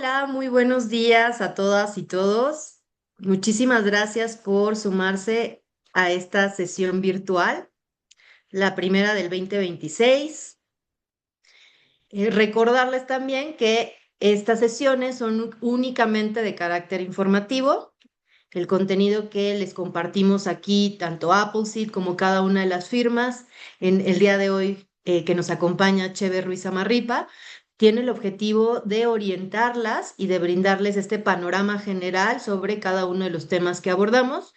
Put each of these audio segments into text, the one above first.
Hola, muy buenos días a todas y todos. Muchísimas gracias por sumarse a esta sesión virtual, la primera del 2026. Recordarles también que estas sesiones son únicamente de carácter informativo. El contenido que les compartimos aquí, tanto Appleseed como cada una de las firmas, en el día de hoy que nos acompaña Cheve Ruiz Amarripa, tiene el objetivo de orientarlas y de brindarles este panorama general sobre cada uno de los temas que abordamos,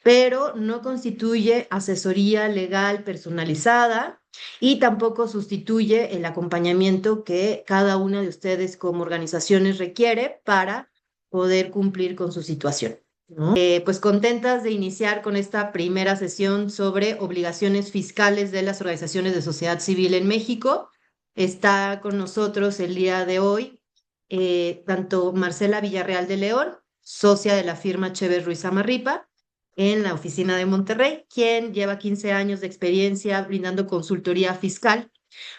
pero no constituye asesoría legal personalizada y tampoco sustituye el acompañamiento que cada una de ustedes como organizaciones requiere para poder cumplir con su situación, ¿no? Pues contentas de iniciar con esta primera sesión sobre obligaciones fiscales de las organizaciones de sociedad civil en México. Está con nosotros el día de hoy tanto Marcela Villarreal de León, socia de la firma Chévez Ruiz Amarripa, en la oficina de Monterrey, quien lleva 15 años de experiencia brindando consultoría fiscal.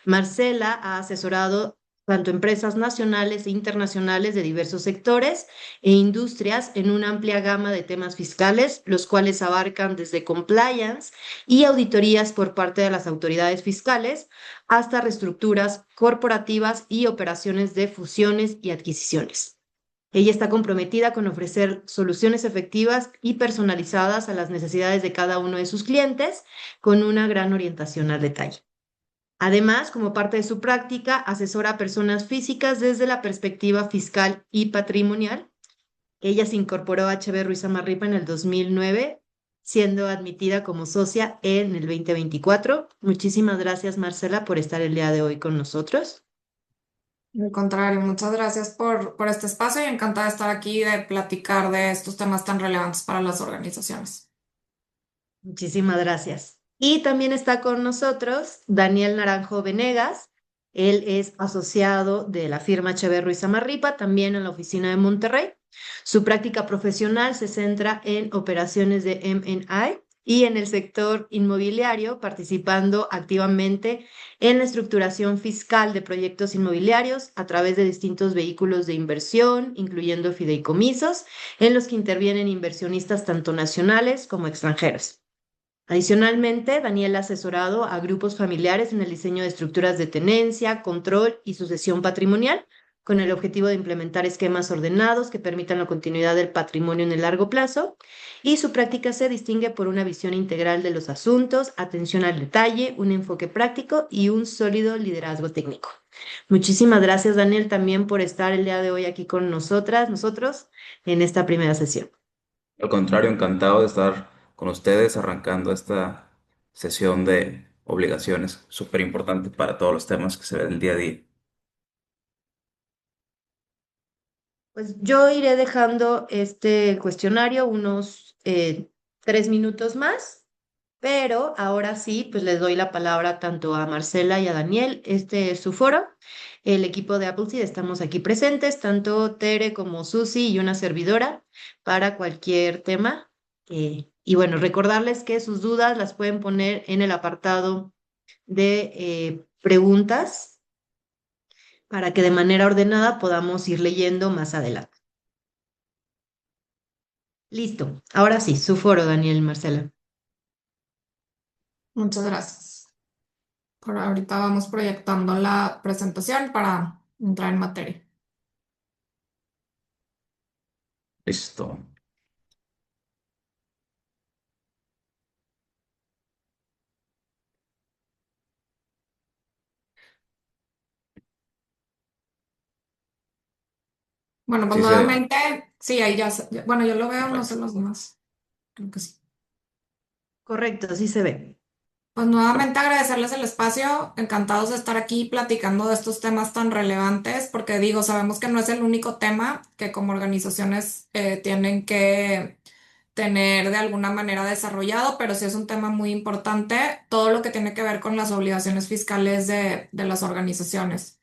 Marcela ha asesorado tanto empresas nacionales e internacionales de diversos sectores e industrias en una amplia gama de temas fiscales, los cuales abarcan desde compliance y auditorías por parte de las autoridades fiscales hasta reestructuras corporativas y operaciones de fusiones y adquisiciones. Ella está comprometida con ofrecer soluciones efectivas y personalizadas a las necesidades de cada uno de sus clientes, con una gran orientación al detalle. Además, como parte de su práctica, asesora a personas físicas desde la perspectiva fiscal y patrimonial. Ella se incorporó a HB Ruiz Amarripa en el 2009, siendo admitida como socia en el 2024. Muchísimas gracias, Marcela, por estar el día de hoy con nosotros. Al contrario, muchas gracias por este espacio y encantada de estar aquí y de platicar de estos temas tan relevantes para las organizaciones. Muchísimas gracias. Y también está con nosotros Daniel Naranjo Venegas. Él es asociado de la firma HB Ruiz Amarripa, también en la oficina de Monterrey. Su práctica profesional se centra en operaciones de M&A y en el sector inmobiliario, participando activamente en la estructuración fiscal de proyectos inmobiliarios a través de distintos vehículos de inversión, incluyendo fideicomisos, en los que intervienen inversionistas tanto nacionales como extranjeros. Adicionalmente, Daniel ha asesorado a grupos familiares en el diseño de estructuras de tenencia, control y sucesión patrimonial, con el objetivo de implementar esquemas ordenados que permitan la continuidad del patrimonio en el largo plazo. Y su práctica se distingue por una visión integral de los asuntos, atención al detalle, un enfoque práctico y un sólido liderazgo técnico. Muchísimas gracias, Daniel, también por estar el día de hoy aquí con nosotros, en esta primera sesión. Al contrario, encantado de estar con ustedes arrancando esta sesión de obligaciones, súper importante para todos los temas que se ven el día a día. Pues yo iré dejando este cuestionario unos 3 minutos más, pero ahora sí, pues les doy la palabra tanto a Marcela y a Daniel. Este es su foro. El equipo de Appleseed estamos aquí presentes, tanto Tere como Susi y una servidora para cualquier tema. Y bueno, recordarles que sus dudas las pueden poner en el apartado de preguntas para que de manera ordenada podamos ir leyendo más adelante. Listo. Ahora sí, su foro, Daniel y Marcela. Muchas gracias. Por ahorita vamos proyectando la presentación para entrar en materia. Listo. Bueno, pues Sí, nuevamente, sí, ahí bueno, yo lo veo, no sé perfecto. los demás. Creo que sí. Correcto, sí se ve. Pues nuevamente agradecerles el espacio, encantados de estar aquí platicando de estos temas tan relevantes, porque digo, sabemos que no es el único tema que como organizaciones tienen que tener de alguna manera desarrollado, pero sí es un tema muy importante, todo lo que tiene que ver con las obligaciones fiscales de las organizaciones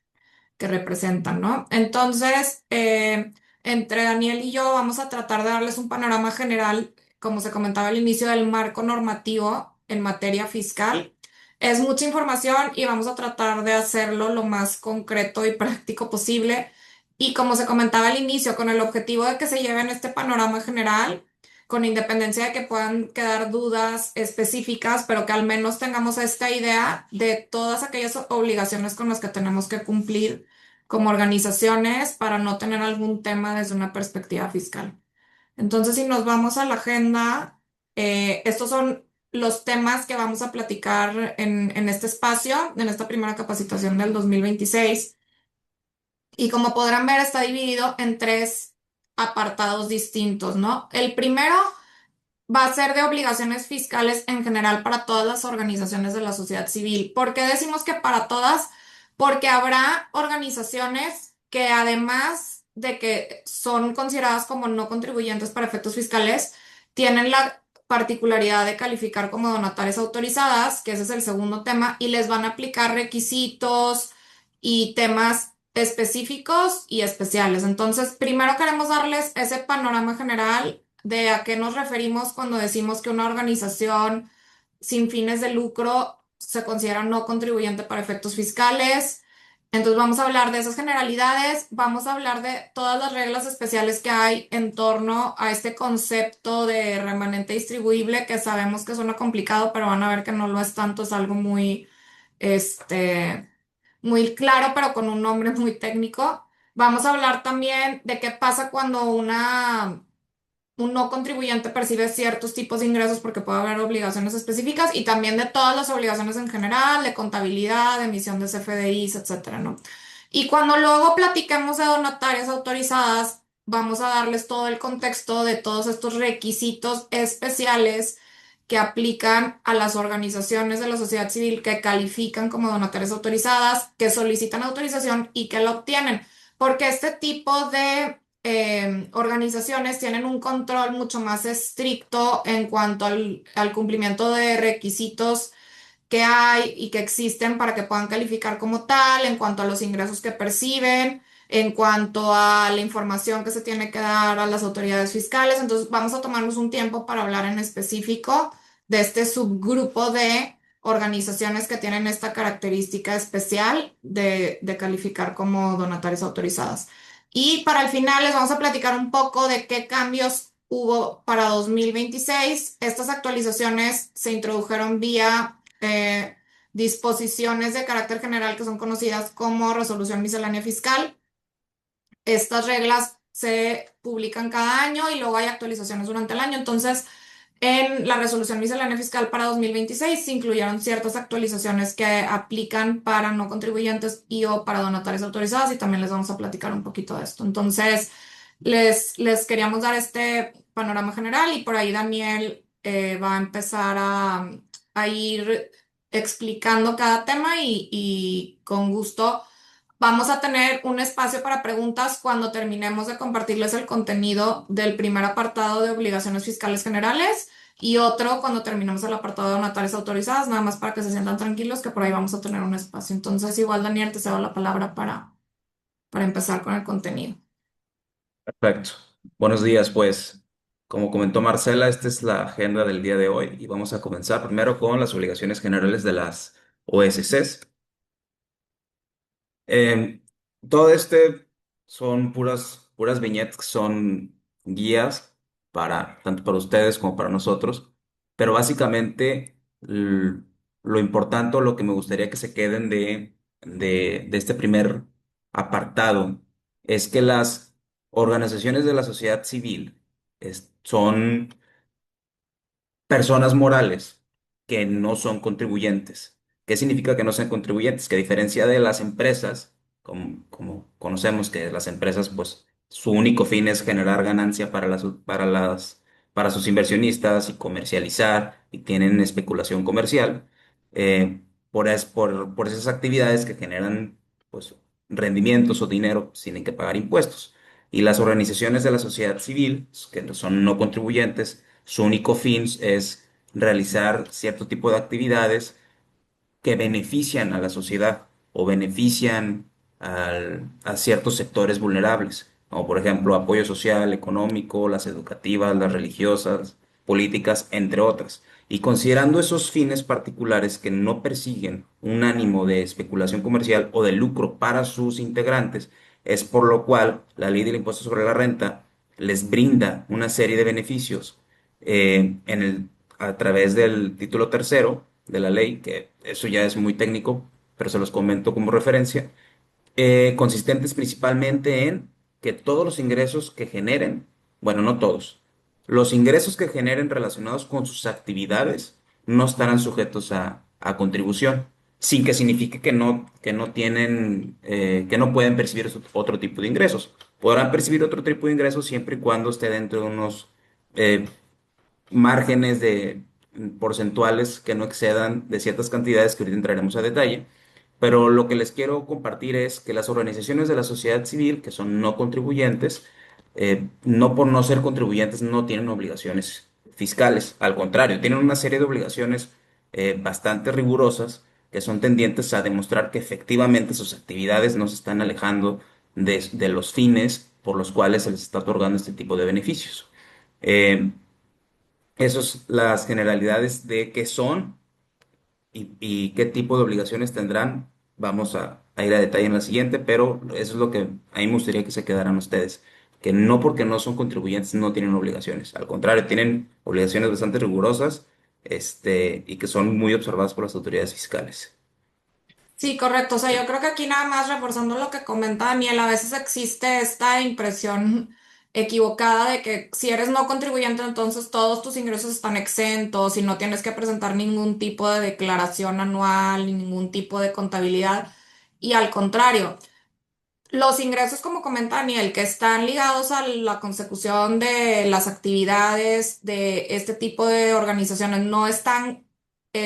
que representan, ¿no? Entonces, entre Daniel y yo vamos a tratar de darles un panorama general, como se comentaba al inicio, del marco normativo en materia fiscal. Es mucha información y vamos a tratar de hacerlo lo más concreto y práctico posible. Y como se comentaba al inicio, con el objetivo de que se lleven este panorama general, con independencia de que puedan quedar dudas específicas, pero que al menos tengamos esta idea de todas aquellas obligaciones con las que tenemos que cumplir como organizaciones para no tener algún tema desde una perspectiva fiscal. Entonces, si nos vamos a la agenda, estos son los temas que vamos a platicar en este espacio, en esta primera capacitación del 2026. Y como podrán ver, está dividido en tres apartados distintos, ¿no? El primero va a ser de obligaciones fiscales en general para todas las organizaciones de la sociedad civil. ¿Por qué decimos que para todas? Porque habrá organizaciones que además de que son consideradas como no contribuyentes para efectos fiscales, tienen la particularidad de calificar como donatarias autorizadas, que ese es el segundo tema, y les van a aplicar requisitos y temas específicos y especiales. Entonces, primero queremos darles ese panorama general de a qué nos referimos cuando decimos que una organización sin fines de lucro se considera no contribuyente para efectos fiscales. Entonces vamos a hablar de esas generalidades, vamos a hablar de todas las reglas especiales que hay en torno a este concepto de remanente distribuible, que sabemos que suena complicado, pero van a ver que no lo es tanto, es algo muy, este, muy claro, pero con un nombre muy técnico. Vamos a hablar también de qué pasa cuando un no contribuyente percibe ciertos tipos de ingresos porque puede haber obligaciones específicas y también de todas las obligaciones en general, de contabilidad, de emisión de CFDIs, etcétera, ¿no? Y cuando luego platiquemos de donatarias autorizadas, vamos a darles todo el contexto de todos estos requisitos especiales que aplican a las organizaciones de la sociedad civil que califican como donatarias autorizadas, que solicitan autorización y que la obtienen. Porque este tipo de organizaciones tienen un control mucho más estricto en cuanto al cumplimiento de requisitos que hay y que existen para que puedan calificar como tal, en cuanto a los ingresos que perciben, en cuanto a la información que se tiene que dar a las autoridades fiscales. Entonces, vamos a tomarnos un tiempo para hablar en específico de este subgrupo de organizaciones que tienen esta característica especial de calificar como donatarias autorizadas. Y para el final les vamos a platicar un poco de qué cambios hubo para 2026. Estas actualizaciones se introdujeron vía disposiciones de carácter general que son conocidas como resolución miscelánea fiscal. Estas reglas se publican cada año y luego hay actualizaciones durante el año. Entonces, en la resolución miscelánea fiscal para 2026 se incluyeron ciertas actualizaciones que aplican para no contribuyentes y o para donatarias autorizadas y también les vamos a platicar un poquito de esto. Entonces, les queríamos dar este panorama general y por ahí Daniel va a empezar a ir explicando cada tema y con gusto vamos a tener un espacio para preguntas cuando terminemos de compartirles el contenido del primer apartado de obligaciones fiscales generales y otro cuando terminemos el apartado de notarias autorizadas, nada más para que se sientan tranquilos que por ahí vamos a tener un espacio. Entonces, igual, Daniel, te cedo la palabra para empezar con el contenido. Perfecto. Buenos días, pues. Como comentó Marcela, esta es la agenda del día de hoy y vamos a comenzar primero con las obligaciones generales de las OSCs. Eh, todo este son puras viñetas, que son guías para tanto para ustedes como para nosotros, pero básicamente lo importante o lo que me gustaría que se queden de este primer apartado es que las organizaciones de la sociedad civil son personas morales que no son contribuyentes. ¿Qué significa que no sean contribuyentes? Que a diferencia de las empresas, como conocemos que las empresas, pues su único fin es generar ganancia para sus inversionistas y comercializar y tienen especulación comercial, por esas actividades que generan pues rendimientos o dinero, pues, tienen que pagar impuestos. Y las organizaciones de la sociedad civil, que son no contribuyentes, su único fin es realizar cierto tipo de actividades que benefician a la sociedad o benefician a ciertos sectores vulnerables, como por ejemplo apoyo social, económico, las educativas, las religiosas, políticas, entre otras. Y considerando esos fines particulares que no persiguen un ánimo de especulación comercial o de lucro para sus integrantes, Es por lo cual la ley del impuesto sobre la renta les brinda una serie de beneficios a través del título tercero de la ley, que eso ya es muy técnico, pero se los comento como referencia, consistentes principalmente en que todos los ingresos que generen, bueno, no todos, los ingresos que generen relacionados con sus actividades no estarán sujetos a contribución, sin que signifique que no tienen, que no pueden percibir otro tipo de ingresos. Podrán percibir otro tipo de ingresos siempre y cuando esté dentro de unos eh, márgenes de porcentuales que no excedan de ciertas cantidades que ahorita entraremos a detalle. Pero lo que les quiero compartir es que las organizaciones de la sociedad civil, que son no contribuyentes, no por no ser contribuyentes no tienen obligaciones fiscales. Al contrario, tienen una serie de obligaciones bastante rigurosas que son tendientes a demostrar que efectivamente sus actividades no se están alejando de los fines por los cuales se les está otorgando este tipo de beneficios. Eh, Esas son las generalidades de qué son y qué tipo de obligaciones tendrán. Vamos a ir a detalle en la siguiente, pero eso es lo que a mí me gustaría que se quedaran ustedes. Que no porque no son contribuyentes no tienen obligaciones. Al contrario, tienen obligaciones bastante rigurosas, y que son muy observadas por las autoridades fiscales. Sí, correcto. O sea, yo creo que aquí nada más reforzando lo que comenta Daniel, a veces existe esta impresión equivocada de que si eres no contribuyente, entonces todos tus ingresos están exentos y no tienes que presentar ningún tipo de declaración anual ni ningún tipo de contabilidad. Y al contrario. Los ingresos, como comenta Daniel, que están ligados a la consecución de las actividades de este tipo de organizaciones, no están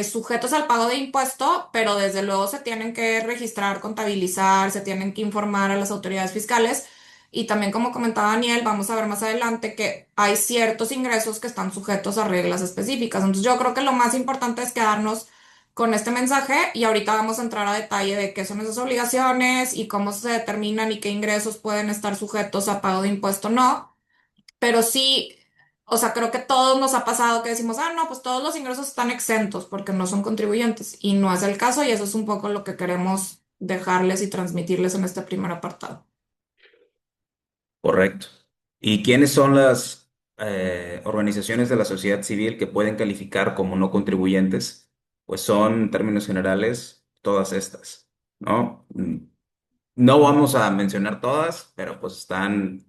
sujetos al pago de impuesto, pero desde luego se tienen que registrar, contabilizar, se tienen que informar a las autoridades fiscales. Y también, como comentaba Daniel, vamos a ver más adelante que hay ciertos ingresos que están sujetos a reglas específicas. Entonces, yo creo que lo más importante es quedarnos con este mensaje y ahorita vamos a entrar a detalle de qué son esas obligaciones y cómo se determinan y qué ingresos pueden estar sujetos a pago de impuesto o no. Pero sí, o sea, creo que todos nos ha pasado que decimos, ah, no, pues todos los ingresos están exentos porque no son contribuyentes y no es el caso y eso es un poco lo que queremos dejarles y transmitirles en este primer apartado. Correcto. ¿Y quiénes son las organizaciones de la sociedad civil que pueden calificar como no contribuyentes? Pues son, en términos generales, todas estas, ¿no? No vamos a mencionar todas, pero pues están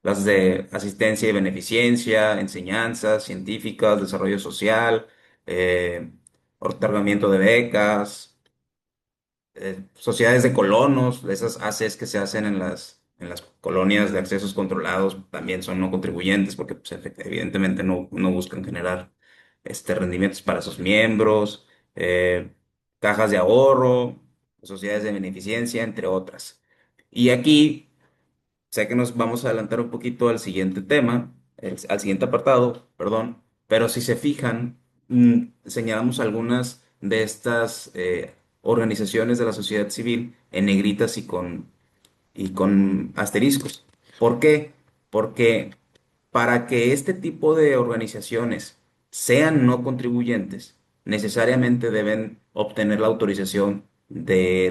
las de asistencia y beneficencia, enseñanzas científicas, desarrollo social, eh, otorgamiento de becas, sociedades de colonos, esas ACs que se hacen en las colonias de accesos controlados, también son no contribuyentes porque pues, evidentemente no buscan generar rendimientos para sus miembros, cajas de ahorro, sociedades de beneficencia, entre otras. Y aquí sé que nos vamos a adelantar un poquito al siguiente tema, al siguiente apartado, perdón, pero si se fijan, señalamos algunas de estas organizaciones de la sociedad civil en negritas y con asteriscos. ¿Por qué? Porque para que este tipo de organizaciones sean no contribuyentes, necesariamente deben obtener la autorización de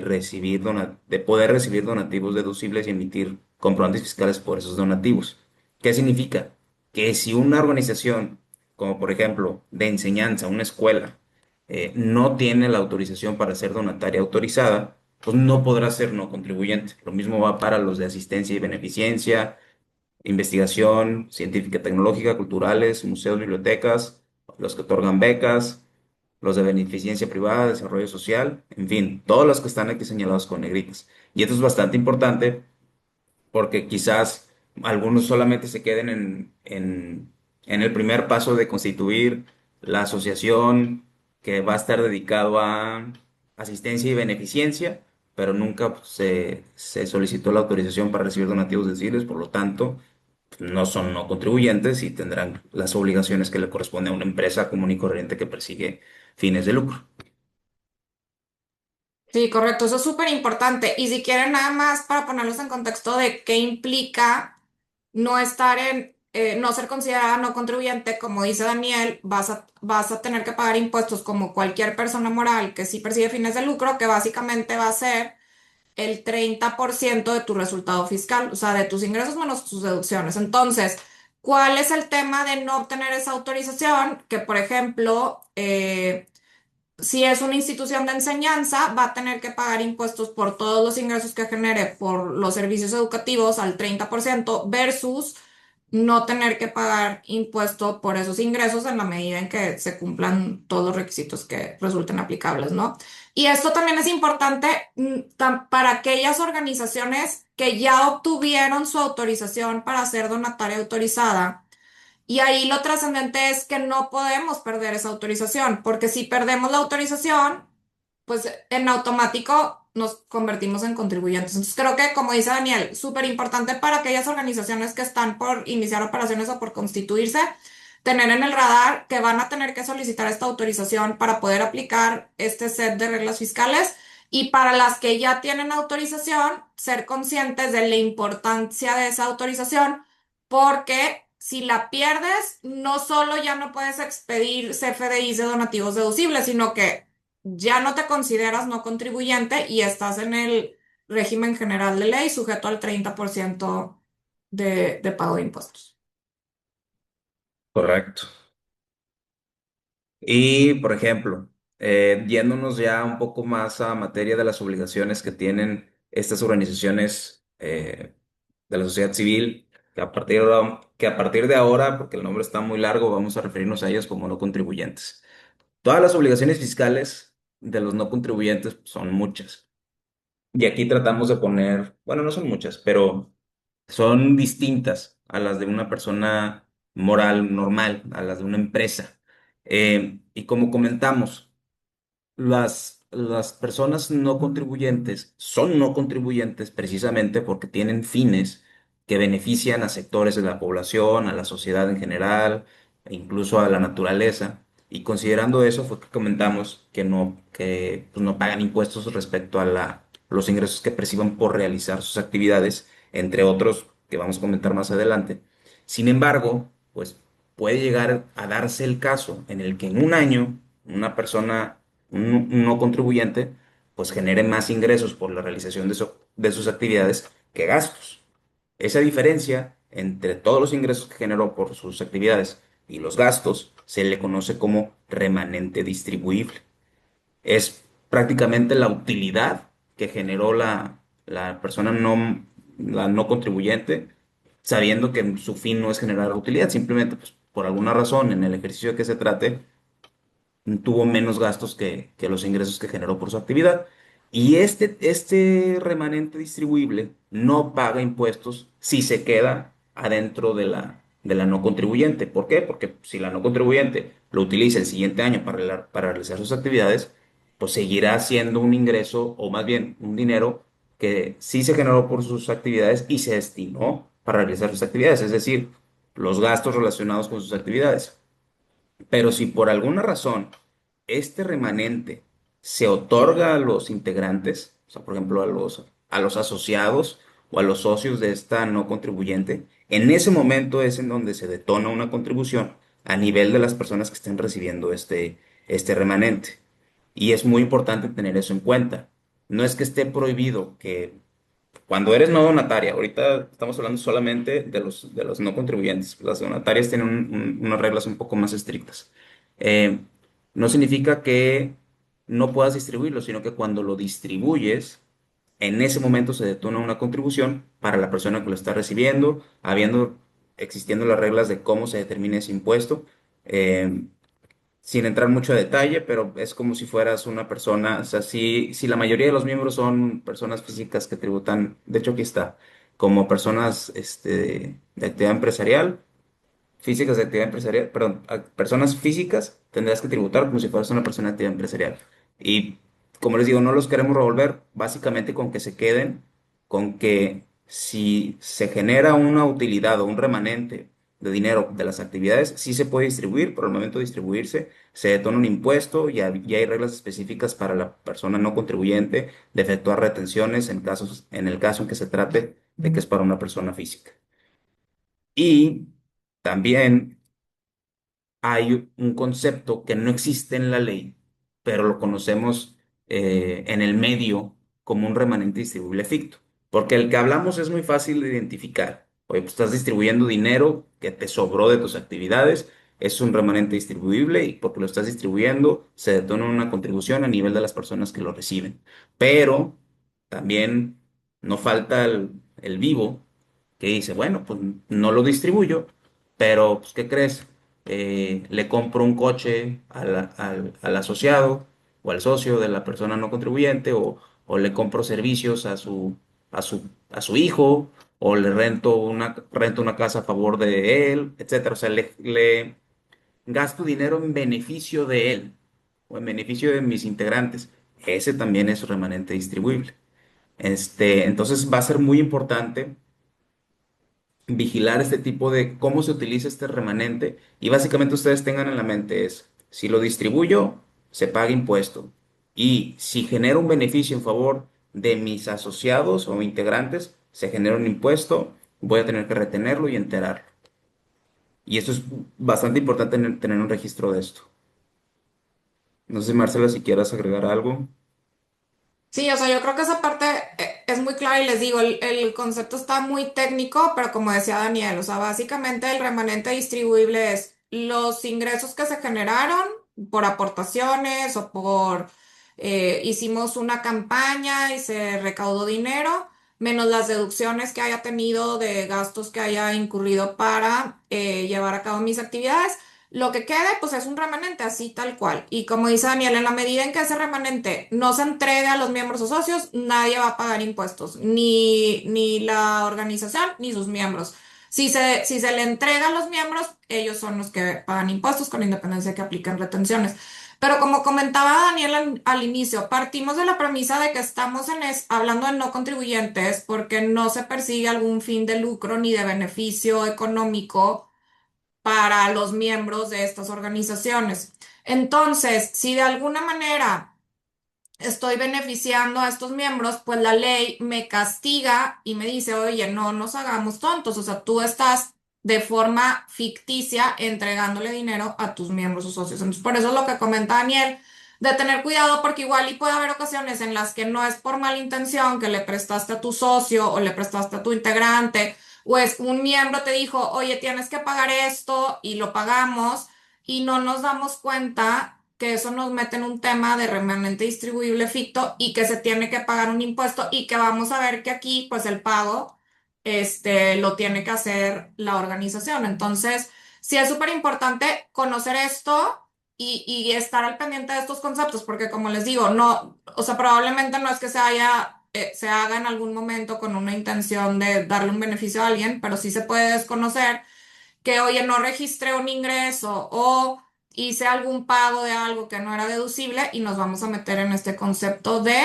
poder recibir donativos deducibles y emitir comprobantes fiscales por esos donativos. ¿Qué significa? Que si una organización, como por ejemplo de enseñanza, una escuela, no tiene la autorización para ser donataria autorizada, pues no podrá ser no contribuyente. Lo mismo va para los de asistencia y beneficencia, investigación científica, tecnológica, culturales, museos, bibliotecas, los que otorgan becas, los de beneficencia privada, desarrollo social, en fin, todos los que están aquí señalados con negritas. Y esto es bastante importante porque quizás algunos solamente se queden en el primer paso de constituir la asociación que va a estar dedicado a asistencia y beneficencia, pero nunca se solicitó la autorización para recibir donativos deducibles, por lo tanto, no son no contribuyentes y tendrán las obligaciones que le corresponde a una empresa común y corriente que persigue fines de lucro. Sí, correcto, eso es súper importante. Y si quieren nada más para ponerlos en contexto de qué implica no estar no ser considerada no contribuyente, como dice Daniel, vas a tener que pagar impuestos como cualquier persona moral que sí percibe fines de lucro, que básicamente va a ser el 30% de tu resultado fiscal, o sea, de tus ingresos menos tus deducciones. Entonces, ¿cuál es el tema de no obtener esa autorización? Que, por ejemplo, si es una institución de enseñanza, va a tener que pagar impuestos por todos los ingresos que genere por los servicios educativos al 30% versus no tener que pagar impuesto por esos ingresos en la medida en que se cumplan todos los requisitos que resulten aplicables, ¿no? Y esto también es importante para aquellas organizaciones que ya obtuvieron su autorización para ser donataria autorizada. Y ahí lo trascendente es que no podemos perder esa autorización, porque si perdemos la autorización, pues en automático nos convertimos en contribuyentes. Entonces creo que, como dice Daniel, súper importante para aquellas organizaciones que están por iniciar operaciones o por constituirse, tener en el radar que van a tener que solicitar esta autorización para poder aplicar este set de reglas fiscales. Y para las que ya tienen autorización, ser conscientes de la importancia de esa autorización, porque si la pierdes, no solo ya no puedes expedir CFDIs de donativos deducibles, sino que ya no te consideras no contribuyente y estás en el régimen general de ley sujeto al 30% de pago de impuestos. Correcto. Y, por ejemplo, yéndonos ya un poco más a materia de las obligaciones que tienen estas organizaciones de la sociedad civil, que a partir de ahora, porque el nombre está muy largo, vamos a referirnos a ellos como no contribuyentes. Todas las obligaciones fiscales de los no contribuyentes son muchas. Y aquí tratamos de poner, bueno, no son muchas, pero son distintas a las de una persona moral normal, a las de una empresa. Y como comentamos, las personas no contribuyentes son no contribuyentes precisamente porque tienen fines que benefician a sectores de la población, a la sociedad en general, e incluso a la naturaleza. Y considerando eso fue que comentamos que no pagan impuestos respecto a los ingresos que perciban por realizar sus actividades, entre otros que vamos a comentar más adelante. Sin embargo, pues puede llegar a darse el caso en el que en un año una persona un no contribuyente, pues genere más ingresos por la realización de sus actividades que gastos. Esa diferencia entre todos los ingresos que generó por sus actividades y los gastos se le conoce como remanente distribuible. Es prácticamente la utilidad que generó la persona la no contribuyente, sabiendo que su fin no es generar utilidad, simplemente pues, por alguna razón en el ejercicio de que se trate tuvo menos gastos que los ingresos que generó por su actividad. Y este remanente distribuible no paga impuestos si se queda adentro de la no contribuyente. ¿Por qué? Porque si la no contribuyente lo utiliza el siguiente año para realizar sus actividades, pues seguirá siendo un ingreso o más bien un dinero que sí se generó por sus actividades y se destinó para realizar sus actividades, es decir, los gastos relacionados con sus actividades. Pero si por alguna razón este remanente se otorga a los integrantes, o sea, por ejemplo, a los asociados o a los socios de esta no contribuyente, en ese momento es en donde se detona una contribución a nivel de las personas que estén recibiendo este remanente. Y es muy importante tener eso en cuenta. No es que esté prohibido que cuando eres no donataria, ahorita estamos hablando solamente de los no contribuyentes. Las donatarias tienen unas reglas un poco más estrictas. Eh, no significa que no puedas distribuirlo, sino que cuando lo distribuyes, en ese momento se detona una contribución para la persona que lo está recibiendo, existiendo las reglas de cómo se determina ese impuesto. Eh, Sin entrar mucho a detalle, pero es como si fueras una persona, o sea, si la mayoría de los miembros son personas físicas que tributan, de hecho aquí está, como personas de actividad empresarial, físicas de actividad empresarial, perdón, a personas físicas tendrás que tributar como si fueras una persona de actividad empresarial. Y como les digo, no los queremos revolver, básicamente con que se queden, con que si se genera una utilidad o un remanente de dinero de las actividades, sí se puede distribuir, pero al momento de distribuirse se detona un impuesto y hay reglas específicas para la persona no contribuyente de efectuar retenciones en el caso en que se trate de que es para una persona física. Y también hay un concepto que no existe en la ley, pero lo conocemos en el medio como un remanente distribuible ficto. Porque el que hablamos es muy fácil de identificar. Oye, pues estás distribuyendo dinero que te sobró de tus actividades, es un remanente distribuible y porque lo estás distribuyendo se detona una contribución a nivel de las personas que lo reciben. Pero también no falta el vivo que dice, bueno, pues no lo distribuyo, pero pues ¿qué crees? Le compro un coche al asociado o al socio de la persona no contribuyente o le compro servicios a su hijo o le rento una casa a favor de él, etcétera. O sea, le gasto dinero en beneficio de él o en beneficio de mis integrantes. Ese también es remanente distribuible. Entonces va a ser muy importante vigilar este tipo de cómo se utiliza este remanente y básicamente ustedes tengan en la mente es, si lo distribuyo, se paga impuesto y si genero un beneficio en favor de mis asociados o integrantes, se genera un impuesto, voy a tener que retenerlo y enterarlo. Y eso es bastante importante tener un registro de esto. No sé, Marcela, si quieras agregar algo. Sí, o sea, yo creo que esa parte es muy clara y les digo, el concepto está muy técnico, pero como decía Daniel, o sea, básicamente el remanente distribuible es los ingresos que se generaron por aportaciones o hicimos una campaña y se recaudó dinero, menos las deducciones que haya tenido de gastos que haya incurrido para llevar a cabo mis actividades. Lo que quede, pues es un remanente, así tal cual. Y como dice Daniel, en la medida en que ese remanente no se entregue a los miembros o socios, nadie va a pagar impuestos, ni la organización ni sus miembros. Si se le entrega a los miembros, ellos son los que pagan impuestos con independencia de que apliquen retenciones. Pero como comentaba Daniel al inicio, partimos de la premisa de que estamos hablando de no contribuyentes porque no se persigue algún fin de lucro ni de beneficio económico para los miembros de estas organizaciones. Entonces, si de alguna manera estoy beneficiando a estos miembros, pues la ley me castiga y me dice, oye, no nos hagamos tontos, o sea, tú estás de forma ficticia entregándole dinero a tus miembros o socios. Entonces, por eso es lo que comenta Daniel, de tener cuidado porque igual y puede haber ocasiones en las que no es por mala intención que le prestaste a tu socio o le prestaste a tu integrante, o es un miembro te dijo, oye, tienes que pagar esto y lo pagamos y no nos damos cuenta que eso nos mete en un tema de remanente distribuible ficto y que se tiene que pagar un impuesto y que vamos a ver que aquí, pues el pago, lo tiene que hacer la organización. Entonces, sí es súper importante conocer esto y estar al pendiente de estos conceptos, porque como les digo, no, o sea, probablemente no es que se haga en algún momento con una intención de darle un beneficio a alguien, pero sí se puede desconocer que, oye, no registré un ingreso o hice algún pago de algo que no era deducible y nos vamos a meter en este concepto de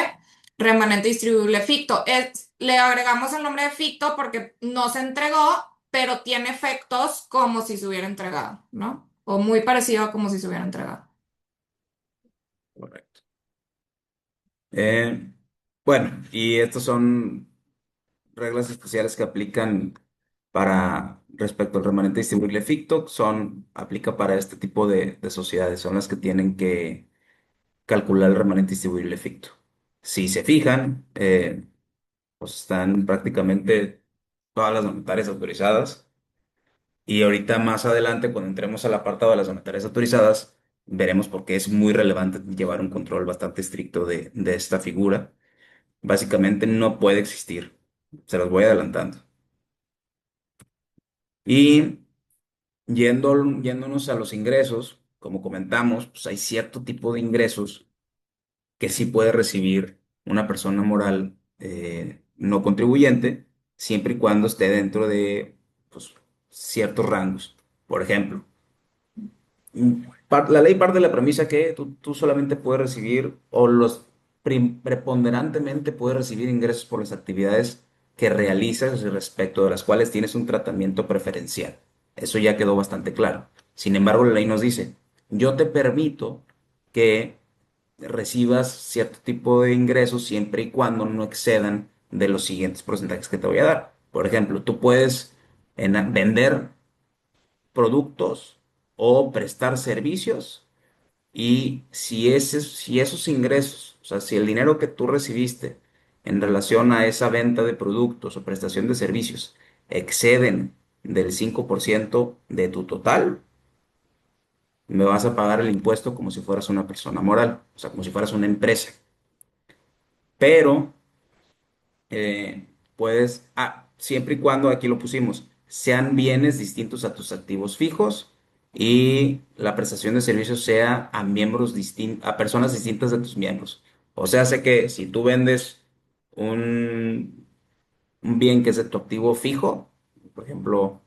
remanente distribuible ficto. Le agregamos el nombre de ficto porque no se entregó, pero tiene efectos como si se hubiera entregado, ¿no? O muy parecido a como si se hubiera entregado. Correcto. Eh, bueno, y estos son reglas especiales que aplican para respecto al remanente distribuible ficto, aplica para este tipo de sociedades, son las que tienen que calcular el remanente distribuible ficto. Si se fijan, pues están prácticamente todas las monetarias autorizadas. Y ahorita más adelante, cuando entremos al apartado de las monetarias autorizadas, veremos por qué es muy relevante llevar un control bastante estricto de esta figura. Básicamente no puede existir. Se los voy adelantando. Y yéndonos a los ingresos, como comentamos, pues hay cierto tipo de ingresos que sí puede recibir una persona moral no contribuyente, siempre y cuando esté dentro de pues, ciertos rangos. Por ejemplo, la ley parte de la premisa que tú solamente puedes recibir, o preponderantemente puedes recibir ingresos por las actividades que realizas y respecto de las cuales tienes un tratamiento preferencial. Eso ya quedó bastante claro. Sin embargo, la ley nos dice, yo te permito que recibas cierto tipo de ingresos siempre y cuando no excedan de los siguientes porcentajes que te voy a dar. Por ejemplo, tú puedes vender productos o prestar servicios y si esos ingresos, o sea, si el dinero que tú recibiste en relación a esa venta de productos o prestación de servicios exceden del 5% de tu total, me vas a pagar el impuesto como si fueras una persona moral, o sea, como si fueras una empresa. Pero puedes, siempre y cuando, aquí lo pusimos, sean bienes distintos a tus activos fijos y la prestación de servicios sea a a personas distintas de tus miembros. O sea, sé que si tú vendes un, un bien que es de tu activo fijo, por ejemplo,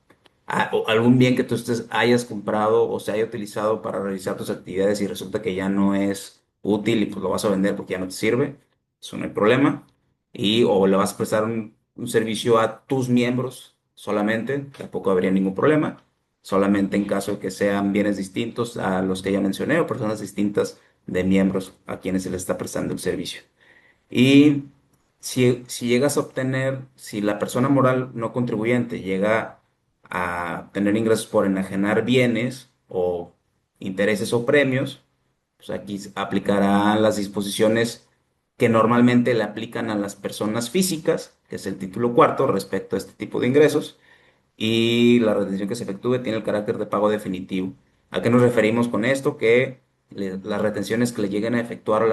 o algún bien que tú hayas comprado o se haya utilizado para realizar tus actividades y resulta que ya no es útil y pues lo vas a vender porque ya no te sirve, eso no hay problema. Y o le vas a prestar un servicio a tus miembros solamente, tampoco habría ningún problema. Solamente en caso de que sean bienes distintos a los que ya mencioné o personas distintas de miembros a quienes se les está prestando el servicio. Y si llegas a obtener, si la persona moral no contribuyente llega a tener ingresos por enajenar bienes o intereses o premios, pues aquí se aplicarán las disposiciones que normalmente le aplican a las personas físicas, que es el título cuarto respecto a este tipo de ingresos, y la retención que se efectúe tiene el carácter de pago definitivo. ¿A qué nos referimos con esto? Que las retenciones que le lleguen a efectuar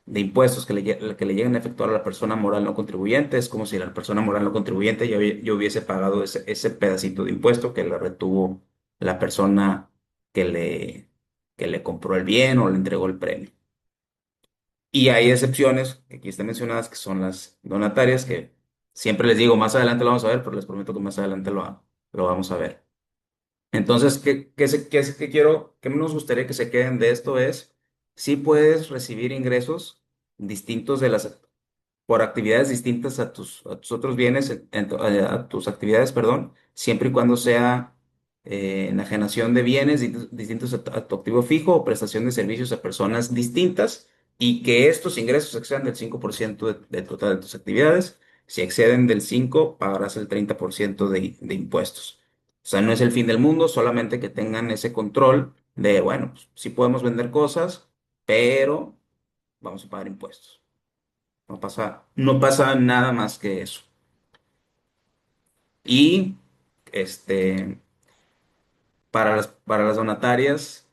de impuestos que le lleguen a efectuar a la persona moral no contribuyente. Es como si la persona moral no contribuyente yo hubiese pagado ese pedacito de impuesto que le retuvo la persona que que le compró el bien o le entregó el premio. Y hay excepciones que aquí están mencionadas, que son las donatarias, que siempre les digo, más adelante lo vamos a ver, pero les prometo que más adelante lo vamos a ver. Entonces, qué nos gustaría que se queden de esto es, si puedes recibir ingresos distintos por actividades distintas a tus otros bienes, a tus actividades, perdón, siempre y cuando sea enajenación de bienes distintos a tu activo fijo o prestación de servicios a personas distintas y que estos ingresos excedan del 5% del total de tus actividades. Si exceden del 5, pagarás el 30% de impuestos. O sea, no es el fin del mundo, solamente que tengan ese control de, bueno, pues, sí podemos vender cosas, pero vamos a pagar impuestos. No pasa nada más que eso. Y este, para las donatarias,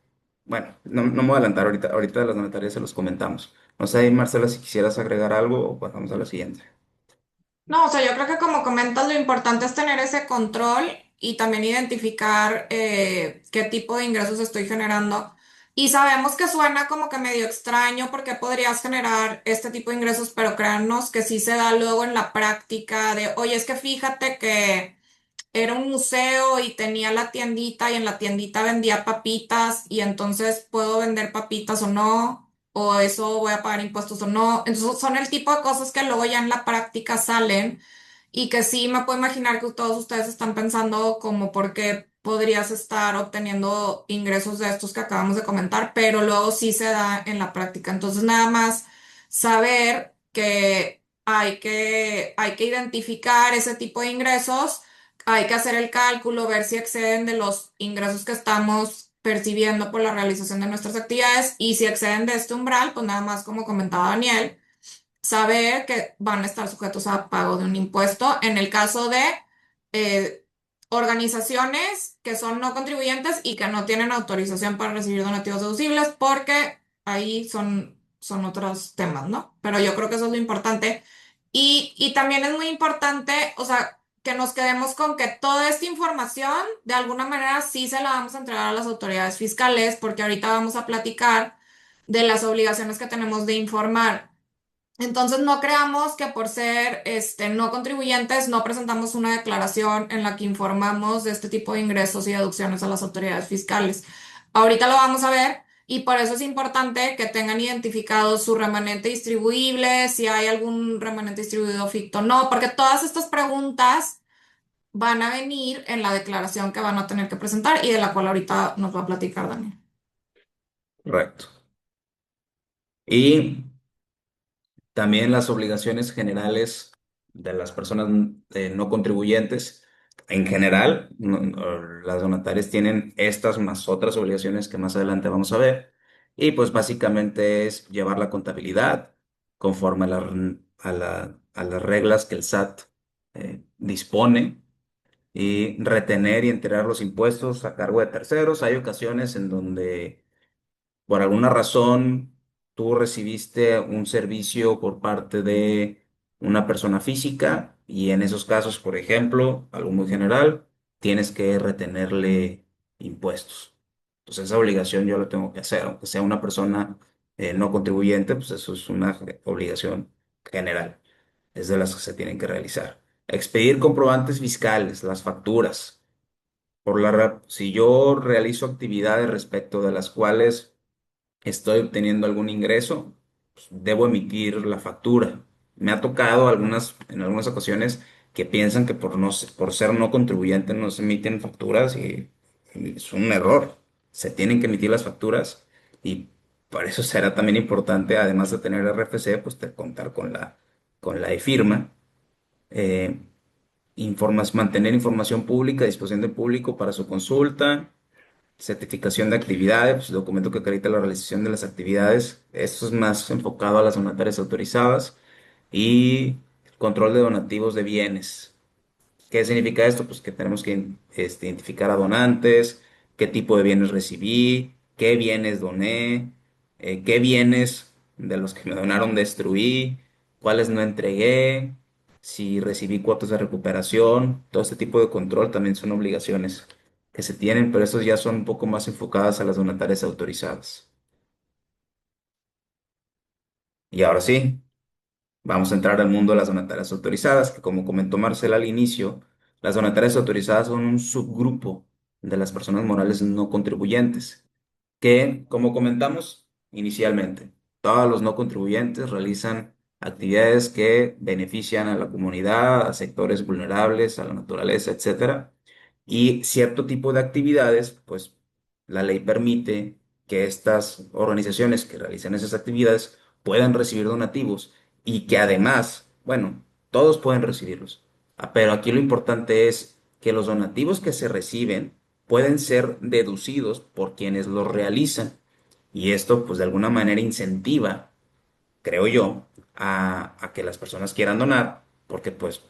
bueno, no me voy a adelantar ahorita, ahorita de las donatarias se los comentamos. No sé, Marcela, si quisieras agregar algo o pasamos a la siguiente. No, o sea, yo creo que como comentas, lo importante es tener ese control y también identificar qué tipo de ingresos estoy generando. Y sabemos que suena como que medio extraño porque podrías generar este tipo de ingresos, pero créanos que sí se da luego en la práctica de, oye, es que fíjate que era un museo y tenía la tiendita y en la tiendita vendía papitas y entonces puedo vender papitas o no, o eso voy a pagar impuestos o no. Entonces son el tipo de cosas que luego ya en la práctica salen y que sí me puedo imaginar que todos ustedes están pensando como por qué podrías estar obteniendo ingresos de estos que acabamos de comentar, pero luego sí se da en la práctica. Entonces nada más saber que hay que identificar ese tipo de ingresos, hay que hacer el cálculo, ver si exceden de los ingresos que estamos percibiendo por la realización de nuestras actividades y si exceden de este umbral, pues nada más como comentaba Daniel, saber que van a estar sujetos a pago de un impuesto en el caso de eh, organizaciones que son no contribuyentes y que no tienen autorización para recibir donativos deducibles porque ahí son otros temas, ¿no? Pero yo creo que eso es lo importante. Y también es muy importante, o sea, que nos quedemos con que toda esta información, de alguna manera, sí se la vamos a entregar a las autoridades fiscales, porque ahorita vamos a platicar de las obligaciones que tenemos de informar. Entonces, no creamos que por ser no contribuyentes no presentamos una declaración en la que informamos de este tipo de ingresos y deducciones a las autoridades fiscales. Ahorita lo vamos a ver y por eso es importante que tengan identificado su remanente distribuible, si hay algún remanente distribuido ficto o no, porque todas estas preguntas van a venir en la declaración que van a tener que presentar y de la cual ahorita nos va a platicar Daniel. Correcto. Y también las obligaciones generales de las personas no contribuyentes. En general, las donatarias tienen estas más otras obligaciones que más adelante vamos a ver. Y pues básicamente es llevar la contabilidad, conforme a las reglas que el SAT dispone y retener y enterar los impuestos a cargo de terceros. Hay ocasiones en donde por alguna razón tú recibiste un servicio por parte de una persona física y en esos casos, por ejemplo, algo muy general, tienes que retenerle impuestos. Entonces esa obligación yo la tengo que hacer, aunque sea una persona no contribuyente, pues eso es una obligación general, es de las que se tienen que realizar. Expedir comprobantes fiscales, las facturas. Si yo realizo actividades respecto de las cuales estoy obteniendo algún ingreso, pues, debo emitir la factura. Me ha tocado en algunas ocasiones que piensan que por ser no contribuyente no se emiten facturas y es un error. Se tienen que emitir las facturas y por eso será también importante, además de tener RFC, pues contar con la e-firma. Eh, Mantener información pública a disposición del público para su consulta. Certificación de actividades, pues, documento que acredita la realización de las actividades. Esto es más enfocado a las donatarias autorizadas. Y control de donativos de bienes. ¿Qué significa esto? Pues que tenemos que identificar a donantes, qué tipo de bienes recibí, qué bienes doné, qué bienes de los que me donaron destruí, cuáles no entregué, si recibí cuotas de recuperación. Todo este tipo de control también son obligaciones que se tienen, pero estos ya son un poco más enfocadas a las donatarias autorizadas. Y ahora sí. Vamos a entrar al mundo de las donatarias autorizadas, que como comentó Marcela al inicio, las donatarias autorizadas son un subgrupo de las personas morales no contribuyentes, que, como comentamos inicialmente, todos los no contribuyentes realizan actividades que benefician a la comunidad, a sectores vulnerables, a la naturaleza, etcétera. Y cierto tipo de actividades, pues la ley permite que estas organizaciones que realizan esas actividades puedan recibir donativos y que además, bueno, todos pueden recibirlos. Pero aquí lo importante es que los donativos que se reciben pueden ser deducidos por quienes los realizan. Y esto, pues de alguna manera incentiva, creo yo, a que las personas quieran donar, porque pues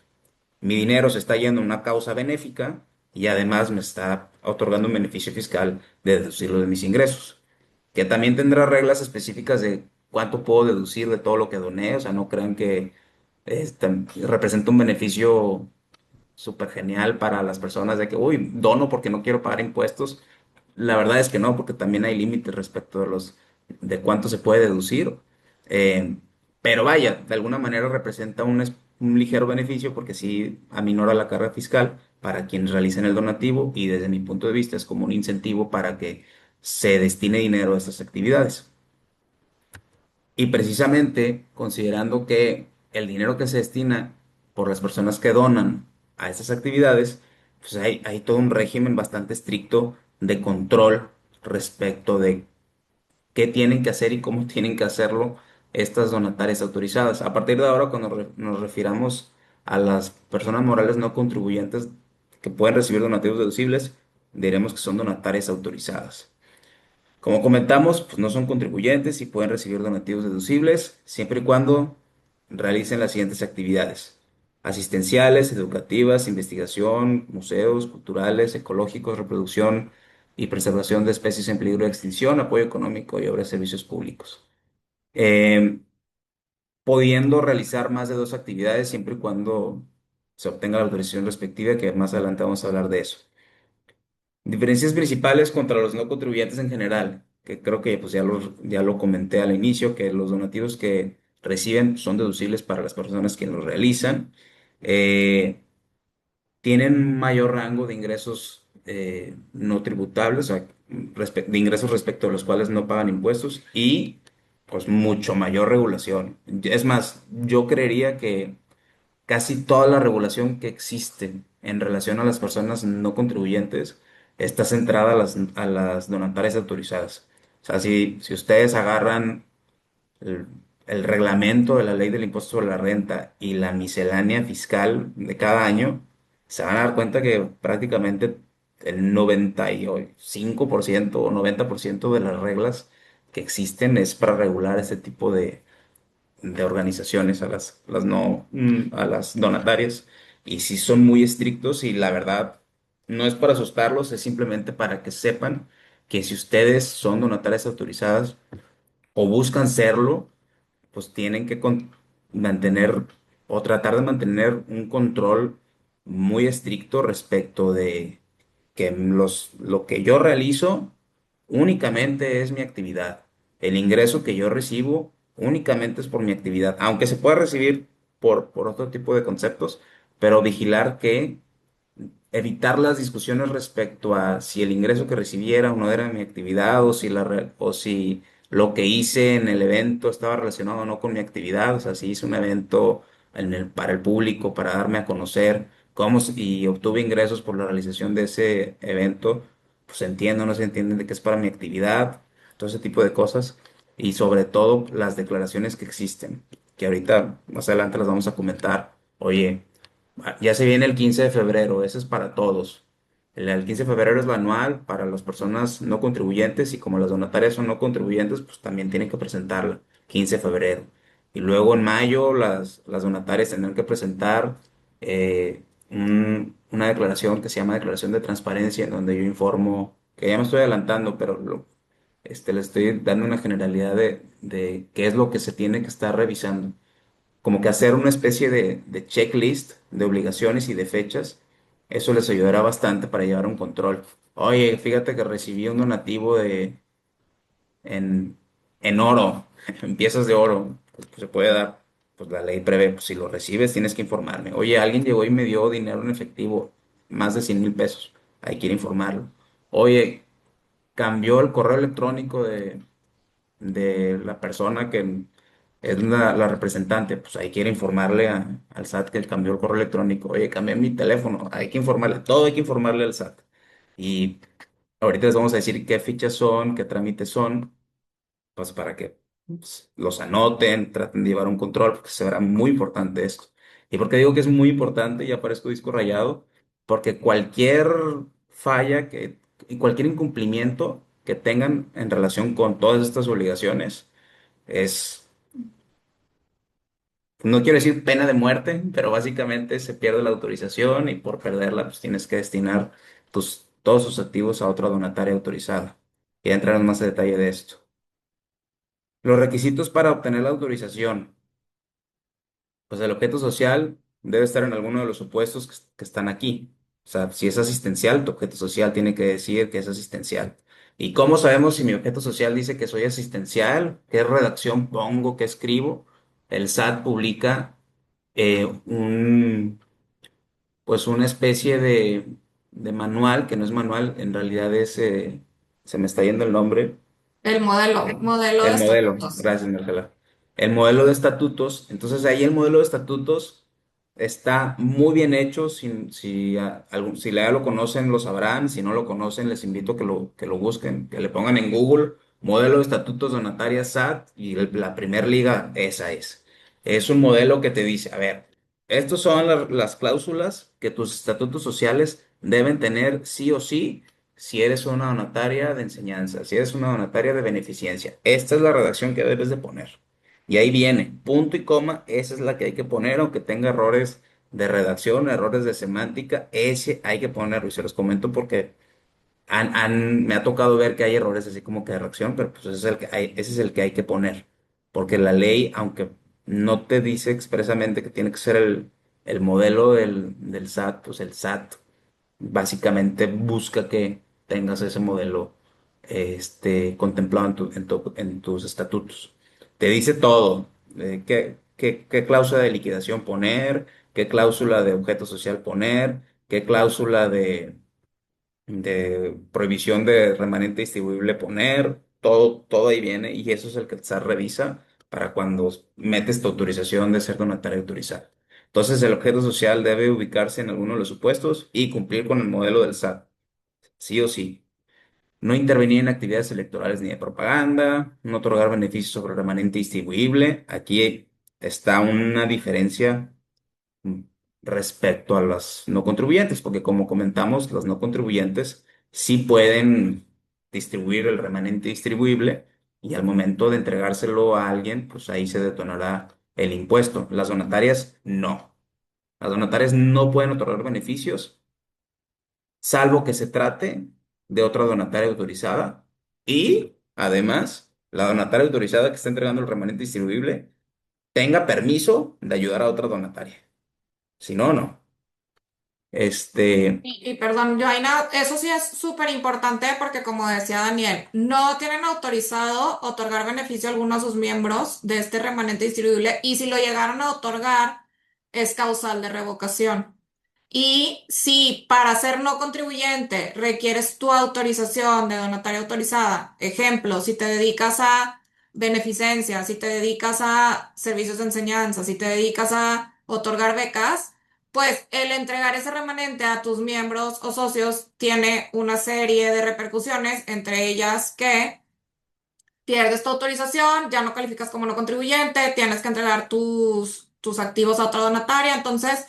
mi dinero se está yendo a una causa benéfica y además me está otorgando un beneficio fiscal de deducirlo de mis ingresos, que también tendrá reglas específicas de cuánto puedo deducir de todo lo que doné. O sea, no crean que representa un beneficio súper genial para las personas de que, uy, dono porque no quiero pagar impuestos. La verdad es que no, porque también hay límites respecto de cuánto se puede deducir. Eh, pero vaya, de alguna manera representa un ligero beneficio porque sí aminora la carga fiscal para quienes realicen el donativo y desde mi punto de vista es como un incentivo para que se destine dinero a estas actividades. Y precisamente considerando que el dinero que se destina por las personas que donan a estas actividades, pues hay todo un régimen bastante estricto de control respecto de qué tienen que hacer y cómo tienen que hacerlo estas donatarias autorizadas. A partir de ahora, cuando nos refiramos a las personas morales no contribuyentes que pueden recibir donativos deducibles, diremos que son donatarias autorizadas. Como comentamos, pues no son contribuyentes y pueden recibir donativos deducibles siempre y cuando realicen las siguientes actividades: asistenciales, educativas, investigación, museos, culturales, ecológicos, reproducción y preservación de especies en peligro de extinción, apoyo económico y obras de servicios públicos. Eh, Pudiendo realizar más de dos actividades siempre y cuando se obtenga la autorización respectiva, que más adelante vamos a hablar de eso. Diferencias principales contra los no contribuyentes en general, que creo que pues ya lo comenté al inicio, que los donativos que reciben son deducibles para las personas que los realizan. Eh, Tienen mayor rango de ingresos no tributables, o sea, de ingresos respecto a los cuales no pagan impuestos y pues mucho mayor regulación. Es más, yo creería que casi toda la regulación que existe en relación a las personas no contribuyentes está centrada a las donatarias autorizadas. O sea, si ustedes agarran el, el reglamento de la ley del impuesto sobre la renta y la miscelánea fiscal de cada año, se van a dar cuenta que prácticamente el 95% o 90% de las reglas que existen es para regular este tipo de organizaciones, no, a las donatarias, y sí son muy estrictos y la verdad no es para asustarlos, es simplemente para que sepan que si ustedes son donatarias autorizadas o buscan serlo, pues tienen que mantener o tratar de mantener un control muy estricto respecto de que lo que yo realizo únicamente es mi actividad. El ingreso que yo recibo únicamente es por mi actividad, aunque se pueda recibir por otro tipo de conceptos, pero vigilar que evitar las discusiones respecto a si el ingreso que recibiera o no era mi actividad o si lo que hice en el evento estaba relacionado o no con mi actividad, o sea, si hice un evento para el público, para darme a conocer y obtuve ingresos por la realización de ese evento, pues entiendo, o no se entienden de que es para mi actividad, todo ese tipo de cosas y sobre todo las declaraciones que existen, que ahorita más adelante las vamos a comentar. Oye, ya se viene el 15 de febrero, ese es para todos. El 15 de febrero es lo anual para las personas no contribuyentes y como las donatarias son no contribuyentes, pues también tienen que presentarla, 15 de febrero. Y luego en mayo las donatarias tendrán que presentar una declaración que se llama declaración de transparencia, en donde yo informo, que ya me estoy adelantando, pero les estoy dando una generalidad de qué es lo que se tiene que estar revisando como que hacer una especie de checklist de obligaciones y de fechas, eso les ayudará bastante para llevar un control. Oye, fíjate que recibí un donativo en, en oro, en piezas de oro, pues se puede dar, pues la ley prevé, pues si lo recibes tienes que informarme. Oye, alguien llegó y me dio dinero en efectivo, más de 100,000 pesos, hay que ir a informarlo. Oye, cambió el correo electrónico de la persona que es la representante, pues hay que ir a informarle al SAT que cambió el correo electrónico. Oye, cambié mi teléfono, hay que informarle, todo hay que informarle al SAT. Y ahorita les vamos a decir qué fichas son, qué trámites son, pues para que los anoten, traten de llevar un control, porque será muy importante esto. ¿Y por qué digo que es muy importante? Ya aparezco disco rayado, porque cualquier falla y cualquier incumplimiento que tengan en relación con todas estas obligaciones es, no quiero decir pena de muerte, pero básicamente se pierde la autorización y por perderla pues tienes que destinar todos tus activos a otra donataria autorizada. Y ya entraremos más a detalle de esto. Los requisitos para obtener la autorización. Pues el objeto social debe estar en alguno de los supuestos que están aquí. O sea, si es asistencial, tu objeto social tiene que decir que es asistencial. ¿Y cómo sabemos si mi objeto social dice que soy asistencial? ¿Qué redacción pongo? ¿Qué escribo? El SAT publica pues una especie de manual, que no es manual, en realidad se me está yendo el nombre. Modelo de El modelo, estatutos. gracias, Marcela. El modelo de estatutos, entonces ahí el modelo de estatutos está muy bien hecho. Si ya lo conocen, lo sabrán. Si no lo conocen, les invito a que lo busquen, que le pongan en Google modelo de estatutos donataria SAT y la primer liga, esa es. Es un modelo que te dice, a ver, estas son las cláusulas que tus estatutos sociales deben tener sí o sí si eres una donataria de enseñanza, si eres una donataria de beneficencia. Esta es la redacción que debes de poner. Y ahí viene, punto y coma, esa es la que hay que poner, aunque tenga errores de redacción, errores de semántica, ese hay que ponerlo. Y se los comento porque me ha tocado ver que hay errores así como que de redacción, pero pues ese es el que hay que poner. Porque la ley, aunque no te dice expresamente que tiene que ser el modelo del SAT, pues el SAT básicamente busca que tengas ese modelo contemplado en tus estatutos. Te dice todo, qué cláusula de liquidación poner, qué cláusula de objeto social poner, qué cláusula de prohibición de remanente distribuible poner, todo ahí viene y eso es el que el SAT revisa para cuando metes tu autorización de ser donatario autorizado. Entonces, el objeto social debe ubicarse en alguno de los supuestos y cumplir con el modelo del SAT, sí o sí. No intervenir en actividades electorales ni de propaganda, no otorgar beneficios sobre remanente distribuible. Aquí está una diferencia mm, respecto a los no contribuyentes, porque como comentamos, los no contribuyentes sí pueden distribuir el remanente distribuible y al momento de entregárselo a alguien, pues ahí se detonará el impuesto. Las donatarias no. Las donatarias no pueden otorgar beneficios, salvo que se trate de otra donataria autorizada y además la donataria autorizada que está entregando el remanente distribuible tenga permiso de ayudar a otra donataria. Si no, no. Este, Y perdón, Joaina, eso sí es súper importante porque como decía Daniel, no tienen autorizado otorgar beneficio alguno a sus miembros de este remanente distribuible y si lo llegaron a otorgar es causal de revocación. Y si para ser no contribuyente requieres tu autorización de donataria autorizada, ejemplo, si te dedicas a beneficencia, si te dedicas a servicios de enseñanza, si te dedicas a otorgar becas, pues el entregar ese remanente a tus miembros o socios tiene una serie de repercusiones, entre ellas que pierdes tu autorización, ya no calificas como no contribuyente, tienes que entregar tus activos a otra donataria. Entonces,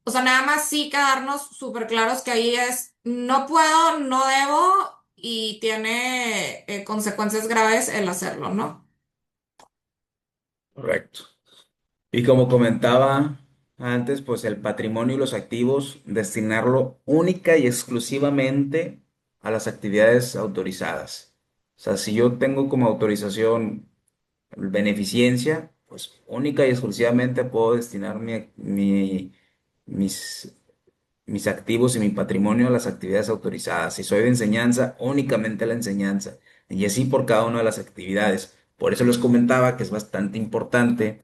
o sea, nada más sí quedarnos súper claros que ahí es no puedo, no debo y tiene consecuencias graves el hacerlo, ¿no? correcto. Y como comentaba antes, pues el patrimonio y los activos, destinarlo única y exclusivamente a las actividades autorizadas. O sea, si yo tengo como autorización beneficencia, pues única y exclusivamente puedo destinar mis, mis activos y mi patrimonio a las actividades autorizadas. Si soy de enseñanza, únicamente a la enseñanza. Y así por cada una de las actividades. Por eso les comentaba que es bastante importante,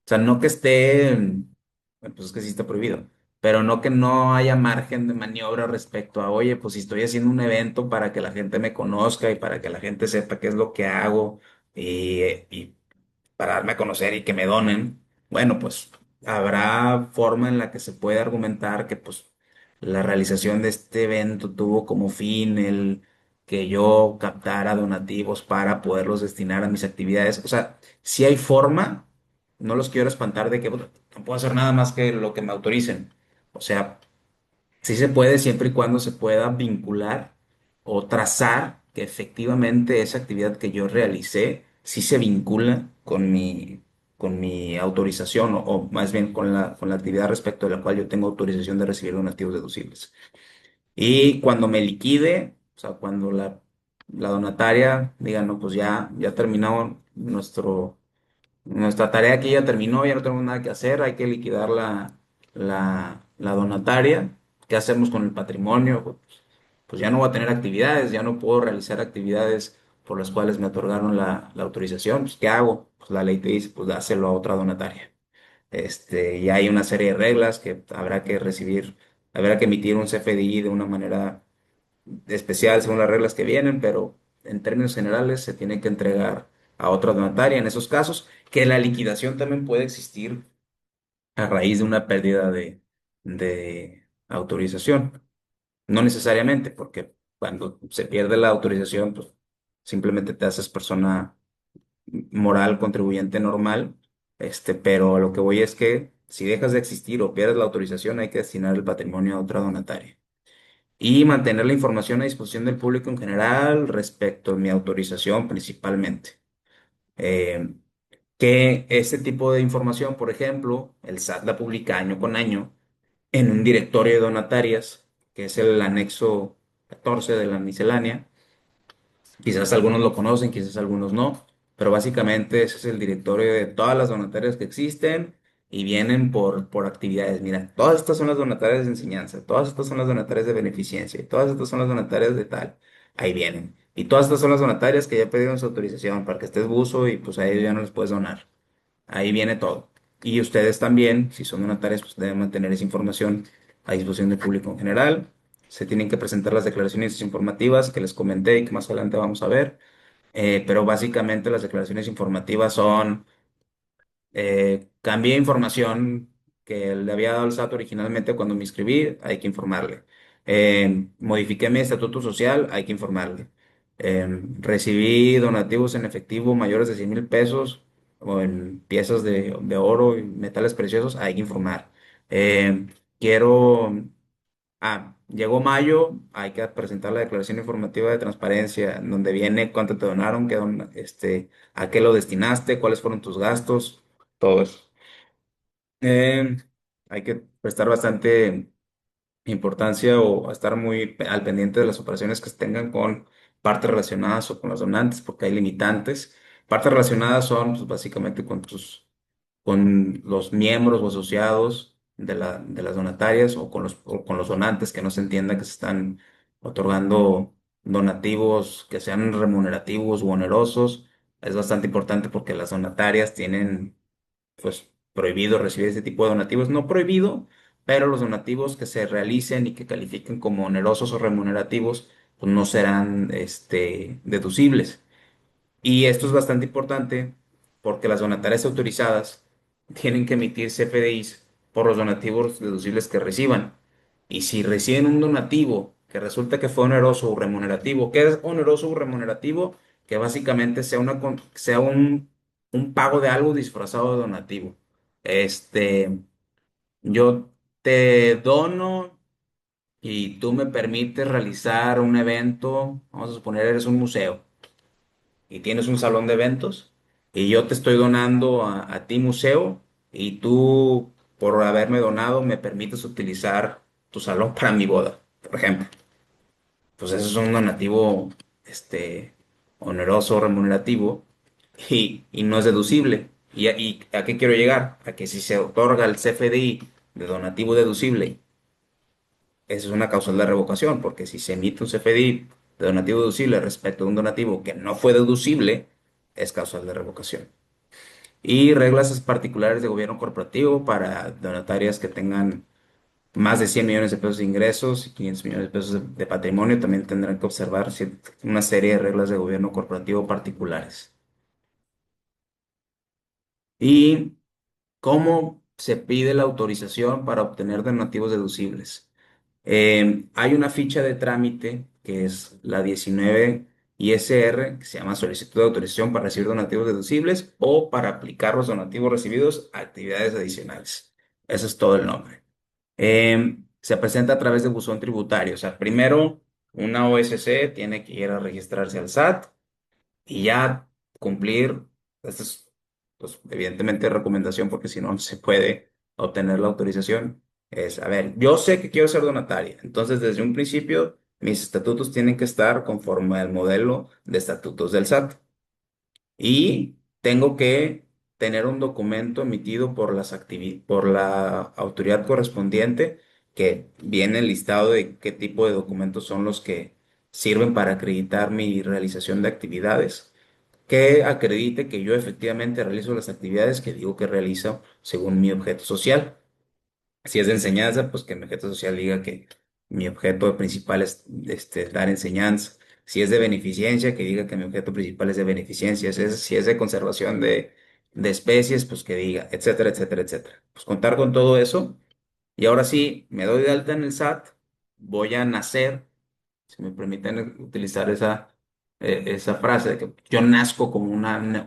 o sea, no que esté, bueno, pues es que sí está prohibido, pero no que no haya margen de maniobra respecto a, oye, pues si estoy haciendo un evento para que la gente me conozca y para que la gente sepa qué es lo que hago y para darme a conocer y que me donen, bueno, pues habrá forma en la que se puede argumentar que pues la realización de este evento tuvo como fin el que yo captara donativos para poderlos destinar a mis actividades. O sea, si hay forma, no los quiero espantar de que "Bueno, no puedo hacer nada más que lo que me autoricen". O sea, sí se puede siempre y cuando se pueda vincular o trazar que efectivamente esa actividad que yo realicé sí se vincula con mi autorización o más bien con la actividad respecto de la cual yo tengo autorización de recibir donativos deducibles. Y cuando me liquide, o sea, cuando la donataria diga, no, pues ya terminó nuestra tarea aquí ya terminó, ya no tenemos nada que hacer, hay que liquidar la donataria. ¿Qué hacemos con el patrimonio? Pues ya no voy a tener actividades, ya no puedo realizar actividades por las cuales me otorgaron la autorización. Pues, ¿qué hago? Pues la ley te dice, pues dáselo a otra donataria. Y hay una serie de reglas que habrá que emitir un CFDI de una manera especial según las reglas que vienen, pero en términos generales se tiene que entregar a otra donataria en esos casos, que la liquidación también puede existir a raíz de una pérdida de autorización. No necesariamente, porque cuando se pierde la autorización, pues simplemente te haces persona moral, contribuyente normal, pero a lo que voy es que si dejas de existir o pierdes la autorización, hay que destinar el patrimonio a otra donataria y mantener la información a disposición del público en general respecto a mi autorización principalmente. Eh, que este tipo de información, por ejemplo, el SAT la publica año con año en un directorio de donatarias, que es el anexo 14 de la miscelánea. Quizás algunos lo conocen, quizás algunos no, pero básicamente ese es el directorio de todas las donatarias que existen y vienen por actividades. Mira, todas estas son las donatarias de enseñanza, todas estas son las donatarias de beneficencia y todas estas son las donatarias de tal. Ahí vienen. Y todas estas son las donatarias que ya pidieron su autorización para que estés buzo y pues a ellos ya no les puedes donar. Ahí viene todo. Y ustedes también, si son donatarias, pues deben mantener esa información a disposición del público en general. Se tienen que presentar las declaraciones informativas que les comenté y que más adelante vamos a ver. Pero básicamente las declaraciones informativas son cambié información que le había dado el SAT originalmente cuando me inscribí, hay que informarle. Modifiqué mi estatuto social, hay que informarle. Recibí donativos en efectivo mayores de 100,000 pesos o en piezas de oro y metales preciosos, hay que informar. Quiero llegó mayo, hay que presentar la declaración informativa de transparencia, en donde viene cuánto te donaron, a qué lo destinaste, cuáles fueron tus gastos, todo eso. Eh, Hay que prestar bastante importancia o estar muy al pendiente de las operaciones que se tengan con partes relacionadas o con los donantes, porque hay limitantes. Partes relacionadas son pues, básicamente con los miembros o asociados de las donatarias o con los donantes que no se entienda que se están otorgando donativos que sean remunerativos u onerosos. Es bastante importante porque las donatarias tienen pues prohibido recibir ese tipo de donativos. No prohibido, pero los donativos que se realicen y que califiquen como onerosos o remunerativos pues no serán deducibles. Y esto es bastante importante porque las donatarias autorizadas tienen que emitir CFDIs por los donativos deducibles que reciban. Y si reciben un donativo que resulta que fue oneroso o remunerativo, ¿qué es oneroso o remunerativo? Que básicamente sea un pago de algo disfrazado de donativo. Yo te dono y tú me permites realizar un evento, vamos a suponer eres un museo y tienes un salón de eventos y yo te estoy donando a ti museo y tú por haberme donado me permites utilizar tu salón para mi boda, por ejemplo. Pues eso es un donativo oneroso, remunerativo y no es deducible. ¿Y a qué quiero llegar? A que si se otorga el CFDI de donativo deducible, esa es una causal de revocación, porque si se emite un CFDI de donativo deducible respecto a un donativo que no fue deducible, es causal de revocación. Y reglas particulares de gobierno corporativo para donatarias que tengan más de 100 millones de pesos de ingresos y 500 millones de pesos de patrimonio, también tendrán que observar una serie de reglas de gobierno corporativo particulares. ¿Y cómo se pide la autorización para obtener donativos deducibles? Hay una ficha de trámite que es la 19 ISR, que se llama Solicitud de Autorización para recibir donativos deducibles o para aplicar los donativos recibidos a actividades adicionales. Ese es todo el nombre. Se presenta a través de buzón tributario. O sea, primero una OSC tiene que ir a registrarse al SAT y ya cumplir. Esta es, pues, evidentemente recomendación porque si no, no se puede obtener la autorización. Es, a ver, yo sé que quiero ser donataria, entonces desde un principio mis estatutos tienen que estar conforme al modelo de estatutos del SAT y tengo que tener un documento emitido por por la autoridad correspondiente que viene listado de qué tipo de documentos son los que sirven para acreditar mi realización de actividades, que acredite que yo efectivamente realizo las actividades que digo que realizo según mi objeto social. Si es de enseñanza, pues que mi objeto social diga que mi objeto principal es dar enseñanza. Si es de beneficencia, que diga que mi objeto principal es de beneficencia. Si es de conservación de especies, pues que diga, etcétera, etcétera, etcétera. Pues contar con todo eso. Y ahora sí, me doy de alta en el SAT, voy a nacer, si me permiten utilizar esa frase, de que yo nazco como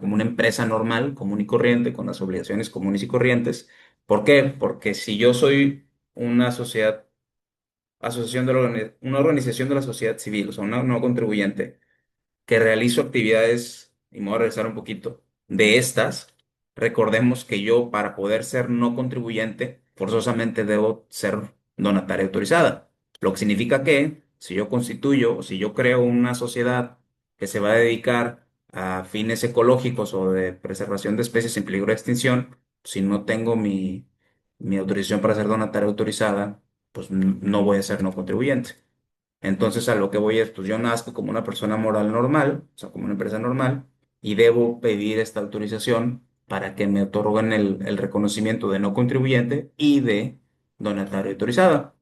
como una empresa normal, común y corriente, con las obligaciones comunes y corrientes. ¿Por qué? Porque si yo soy una una organización de la sociedad civil, o sea, una no contribuyente, que realizo actividades, y me voy a regresar un poquito, de estas, recordemos que yo para poder ser no contribuyente, forzosamente debo ser donataria autorizada. Lo que significa que si yo constituyo o si yo creo una sociedad que se va a dedicar a fines ecológicos o de preservación de especies en peligro de extinción, si no tengo mi autorización para ser donataria autorizada, pues no voy a ser no contribuyente. Entonces a lo que voy es, pues yo nazco como una persona moral normal, o sea, como una empresa normal, y debo pedir esta autorización para que me otorguen el reconocimiento de no contribuyente y de donatario autorizada.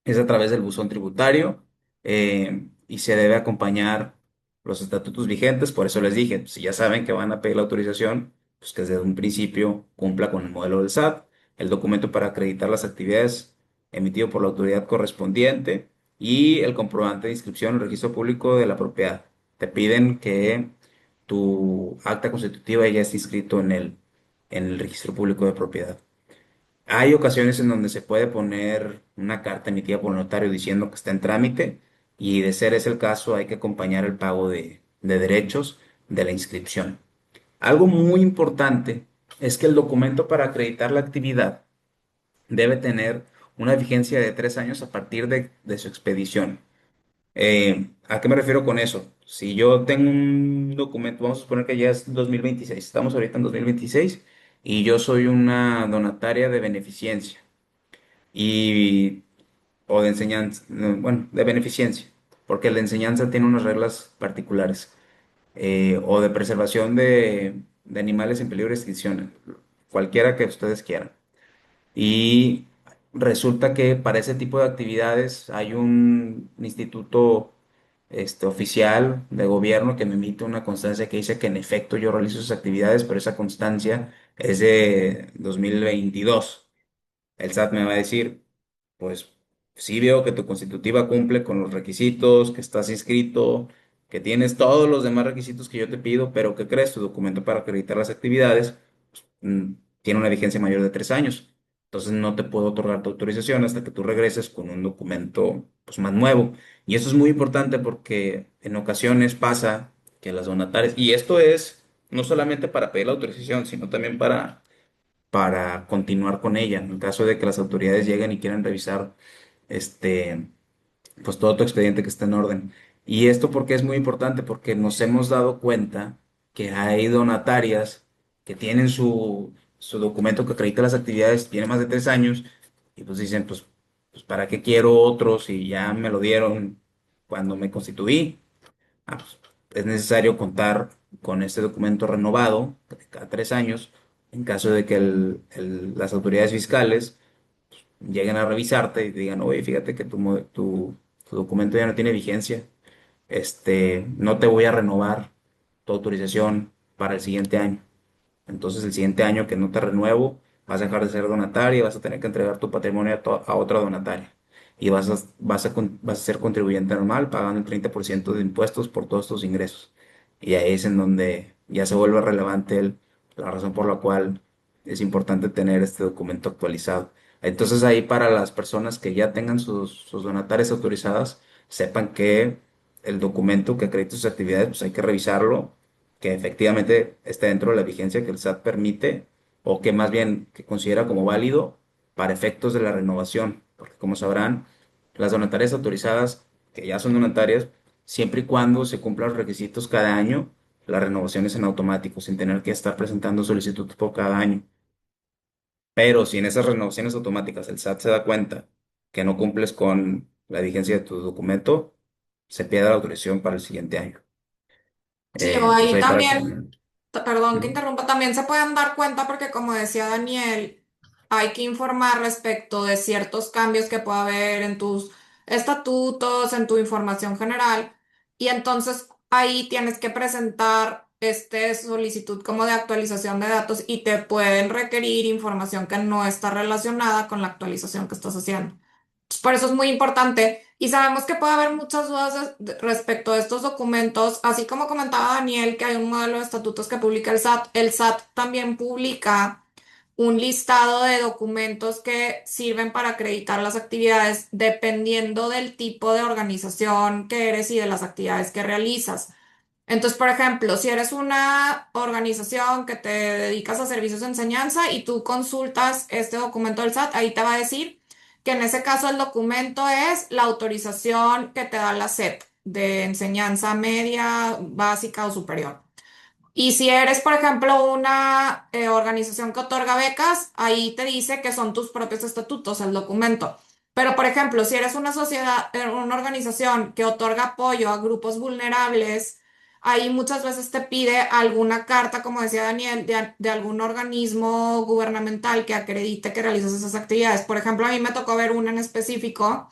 Es a través del buzón tributario y se debe acompañar los estatutos vigentes. Por eso les dije, si ya saben que van a pedir la autorización, pues que desde un principio cumpla con el modelo del SAT, el documento para acreditar las actividades emitido por la autoridad correspondiente y el comprobante de inscripción en el registro público de la propiedad. Te piden que tu acta constitutiva ya esté inscrito en el registro público de propiedad. Hay ocasiones en donde se puede poner una carta emitida por el notario diciendo que está en trámite y de ser ese el caso hay que acompañar el pago de derechos de la inscripción. Algo muy importante es que el documento para acreditar la actividad debe tener una vigencia de 3 años a partir de su expedición. ¿A qué me refiero con eso? Si yo tengo un documento, vamos a suponer que ya es 2026, estamos ahorita en 2026 y yo soy una donataria de beneficencia y, o de enseñanza, no, bueno, de beneficencia, porque la enseñanza tiene unas reglas particulares, o de preservación de animales en peligro de extinción, cualquiera que ustedes quieran. Y resulta que para ese tipo de actividades hay un instituto oficial de gobierno que me emite una constancia que dice que en efecto yo realizo esas actividades, pero esa constancia es de 2022. El SAT me va a decir, pues sí veo que tu constitutiva cumple con los requisitos, que estás inscrito, que tienes todos los demás requisitos que yo te pido, pero ¿qué crees? Tu documento para acreditar las actividades mm, tiene una vigencia mayor de 3 años. Entonces no te puedo otorgar tu autorización hasta que tú regreses con un documento pues, más nuevo. Y eso es muy importante porque en ocasiones pasa que las donatarias, y esto es no solamente para pedir la autorización, sino también para continuar con ella. En caso de que las autoridades lleguen y quieran revisar este, pues todo tu expediente que está en orden. Y esto porque es muy importante, porque nos hemos dado cuenta que hay donatarias que tienen su documento que acredita las actividades, tiene más de 3 años, y pues dicen, pues ¿para qué quiero otro si ya me lo dieron cuando me constituí? Pues, es necesario contar con este documento renovado cada 3 años en caso de que las autoridades fiscales lleguen a revisarte y digan, oye, fíjate que tu documento ya no tiene vigencia, no te voy a renovar tu autorización para el siguiente año. Entonces, el siguiente año que no te renuevo, vas a dejar de ser donataria y vas a tener que entregar tu patrimonio a otra donataria. Y vas a ser contribuyente normal, pagando el 30% de impuestos por todos tus ingresos. Y ahí es en donde ya se vuelve relevante la razón por la cual es importante tener este documento actualizado. Entonces, ahí para las personas que ya tengan sus donatarias autorizadas, sepan que el documento que acredita sus actividades, pues hay que revisarlo que efectivamente esté dentro de la vigencia que el SAT permite o que más bien que considera como válido para efectos de la renovación. Porque como sabrán, las donatarias autorizadas, que ya son donatarias, siempre y cuando se cumplan los requisitos cada año, la renovación es en automático, sin tener que estar presentando solicitud por cada año. Pero si en esas renovaciones automáticas el SAT se da cuenta que no cumples con la vigencia de tu documento, se pierde la autorización para el siguiente año. Sí, o Entonces ahí ahí para que... también, perdón que Ujú. interrumpa, también se pueden dar cuenta porque como decía Daniel, hay que informar respecto de ciertos cambios que pueda haber en tus estatutos, en tu información general, y entonces ahí tienes que presentar este solicitud como de actualización de datos y te pueden requerir información que no está relacionada con la actualización que estás haciendo. Por eso es muy importante y sabemos que puede haber muchas dudas respecto a estos documentos, así como comentaba Daniel que hay un modelo de estatutos que publica el SAT también publica un listado de documentos que sirven para acreditar las actividades dependiendo del tipo de organización que eres y de las actividades que realizas. Entonces, por ejemplo, si eres una organización que te dedicas a servicios de enseñanza y tú consultas este documento del SAT, ahí te va a decir que en ese caso el documento es la autorización que te da la SEP de enseñanza media, básica o superior. Y si eres, por ejemplo, una organización que otorga becas, ahí te dice que son tus propios estatutos, el documento. Pero, por ejemplo, si eres una sociedad, una organización que otorga apoyo a grupos vulnerables, ahí muchas veces te pide alguna carta, como decía Daniel, de algún organismo gubernamental que acredite que realizas esas actividades. Por ejemplo, a mí me tocó ver una en específico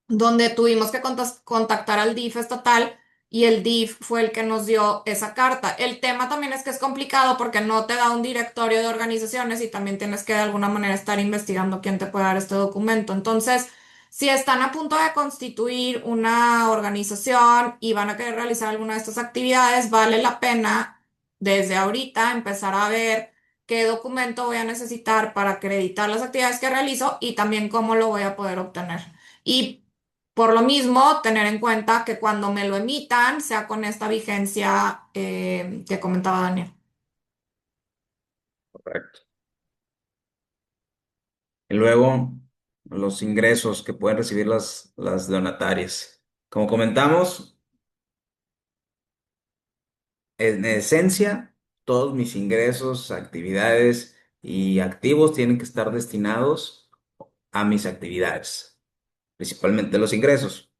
donde tuvimos que contactar al DIF estatal y el DIF fue el que nos dio esa carta. El tema también es que es complicado porque no te da un directorio de organizaciones y también tienes que de alguna manera estar investigando quién te puede dar este documento. Entonces, si están a punto de constituir una organización y van a querer realizar alguna de estas actividades, vale la pena desde ahorita empezar a ver qué documento voy a necesitar para acreditar las actividades que realizo y también cómo lo voy a poder obtener. Y por lo mismo, tener en cuenta que cuando me lo emitan sea con esta vigencia que comentaba Daniel. Correcto. Y luego, los ingresos que pueden recibir las donatarias. Como comentamos, en esencia, todos mis ingresos, actividades y activos tienen que estar destinados a mis actividades, principalmente los ingresos.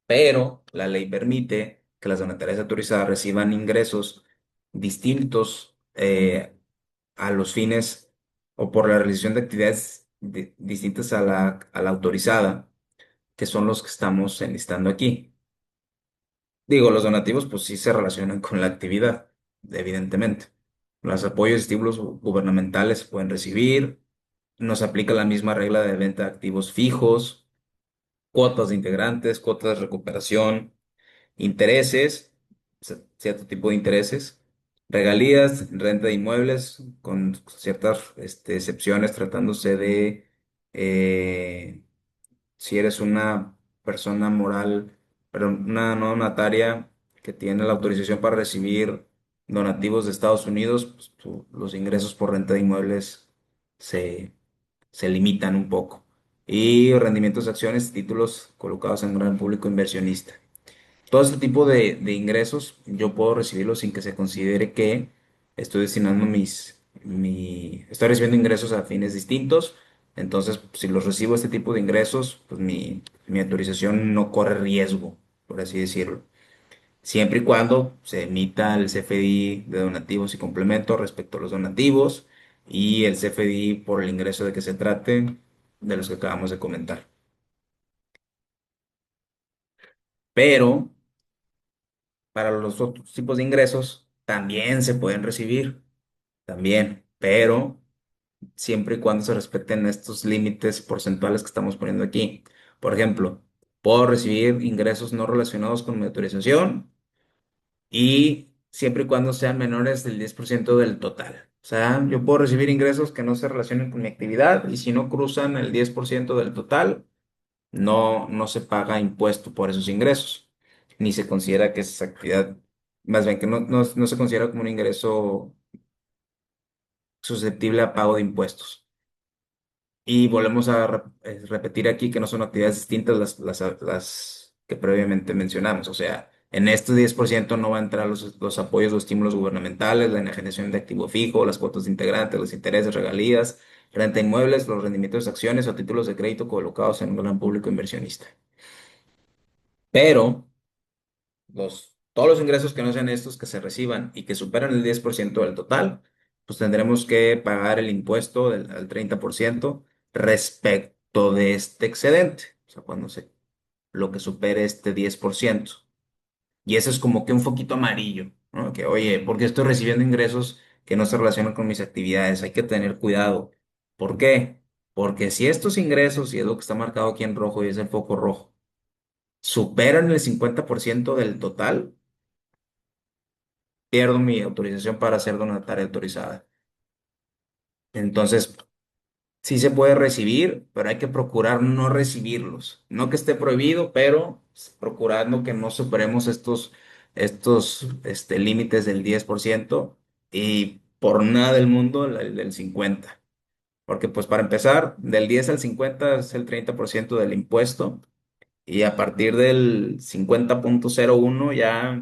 Pero la ley permite que las donatarias autorizadas reciban ingresos distintos a los fines o por la realización de actividades distintas a la autorizada, que son los que estamos enlistando aquí. Digo, los donativos pues sí se relacionan con la actividad, evidentemente. Los apoyos y estímulos gubernamentales se pueden recibir, nos aplica la misma regla de venta de activos fijos, cuotas de integrantes, cuotas de recuperación, intereses, cierto tipo de intereses, regalías, renta de inmuebles, con ciertas excepciones tratándose de eh, si eres una persona moral, pero una no donataria que tiene la autorización para recibir donativos de Estados Unidos, pues, los ingresos por renta de inmuebles se, se limitan un poco. Y rendimientos de acciones, títulos colocados en gran público inversionista. Todo este tipo de ingresos yo puedo recibirlos sin que se considere que estoy destinando estoy recibiendo ingresos a fines distintos. Entonces, si los recibo este tipo de ingresos, pues mi autorización no corre riesgo, por así decirlo. Siempre y cuando se emita el CFDI de donativos y complementos respecto a los donativos y el CFDI por el ingreso de que se trate de los que acabamos de comentar. Pero para los otros tipos de ingresos también se pueden recibir, también, pero siempre y cuando se respeten estos límites porcentuales que estamos poniendo aquí. Por ejemplo, puedo recibir ingresos no relacionados con mi autorización y siempre y cuando sean menores del 10% del total. O sea, yo puedo recibir ingresos que no se relacionen con mi actividad y si no cruzan el 10% del total, no se paga impuesto por esos ingresos, ni se considera que esa actividad, más bien que no se considera como un ingreso susceptible a pago de impuestos. Y volvemos a repetir aquí que no son actividades distintas las que previamente mencionamos. O sea, en este 10% no va a entrar los apoyos o estímulos gubernamentales, la enajenación de activo fijo, las cuotas de integrantes, los intereses, regalías, renta de inmuebles, los rendimientos de acciones o títulos de crédito colocados en un gran público inversionista. Pero todos los ingresos que no sean estos que se reciban y que superan el 10% del total, pues tendremos que pagar el impuesto al 30% respecto de este excedente. O sea, lo que supere este 10%. Y eso es como que un foquito amarillo, ¿no? Que, oye, ¿por qué estoy recibiendo ingresos que no se relacionan con mis actividades? Hay que tener cuidado. ¿Por qué? Porque si estos ingresos, y es lo que está marcado aquí en rojo y es el foco rojo, superan el 50% del total, pierdo mi autorización para ser donataria autorizada. Entonces, sí se puede recibir, pero hay que procurar no recibirlos. No que esté prohibido, pero procurando que no superemos estos límites del 10% y por nada del mundo el del 50%. Porque pues para empezar, del 10 al 50 es el 30% del impuesto y a partir del 50,01 ya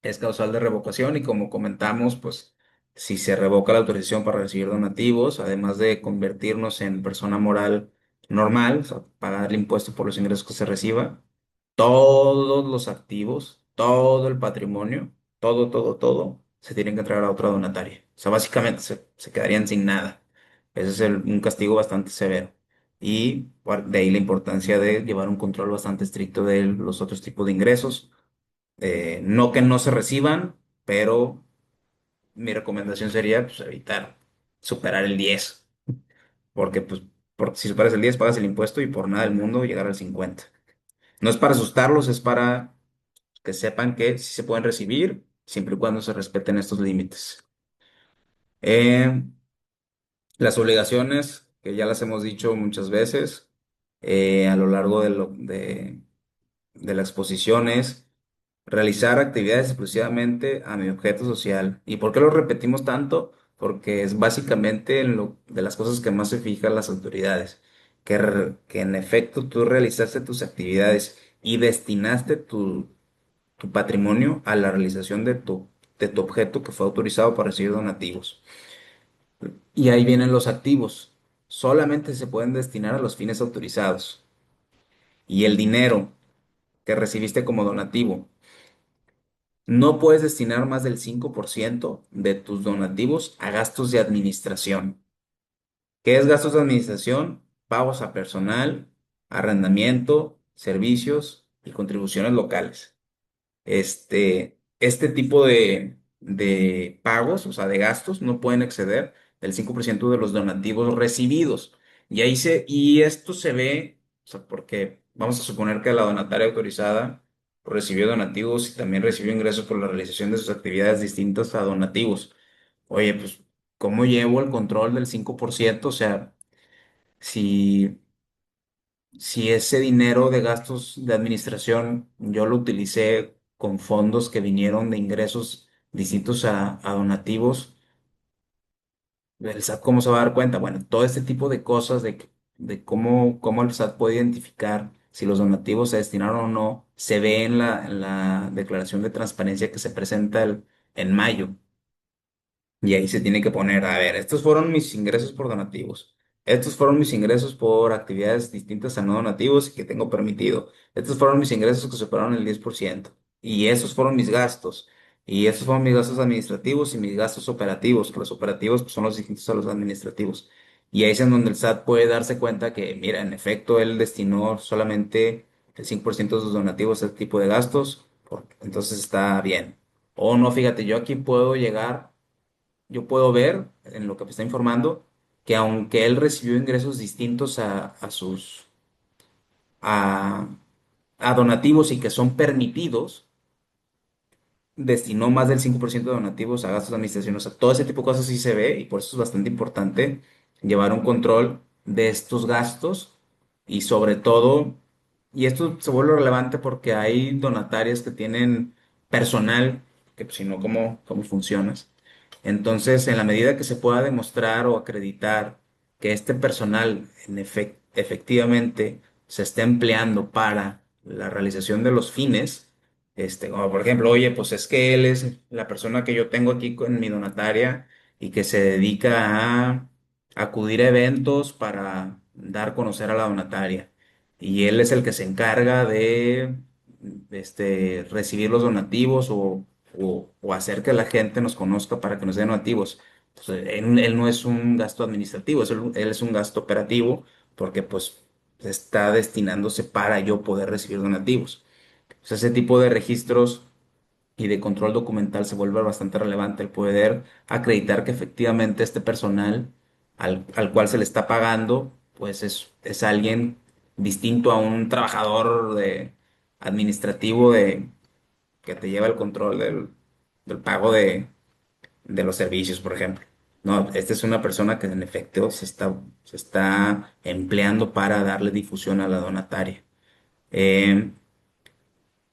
es causal de revocación y como comentamos, pues si se revoca la autorización para recibir donativos, además de convertirnos en persona moral normal, o sea, pagar el impuesto por los ingresos que se reciba, todos los activos, todo el patrimonio, todo, se tienen que entregar a otra donataria. O sea, básicamente se quedarían sin nada. Ese es un castigo bastante severo. Y de ahí la importancia de llevar un control bastante estricto de los otros tipos de ingresos no que no se reciban, pero mi recomendación sería pues, evitar superar el 10 porque pues, si superas el 10 pagas el impuesto y por nada del mundo llegar al 50. No es para asustarlos, es para que sepan que sí se pueden recibir siempre y cuando se respeten estos límites. Eh, las obligaciones, que ya las hemos dicho muchas veces a lo largo de la exposición, es realizar actividades exclusivamente a mi objeto social. ¿Y por qué lo repetimos tanto? Porque es básicamente de las cosas que más se fijan las autoridades, que en efecto tú realizaste tus actividades y destinaste tu patrimonio a la realización de tu objeto que fue autorizado para recibir donativos. Y ahí vienen los activos. Solamente se pueden destinar a los fines autorizados. Y el dinero que recibiste como donativo, no puedes destinar más del 5% de tus donativos a gastos de administración. ¿Qué es gastos de administración? Pagos a personal, arrendamiento, servicios y contribuciones locales. Este tipo de pagos, o sea, de gastos, no pueden exceder del 5% de los donativos recibidos. Y esto se ve, o sea, porque vamos a suponer que la donataria autorizada recibió donativos y también recibió ingresos por la realización de sus actividades distintas a donativos. Oye, pues, ¿cómo llevo el control del 5%? O sea, si si ese dinero de gastos de administración yo lo utilicé con fondos que vinieron de ingresos distintos a donativos, el SAT ¿cómo se va a dar cuenta? Bueno, todo este tipo de cosas de cómo el SAT puede identificar si los donativos se destinaron o no, se ve en la declaración de transparencia que se presenta en mayo. Y ahí se tiene que poner, a ver, estos fueron mis ingresos por donativos. Estos fueron mis ingresos por actividades distintas a no donativos y que tengo permitido. Estos fueron mis ingresos que superaron el 10%. Y esos fueron mis gastos. Y esos fueron mis gastos administrativos y mis gastos operativos, que los operativos pues, son los distintos a los administrativos. Y ahí es en donde el SAT puede darse cuenta que, mira, en efecto, él destinó solamente el 5% de sus donativos a este tipo de gastos, entonces está bien. O no, fíjate, yo puedo ver en lo que me está informando que aunque él recibió ingresos distintos a, a donativos y que son permitidos, destinó más del 5% de donativos a gastos de administración. O sea, todo ese tipo de cosas sí se ve y por eso es bastante importante llevar un control de estos gastos y sobre todo, y esto se vuelve relevante porque hay donatarias que tienen personal, que pues, si no, ¿cómo funcionas? Entonces, en la medida que se pueda demostrar o acreditar que este personal efectivamente se está empleando para la realización de los fines, como por ejemplo, oye, pues es que él es la persona que yo tengo aquí en mi donataria y que se dedica a acudir a eventos para dar a conocer a la donataria. Y él es el que se encarga de recibir los donativos o hacer que la gente nos conozca para que nos den donativos. Entonces, él no es un gasto administrativo, él es un gasto operativo porque pues está destinándose para yo poder recibir donativos. O sea, ese tipo de registros y de control documental se vuelve bastante relevante el poder acreditar que efectivamente este personal al cual se le está pagando, pues es alguien distinto a un trabajador administrativo que te lleva el control del pago de los servicios, por ejemplo. No, esta es una persona que en efecto se está empleando para darle difusión a la donataria. Eh,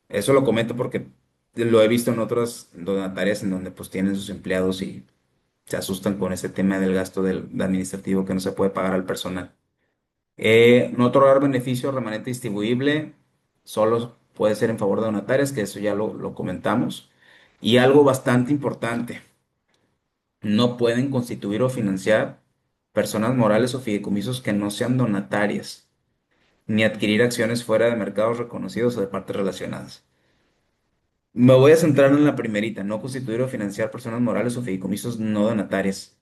Eso lo comento porque lo he visto en otras donatarias en donde pues tienen sus empleados y se asustan con ese tema del gasto del administrativo que no se puede pagar al personal. No otorgar beneficio remanente distribuible solo puede ser en favor de donatarias, que eso ya lo comentamos. Y algo bastante importante, no pueden constituir o financiar personas morales o fideicomisos que no sean donatarias, ni adquirir acciones fuera de mercados reconocidos o de partes relacionadas. Me voy a centrar en la primerita, no constituir o financiar personas morales o fideicomisos no donatarias.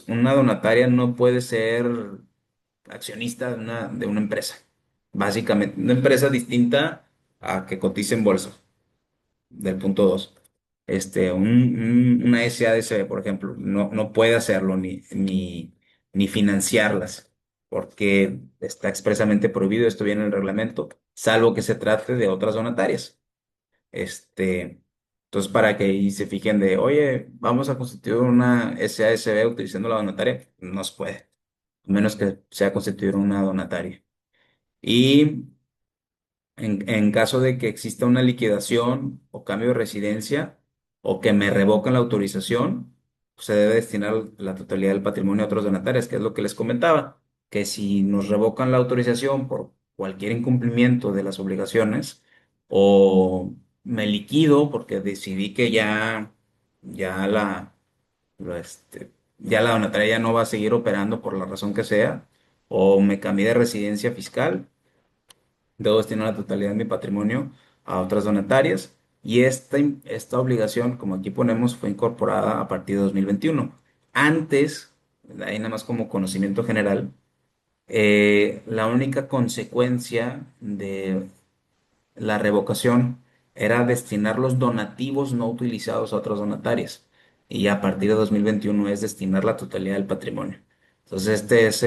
Una donataria no puede ser accionista de una empresa. Básicamente, una empresa distinta a que cotice en bolsa, del punto 2. Una SADCB, por ejemplo, no puede hacerlo ni financiarlas, porque está expresamente prohibido, esto viene en el reglamento, salvo que se trate de otras donatarias. Este, Entonces, para que ahí se fijen de, oye, vamos a constituir una SASB utilizando la donataria, no se puede, a menos que sea constituir una donataria. Y en caso de que exista una liquidación o cambio de residencia o que me revocan la autorización, pues se debe destinar la totalidad del patrimonio a otros donatarios, que es lo que les comentaba, que si nos revocan la autorización por cualquier incumplimiento de las obligaciones o me liquido porque decidí que ya ya la donataria ya no va a seguir operando por la razón que sea, o me cambié de residencia fiscal, debo destinar la totalidad de mi patrimonio a otras donatarias y esta obligación, como aquí ponemos, fue incorporada a partir de 2021. Antes, ahí nada más como conocimiento general, la única consecuencia de la revocación era destinar los donativos no utilizados a otras donatarias. Y a partir de 2021 es destinar la totalidad del patrimonio. Entonces, este es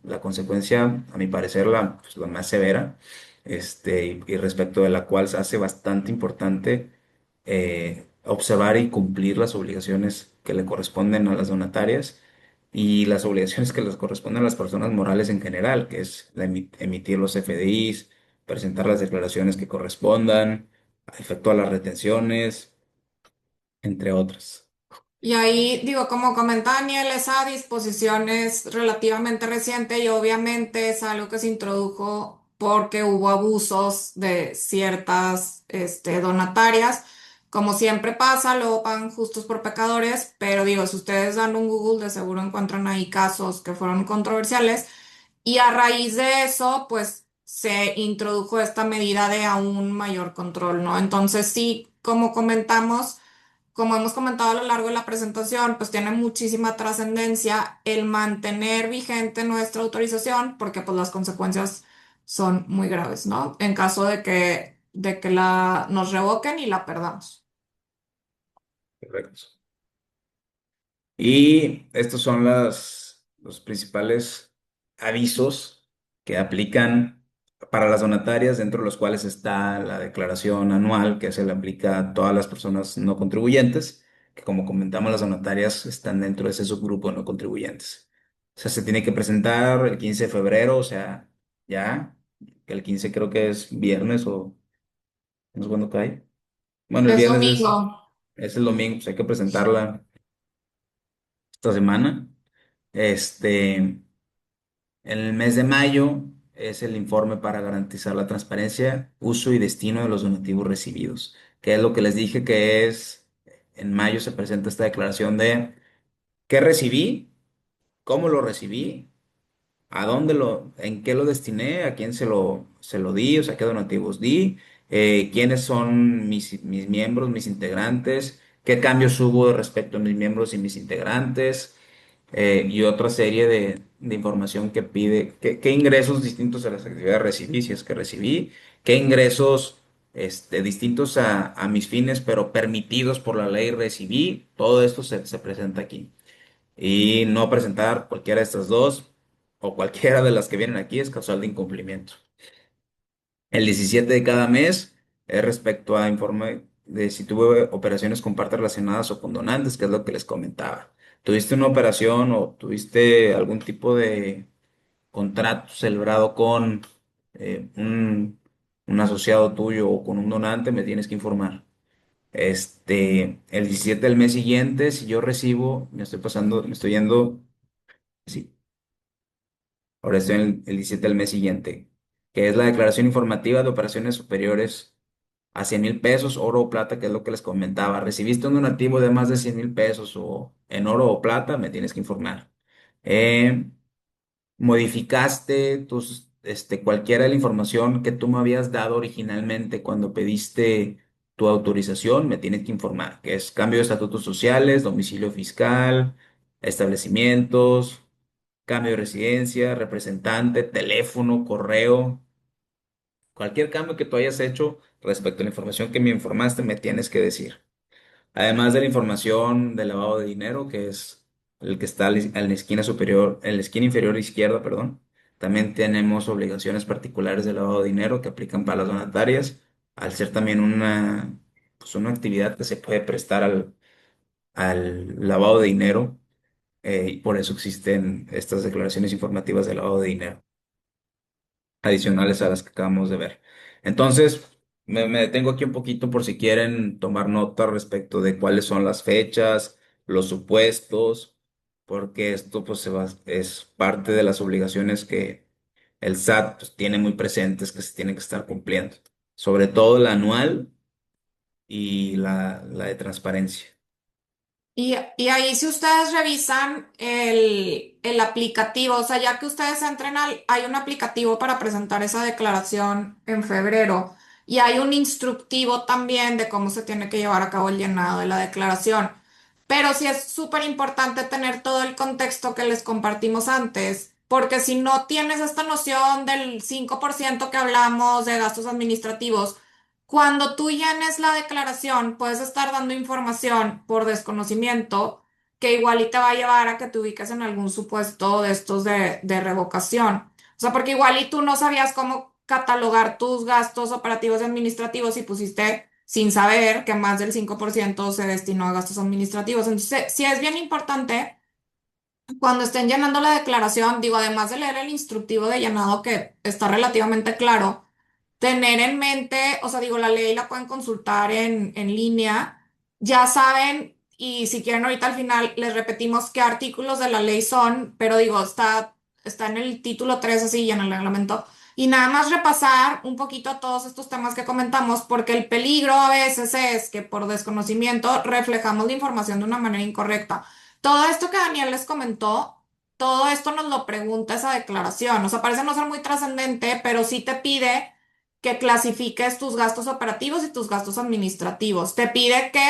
la consecuencia, a mi parecer, la más severa, y respecto de la cual se hace bastante importante observar y cumplir las obligaciones que le corresponden a las donatarias y las obligaciones que les corresponden a las personas morales en general, que es emitir los FDIs, presentar las declaraciones que correspondan, efectuar las retenciones, entre otras. Y ahí, digo, como comenta Daniel, esa disposición es relativamente reciente y obviamente es algo que se introdujo porque hubo abusos de ciertas, donatarias. Como siempre pasa, luego pagan justos por pecadores, pero digo, si ustedes dan un Google, de seguro encuentran ahí casos que fueron controversiales. Y a raíz de eso, pues se introdujo esta medida de aún mayor control, ¿no? Entonces, sí, como hemos comentado a lo largo de la presentación, pues tiene muchísima trascendencia el mantener vigente nuestra autorización, porque pues las consecuencias son muy graves, ¿no? En caso de que nos revoquen y la perdamos. Correcto. Y estos son los principales avisos que aplican para las donatarias, dentro de los cuales está la declaración anual que se le aplica a todas las personas no contribuyentes, que como comentamos, las donatarias están dentro de ese subgrupo de no contribuyentes. O sea, se tiene que presentar el 15 de febrero, o sea, ya, que el 15 creo que es viernes o no sé cuándo cae. Bueno, el Es viernes domingo. es el domingo, pues hay que presentarla esta semana. En el mes de mayo es el informe para garantizar la transparencia, uso y destino de los donativos recibidos, que es lo que les dije que es, en mayo se presenta esta declaración de qué recibí, cómo lo recibí, en qué lo destiné, a quién se lo di, o sea, qué donativos di, quiénes son mis miembros, mis integrantes, qué cambios hubo respecto a mis miembros y mis integrantes, y otra serie de información que pide, qué ingresos distintos a las actividades recibí, si es que recibí, qué ingresos distintos a mis fines, pero permitidos por la ley recibí, todo esto se presenta aquí. Y no presentar cualquiera de estas dos o cualquiera de las que vienen aquí es causal de incumplimiento. El 17 de cada mes es respecto a informe de si tuve operaciones con partes relacionadas o con donantes, que es lo que les comentaba. ¿Tuviste una operación o tuviste algún tipo de contrato celebrado con un asociado tuyo o con un donante? Me tienes que informar. El 17 del mes siguiente, si yo recibo, me estoy yendo, sí, ahora estoy en el 17 del mes siguiente, que es la declaración informativa de operaciones superiores a 100,000 pesos, oro o plata, que es lo que les comentaba. Recibiste un donativo de más de 100,000 pesos o en oro o plata, me tienes que informar. Eh, Modificaste cualquiera de la información que tú me habías dado originalmente cuando pediste tu autorización, me tienes que informar, que es cambio de estatutos sociales, domicilio fiscal, establecimientos, cambio de residencia, representante, teléfono, correo. Cualquier cambio que tú hayas hecho respecto a la información que me informaste, me tienes que decir. Además de la información de lavado de dinero, que es el que está en la esquina superior, en la esquina inferior izquierda, perdón. También tenemos obligaciones particulares de lavado de dinero que aplican para las donatarias, al ser también pues, una actividad que se puede prestar al lavado de dinero, y por eso existen estas declaraciones informativas de lavado de dinero, adicionales a las que acabamos de ver. Entonces, me detengo aquí un poquito por si quieren tomar nota respecto de cuáles son las fechas, los supuestos, porque esto pues es parte de las obligaciones que el SAT pues, tiene muy presentes que se tienen que estar cumpliendo, sobre todo la anual y la de transparencia. Y ahí si ustedes revisan el aplicativo, o sea, ya que ustedes entren hay un aplicativo para presentar esa declaración en febrero y hay un instructivo también de cómo se tiene que llevar a cabo el llenado de la declaración. Pero sí es súper importante tener todo el contexto que les compartimos antes, porque si no tienes esta noción del 5% que hablamos de gastos administrativos, cuando tú llenes la declaración, puedes estar dando información por desconocimiento que igual y te va a llevar a que te ubiques en algún supuesto de estos de revocación. O sea, porque igual y tú no sabías cómo catalogar tus gastos operativos y administrativos y pusiste sin saber que más del 5% se destinó a gastos administrativos. Entonces, sí es bien importante cuando estén llenando la declaración, digo, además de leer el instructivo de llenado que está relativamente claro, tener en mente, o sea, digo, la ley la pueden consultar en línea, ya saben, y si quieren ahorita al final les repetimos qué artículos de la ley son, pero digo, está en el título 3 así y en el reglamento, y nada más repasar un poquito todos estos temas que comentamos, porque el peligro a veces es que por desconocimiento reflejamos la información de una manera incorrecta. Todo esto que Daniel les comentó, todo esto nos lo pregunta esa declaración, o sea, parece no ser muy trascendente, pero sí te pide que clasifiques tus gastos operativos y tus gastos administrativos. Te pide que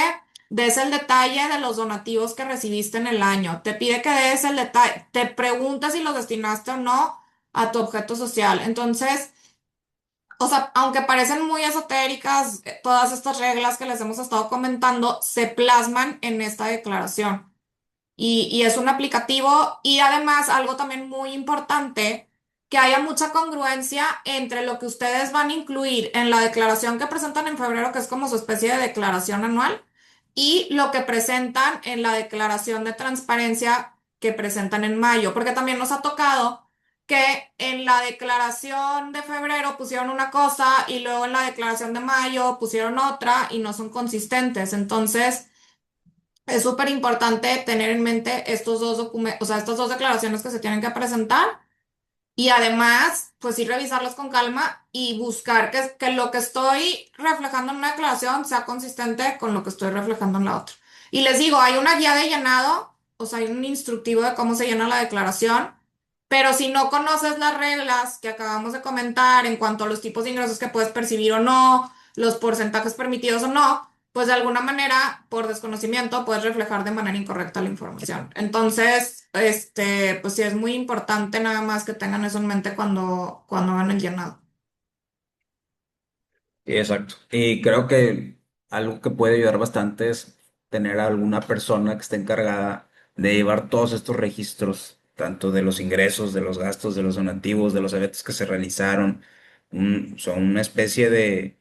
des el detalle de los donativos que recibiste en el año. Te pide que des el detalle, te pregunta si los destinaste o no a tu objeto social. Entonces, o sea, aunque parecen muy esotéricas, todas estas reglas que les hemos estado comentando se plasman en esta declaración y es un aplicativo y además algo también muy importante, que haya mucha congruencia entre lo que ustedes van a incluir en la declaración que presentan en febrero, que es como su especie de declaración anual, y lo que presentan en la declaración de transparencia que presentan en mayo, porque también nos ha tocado que en la declaración de febrero pusieron una cosa y luego en la declaración de mayo pusieron otra y no son consistentes. Entonces, es súper importante tener en mente estos dos documentos, o sea, estas dos declaraciones que se tienen que presentar y además, pues sí revisarlas con calma y buscar que lo que estoy reflejando en una declaración sea consistente con lo que estoy reflejando en la otra. Y les digo, hay una guía de llenado, o sea, hay un instructivo de cómo se llena la declaración, pero si no conoces las reglas que acabamos de comentar en cuanto a los tipos de ingresos que puedes percibir o no, los porcentajes permitidos o no, pues de alguna manera, por desconocimiento, puedes reflejar de manera incorrecta la información. Entonces, pues sí es muy importante nada más que tengan eso en mente cuando hagan el llenado. Sí, exacto. Y creo que algo que puede ayudar bastante es tener a alguna persona que esté encargada de llevar todos estos registros, tanto de los ingresos, de los gastos, de los donativos, de los eventos que se realizaron. Son una especie de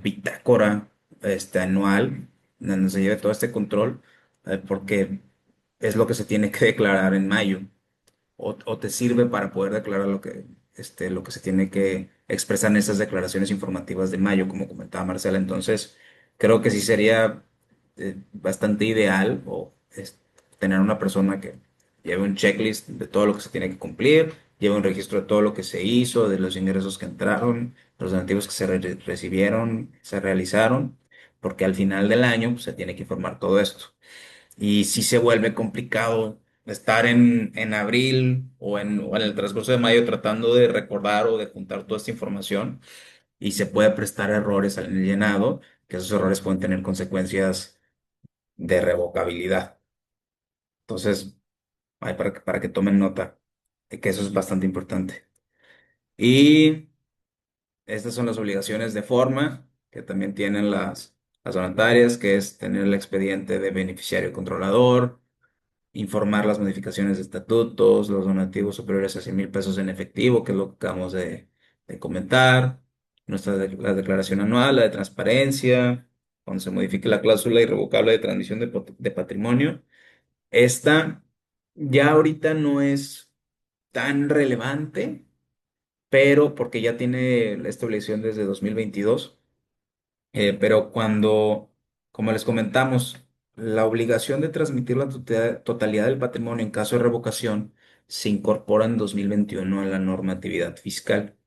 bitácora anual donde se lleve todo este control, porque es lo que se tiene que declarar en mayo o te sirve para poder declarar lo que se tiene que expresar en esas declaraciones informativas de mayo, como comentaba Marcela. Entonces, creo que sí sería bastante ideal tener una persona que lleve un checklist de todo lo que se tiene que cumplir, lleve un registro de todo lo que se hizo, de los ingresos que entraron, los donativos que recibieron, se realizaron, porque al final del año pues, se tiene que informar todo esto. Y sí se vuelve complicado estar en abril o en el transcurso de mayo tratando de recordar o de juntar toda esta información y se puede prestar errores en el llenado, que esos errores pueden tener consecuencias de revocabilidad. Entonces, para que tomen nota de que eso es bastante importante. Y estas son las obligaciones de forma que también tienen las donatarias, que es tener el expediente de beneficiario controlador, informar las modificaciones de estatutos, los donativos superiores a 100,000 pesos en efectivo, que es lo que acabamos de comentar, la declaración anual, la de transparencia, cuando se modifique la cláusula irrevocable de transmisión de patrimonio. Esta ya ahorita no es tan relevante, pero porque ya tiene esta obligación desde 2022. Pero como les comentamos, la obligación de transmitir la totalidad del patrimonio en caso de revocación se incorpora en 2021 a la normatividad fiscal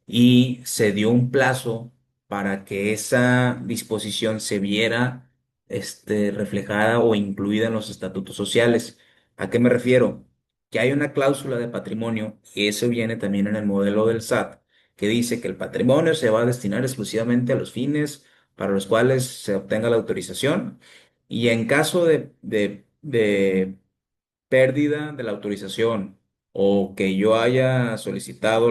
y se dio un plazo para que esa disposición se viera reflejada o incluida en los estatutos sociales. ¿A qué me refiero? Que hay una cláusula de patrimonio, y eso viene también en el modelo del SAT, que dice que el patrimonio se va a destinar exclusivamente a los fines para los cuales se obtenga la autorización, y en caso de pérdida de la autorización o que yo haya solicitado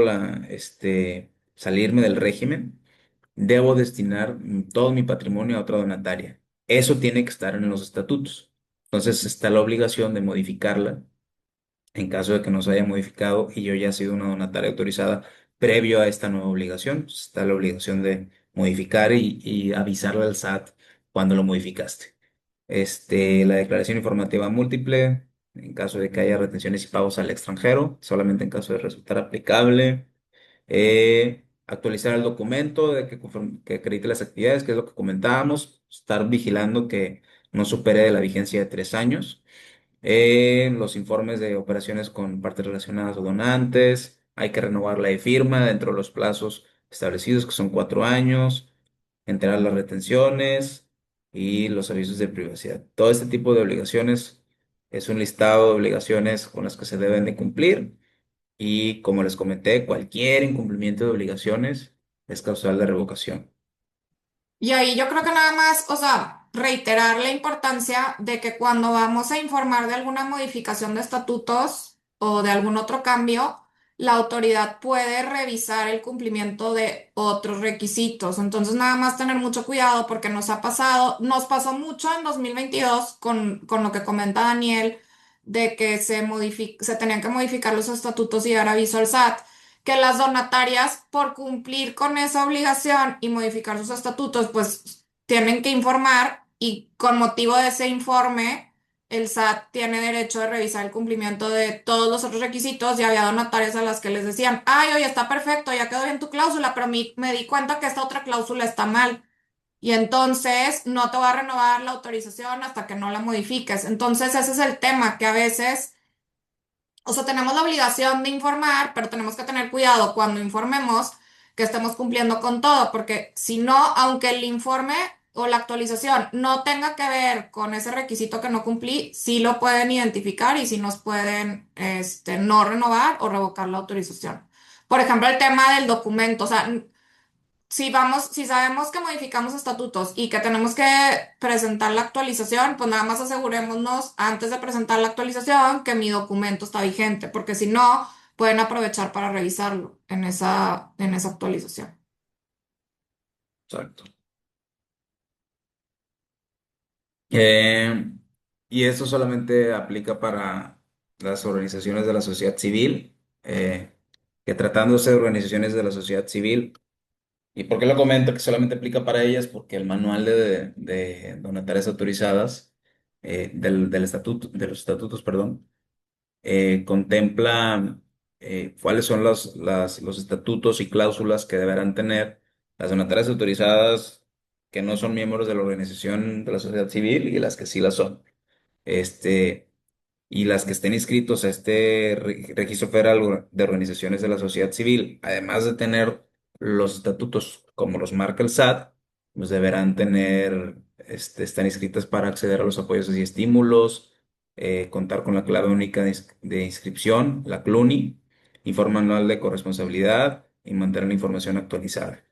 salirme del régimen, debo destinar todo mi patrimonio a otra donataria. Eso tiene que estar en los estatutos. Entonces está la obligación de modificarla en caso de que no se haya modificado y yo ya he sido una donataria autorizada previo a esta nueva obligación. Está la obligación de modificar y avisarle al SAT cuando lo modificaste. La declaración informativa múltiple, en caso de que haya retenciones y pagos al extranjero, solamente en caso de resultar aplicable. Actualizar el documento de que acredite las actividades, que es lo que comentábamos. Estar vigilando que no supere de la vigencia de 3 años. Los informes de operaciones con partes relacionadas o donantes. Hay que renovar la firma dentro de los plazos establecidos, que son 4 años. Enterar las retenciones y los avisos de privacidad. Todo este tipo de obligaciones es un listado de obligaciones con las que se deben de cumplir y como les comenté, cualquier incumplimiento de obligaciones es causal de revocación. Y ahí yo creo que nada más, o sea, reiterar la importancia de que cuando vamos a informar de alguna modificación de estatutos o de algún otro cambio, la autoridad puede revisar el cumplimiento de otros requisitos. Entonces, nada más tener mucho cuidado porque nos pasó mucho en 2022 con lo que comenta Daniel, de que se tenían que modificar los estatutos y dar aviso al SAT, que las donatarias, por cumplir con esa obligación y modificar sus estatutos, pues tienen que informar y con motivo de ese informe, el SAT tiene derecho de revisar el cumplimiento de todos los otros requisitos y había donatarias a las que les decían, ay, oye, está perfecto, ya quedó bien tu cláusula, pero me di cuenta que esta otra cláusula está mal. Y entonces no te va a renovar la autorización hasta que no la modifiques. Entonces ese es el tema, que a veces, o sea, tenemos la obligación de informar, pero tenemos que tener cuidado cuando informemos que estemos cumpliendo con todo, porque si no, aunque el informe o la actualización no tenga que ver con ese requisito que no cumplí, sí lo pueden identificar y sí nos pueden, no renovar o revocar la autorización. Por ejemplo, el tema del documento, o sea, si sabemos que modificamos estatutos y que tenemos que presentar la actualización, pues nada más asegurémonos antes de presentar la actualización que mi documento está vigente, porque si no, pueden aprovechar para revisarlo en esa actualización. Exacto. Eh, y esto solamente aplica para las organizaciones de la sociedad civil, que tratándose de organizaciones de la sociedad civil, ¿y por qué lo comento que solamente aplica para ellas? Porque el manual de donatarias autorizadas, del estatuto, de los estatutos, perdón, contempla cuáles son los estatutos y cláusulas que deberán tener las donatarias autorizadas que no son miembros de la organización de la sociedad civil y las que sí las son. Este, y las que estén inscritos a este registro federal de organizaciones de la sociedad civil, además de tener los estatutos como los marca el SAT, pues deberán están inscritas para acceder a los apoyos y estímulos, contar con la clave única de inscripción, la CLUNI, informe anual de corresponsabilidad y mantener la información actualizada.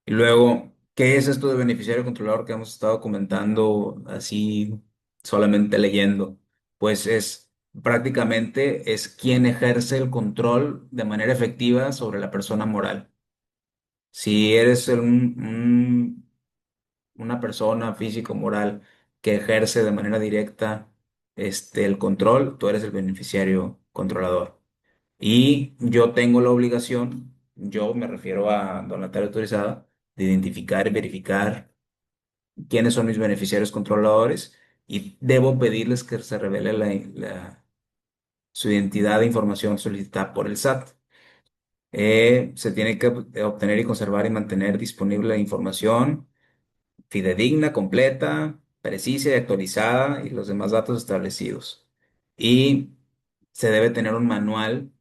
Y luego, ¿qué es esto de beneficiario controlador que hemos estado comentando así solamente leyendo? Pues prácticamente es quien ejerce el control de manera efectiva sobre la persona moral. Si eres una persona física o moral que ejerce de manera directa el control, tú eres el beneficiario controlador. Y yo tengo la obligación yo me refiero a donatario autorizado, de identificar y verificar quiénes son mis beneficiarios controladores y debo pedirles que se revele su identidad e información solicitada por el SAT. Se tiene que obtener y conservar y mantener disponible la información fidedigna, completa, precisa y actualizada y los demás datos establecidos. Y se debe tener un manual,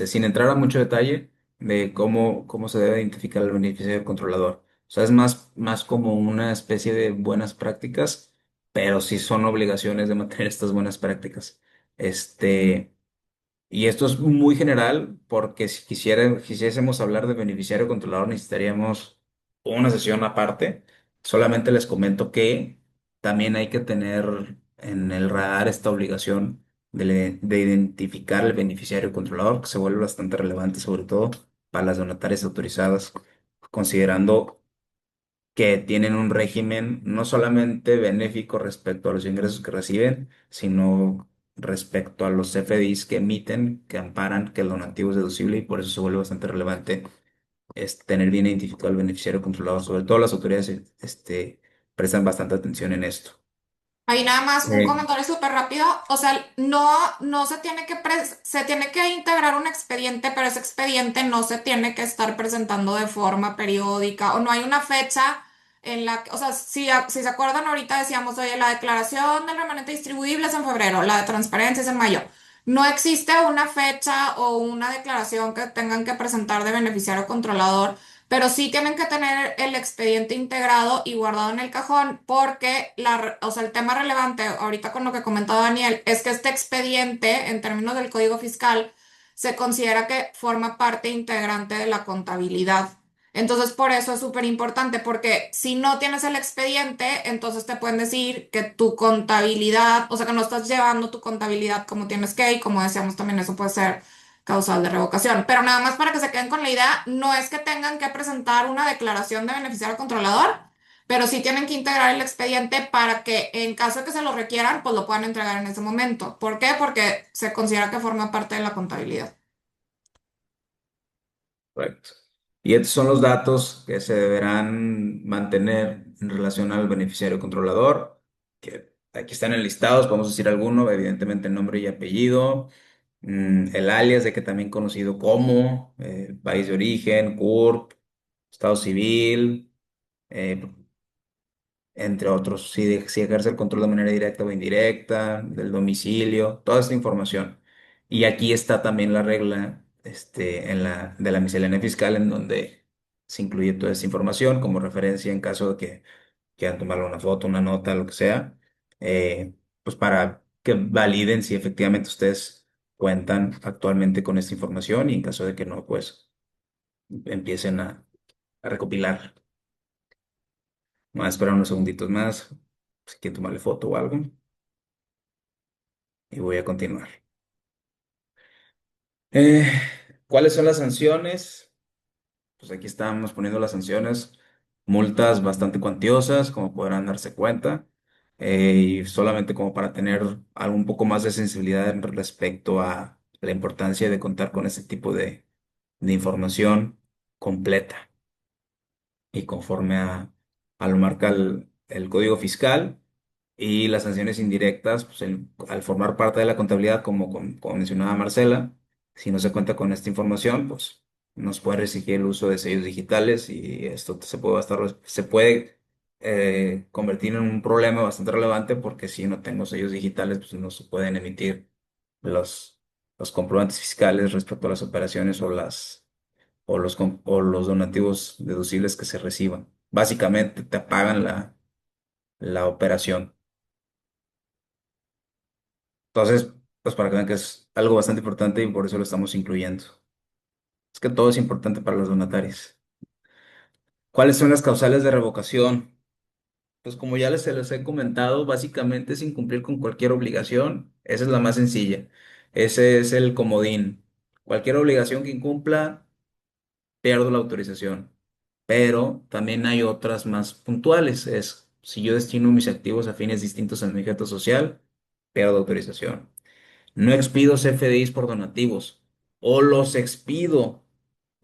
sin entrar a mucho detalle, de cómo se debe identificar el beneficiario controlador. O sea, es más como una especie de buenas prácticas, pero sí son obligaciones de mantener estas buenas prácticas. Este, y esto es muy general porque si quisiésemos hablar de beneficiario controlador necesitaríamos una sesión aparte. Solamente les comento que también hay que tener en el radar esta obligación de identificar el beneficiario controlador, que se vuelve bastante relevante, sobre todo para las donatarias autorizadas, considerando que tienen un régimen no solamente benéfico respecto a los ingresos que reciben, sino respecto a los CFDIs que emiten, que amparan que el donativo es deducible y por eso se vuelve bastante relevante tener bien identificado el beneficiario controlador. Sobre todo las autoridades prestan bastante atención en esto. Ahí nada más un Eh, comentario súper rápido. O sea, no se tiene que se tiene que integrar un expediente, pero ese expediente no se tiene que estar presentando de forma periódica o no hay una fecha en la que, o sea, si se acuerdan ahorita decíamos, oye, la declaración del remanente distribuible es en febrero, la de transparencia es en mayo. No existe una fecha o una declaración que tengan que presentar de beneficiario controlador, pero sí tienen que tener el expediente integrado y guardado en el cajón porque o sea, el tema relevante ahorita con lo que comentaba Daniel es que este expediente en términos del Código Fiscal se considera que forma parte integrante de la contabilidad. Entonces, por eso es súper importante, porque si no tienes el expediente, entonces te pueden decir que tu contabilidad, o sea, que no estás llevando tu contabilidad como tienes que, y como decíamos también, eso puede ser causal de revocación. Pero nada más para que se queden con la idea, no es que tengan que presentar una declaración de beneficiario controlador, pero sí tienen que integrar el expediente para que en caso de que se lo requieran, pues lo puedan entregar en ese momento. ¿Por qué? Porque se considera que forma parte de la contabilidad. Correcto. Y estos son los datos que se deberán mantener en relación al beneficiario controlador, que aquí están enlistados, podemos decir alguno, evidentemente nombre y apellido, el alias de que también conocido como, país de origen, CURP, estado civil, eh, entre otros, si ejerce el control de manera directa o indirecta, del domicilio, toda esta información. Y aquí está también la regla, de la miscelánea fiscal, en donde se incluye toda esta información como referencia en caso de que quieran tomarle una foto, una nota, lo que sea, pues para que validen si efectivamente ustedes cuentan actualmente con esta información y en caso de que no, pues empiecen a recopilar. Voy a esperar unos segunditos más, si quieren tomarle foto o algo, y voy a continuar. Eh, ¿Cuáles son las sanciones? Pues aquí estamos poniendo las sanciones, multas bastante cuantiosas, como podrán darse cuenta, y solamente como para tener algo un poco más de sensibilidad respecto a la importancia de contar con este tipo de información completa y conforme a lo marca el Código Fiscal. Y las sanciones indirectas, pues al formar parte de la contabilidad, como mencionaba Marcela, si no se cuenta con esta información, pues nos puede restringir el uso de sellos digitales y esto se puede convertir en un problema bastante relevante porque si no tengo sellos digitales, pues no se pueden emitir los, los comprobantes fiscales respecto a las operaciones o los donativos deducibles que se reciban. Básicamente te apagan la operación. Entonces, pues para que vean que es algo bastante importante y por eso lo estamos incluyendo. Es que todo es importante para los donatarios. ¿Cuáles son las causales de revocación? Pues como ya se les he comentado, básicamente es incumplir con cualquier obligación. Esa es la más sencilla. Ese es el comodín. Cualquier obligación que incumpla, pierdo la autorización. Pero también hay otras más puntuales. Es si yo destino mis activos a fines distintos a mi objeto social, pierdo autorización. No expido CFDIs por donativos o los expido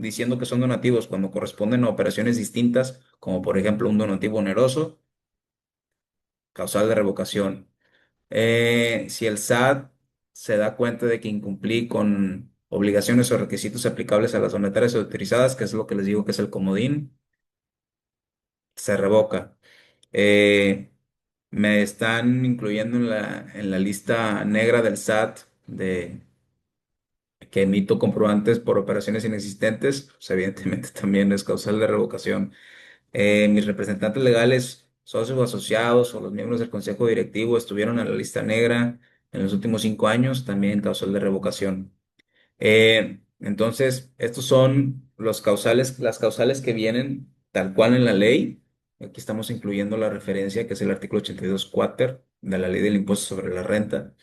diciendo que son donativos cuando corresponden a operaciones distintas, como por ejemplo un donativo oneroso, causal de revocación. Si el SAT se da cuenta de que incumplí con obligaciones o requisitos aplicables a las donatarias autorizadas, que es lo que les digo que es el comodín, se revoca. Eh, Me están incluyendo en la lista negra del SAT de que emito comprobantes por operaciones inexistentes, pues evidentemente también es causal de revocación. Mis representantes legales, socios o asociados o los miembros del consejo directivo estuvieron en la lista negra en los últimos 5 años, también causal de revocación. Entonces, estos son las causales que vienen tal cual en la ley. Aquí estamos incluyendo la referencia, que es el artículo 82 cuater de la ley del impuesto sobre la renta.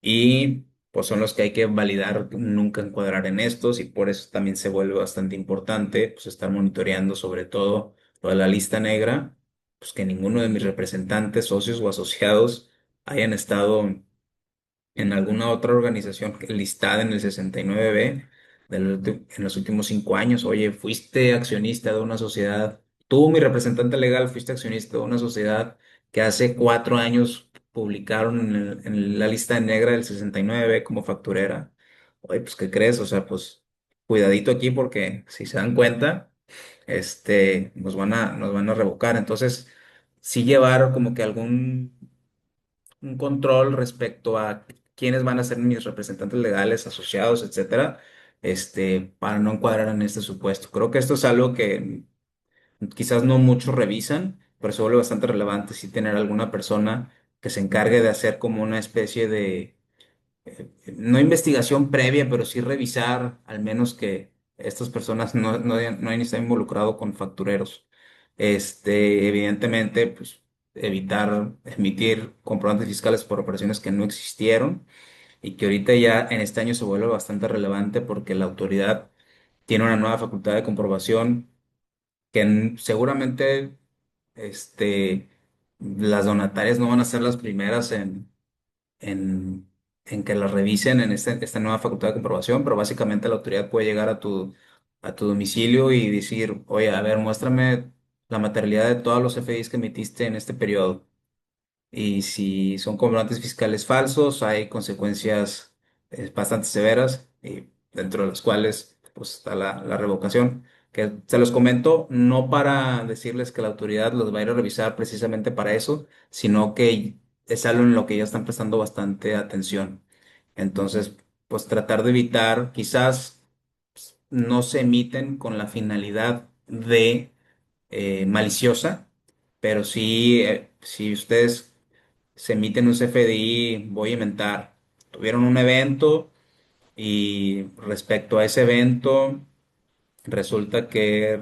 Y pues son los que hay que validar, nunca encuadrar en estos, y por eso también se vuelve bastante importante pues estar monitoreando sobre todo lo de la lista negra, pues que ninguno de mis representantes, socios o asociados hayan estado en alguna otra organización listada en el 69B en los últimos 5 años. Oye, fuiste accionista de una sociedad, tú, mi representante legal, fuiste accionista de una sociedad que hace 4 años publicaron en la lista negra del 69B como facturera. Oye, pues, ¿qué crees? O sea, pues, cuidadito aquí porque si se dan cuenta, nos van a revocar. Entonces, sí llevar como que un control respecto a quiénes van a ser mis representantes legales, asociados, etcétera, para no encuadrar en este supuesto. Creo que esto es algo que quizás no muchos revisan, pero se vuelve bastante relevante si tener alguna persona que se encargue de hacer como una especie de no investigación previa, pero sí revisar al menos que estas personas no hayan estado involucrado con factureros. Evidentemente, pues evitar emitir comprobantes fiscales por operaciones que no existieron y que ahorita ya en este año se vuelve bastante relevante porque la autoridad tiene una nueva facultad de comprobación que seguramente las donatarias no van a ser las primeras en, en que la revisen en esta nueva facultad de comprobación, pero básicamente la autoridad puede llegar a tu domicilio y decir, oye, a ver, muéstrame la materialidad de todos los FDIs que emitiste en este periodo. Y si son comprobantes fiscales falsos, hay consecuencias bastante severas, y dentro de las cuales pues, está la revocación. Que se los comento no para decirles que la autoridad los va a ir a revisar precisamente para eso, sino que es algo en lo que ya están prestando bastante atención. Entonces, pues tratar de evitar, quizás no se emiten con la finalidad de maliciosa, pero sí, si ustedes se emiten un CFDI, voy a inventar, tuvieron un evento y respecto a ese evento resulta que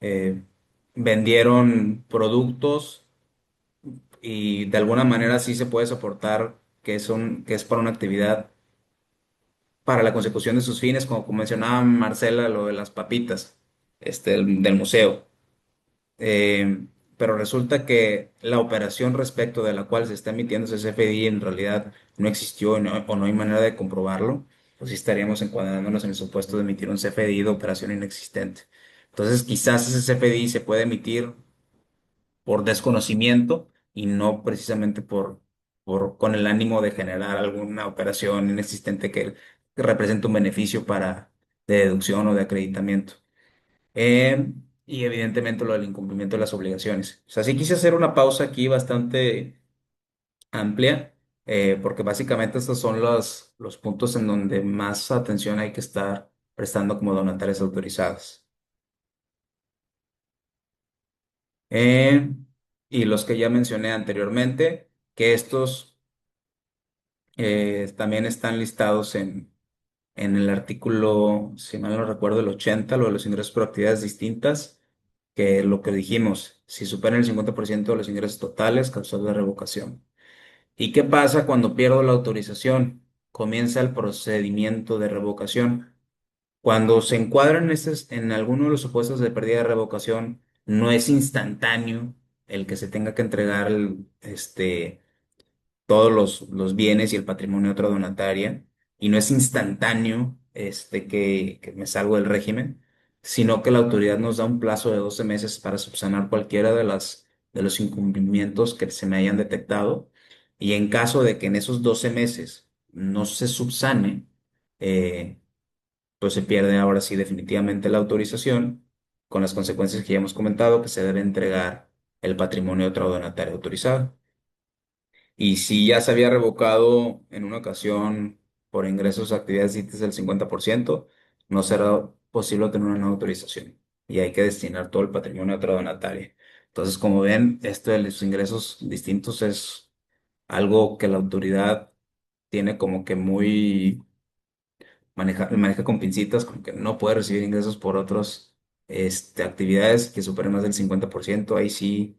eh, vendieron productos y de alguna manera sí se puede soportar que es para una actividad para la consecución de sus fines, como mencionaba Marcela, lo de las papitas, del museo. Eh, pero resulta que la operación respecto de la cual se está emitiendo ese CFDI en realidad no existió o no hay manera de comprobarlo, pues sí estaríamos encuadrándonos en el supuesto de emitir un CFDI de operación inexistente. Entonces, quizás ese CFDI se puede emitir por desconocimiento y no precisamente con el ánimo de generar alguna operación inexistente que represente un beneficio de deducción o de acreditamiento. Y evidentemente lo del incumplimiento de las obligaciones. O sea, sí quise hacer una pausa aquí bastante amplia, porque básicamente estos son los puntos en donde más atención hay que estar prestando como donatarias autorizadas. Eh, y los que ya mencioné anteriormente, que estos también están listados en el artículo, si mal no recuerdo, el 80, lo de los ingresos por actividades distintas, que lo que dijimos, si superan el 50% de los ingresos totales, causal de revocación. ¿Y qué pasa cuando pierdo la autorización? Comienza el procedimiento de revocación. Cuando se encuadran en alguno de los supuestos de pérdida de revocación, no es instantáneo el que se tenga que entregar todos los bienes y el patrimonio a otra donataria, y no es instantáneo que me salgo del régimen, sino que la autoridad nos da un plazo de 12 meses para subsanar cualquiera de los incumplimientos que se me hayan detectado. Y en caso de que en esos 12 meses no se subsane, eh, pues se pierde ahora sí definitivamente la autorización, con las consecuencias que ya hemos comentado, que se debe entregar el patrimonio a otro donatario autorizado. Y si ya se había revocado en una ocasión por ingresos a actividades distintas del 50%, no será posible obtener una nueva autorización y hay que destinar todo el patrimonio a otra donataria. Entonces, como ven, esto de los ingresos distintos es algo que la autoridad tiene como que muy maneja con pincitas, como que no puede recibir ingresos por otras actividades que superen más del 50%. Ahí sí.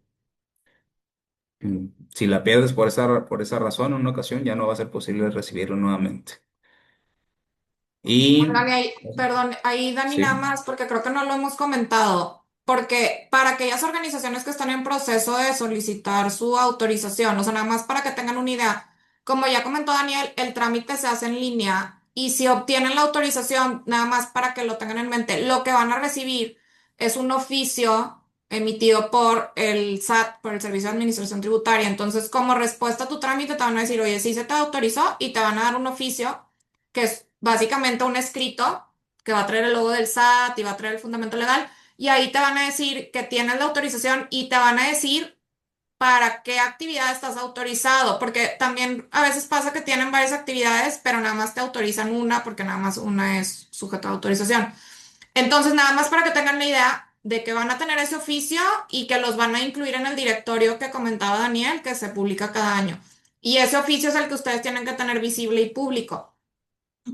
Si la pierdes por esa razón en una ocasión, ya no va a ser posible recibirlo nuevamente. Y Dani, perdón, ahí Dani nada sí, más, porque creo que no lo hemos comentado, porque para aquellas organizaciones que están en proceso de solicitar su autorización, o sea, nada más para que tengan una idea, como ya comentó Daniel, el trámite se hace en línea y si obtienen la autorización, nada más para que lo tengan en mente, lo que van a recibir es un oficio emitido por el SAT, por el Servicio de Administración Tributaria. Entonces, como respuesta a tu trámite, te van a decir, oye, sí se te autorizó y te van a dar un oficio que es básicamente un escrito que va a traer el logo del SAT y va a traer el fundamento legal, y ahí te van a decir que tienes la autorización y te van a decir para qué actividad estás autorizado, porque también a veces pasa que tienen varias actividades, pero nada más te autorizan una porque nada más una es sujeta a autorización. Entonces, nada más para que tengan la idea de que van a tener ese oficio y que los van a incluir en el directorio que comentaba Daniel, que se publica cada año. Y ese oficio es el que ustedes tienen que tener visible y público.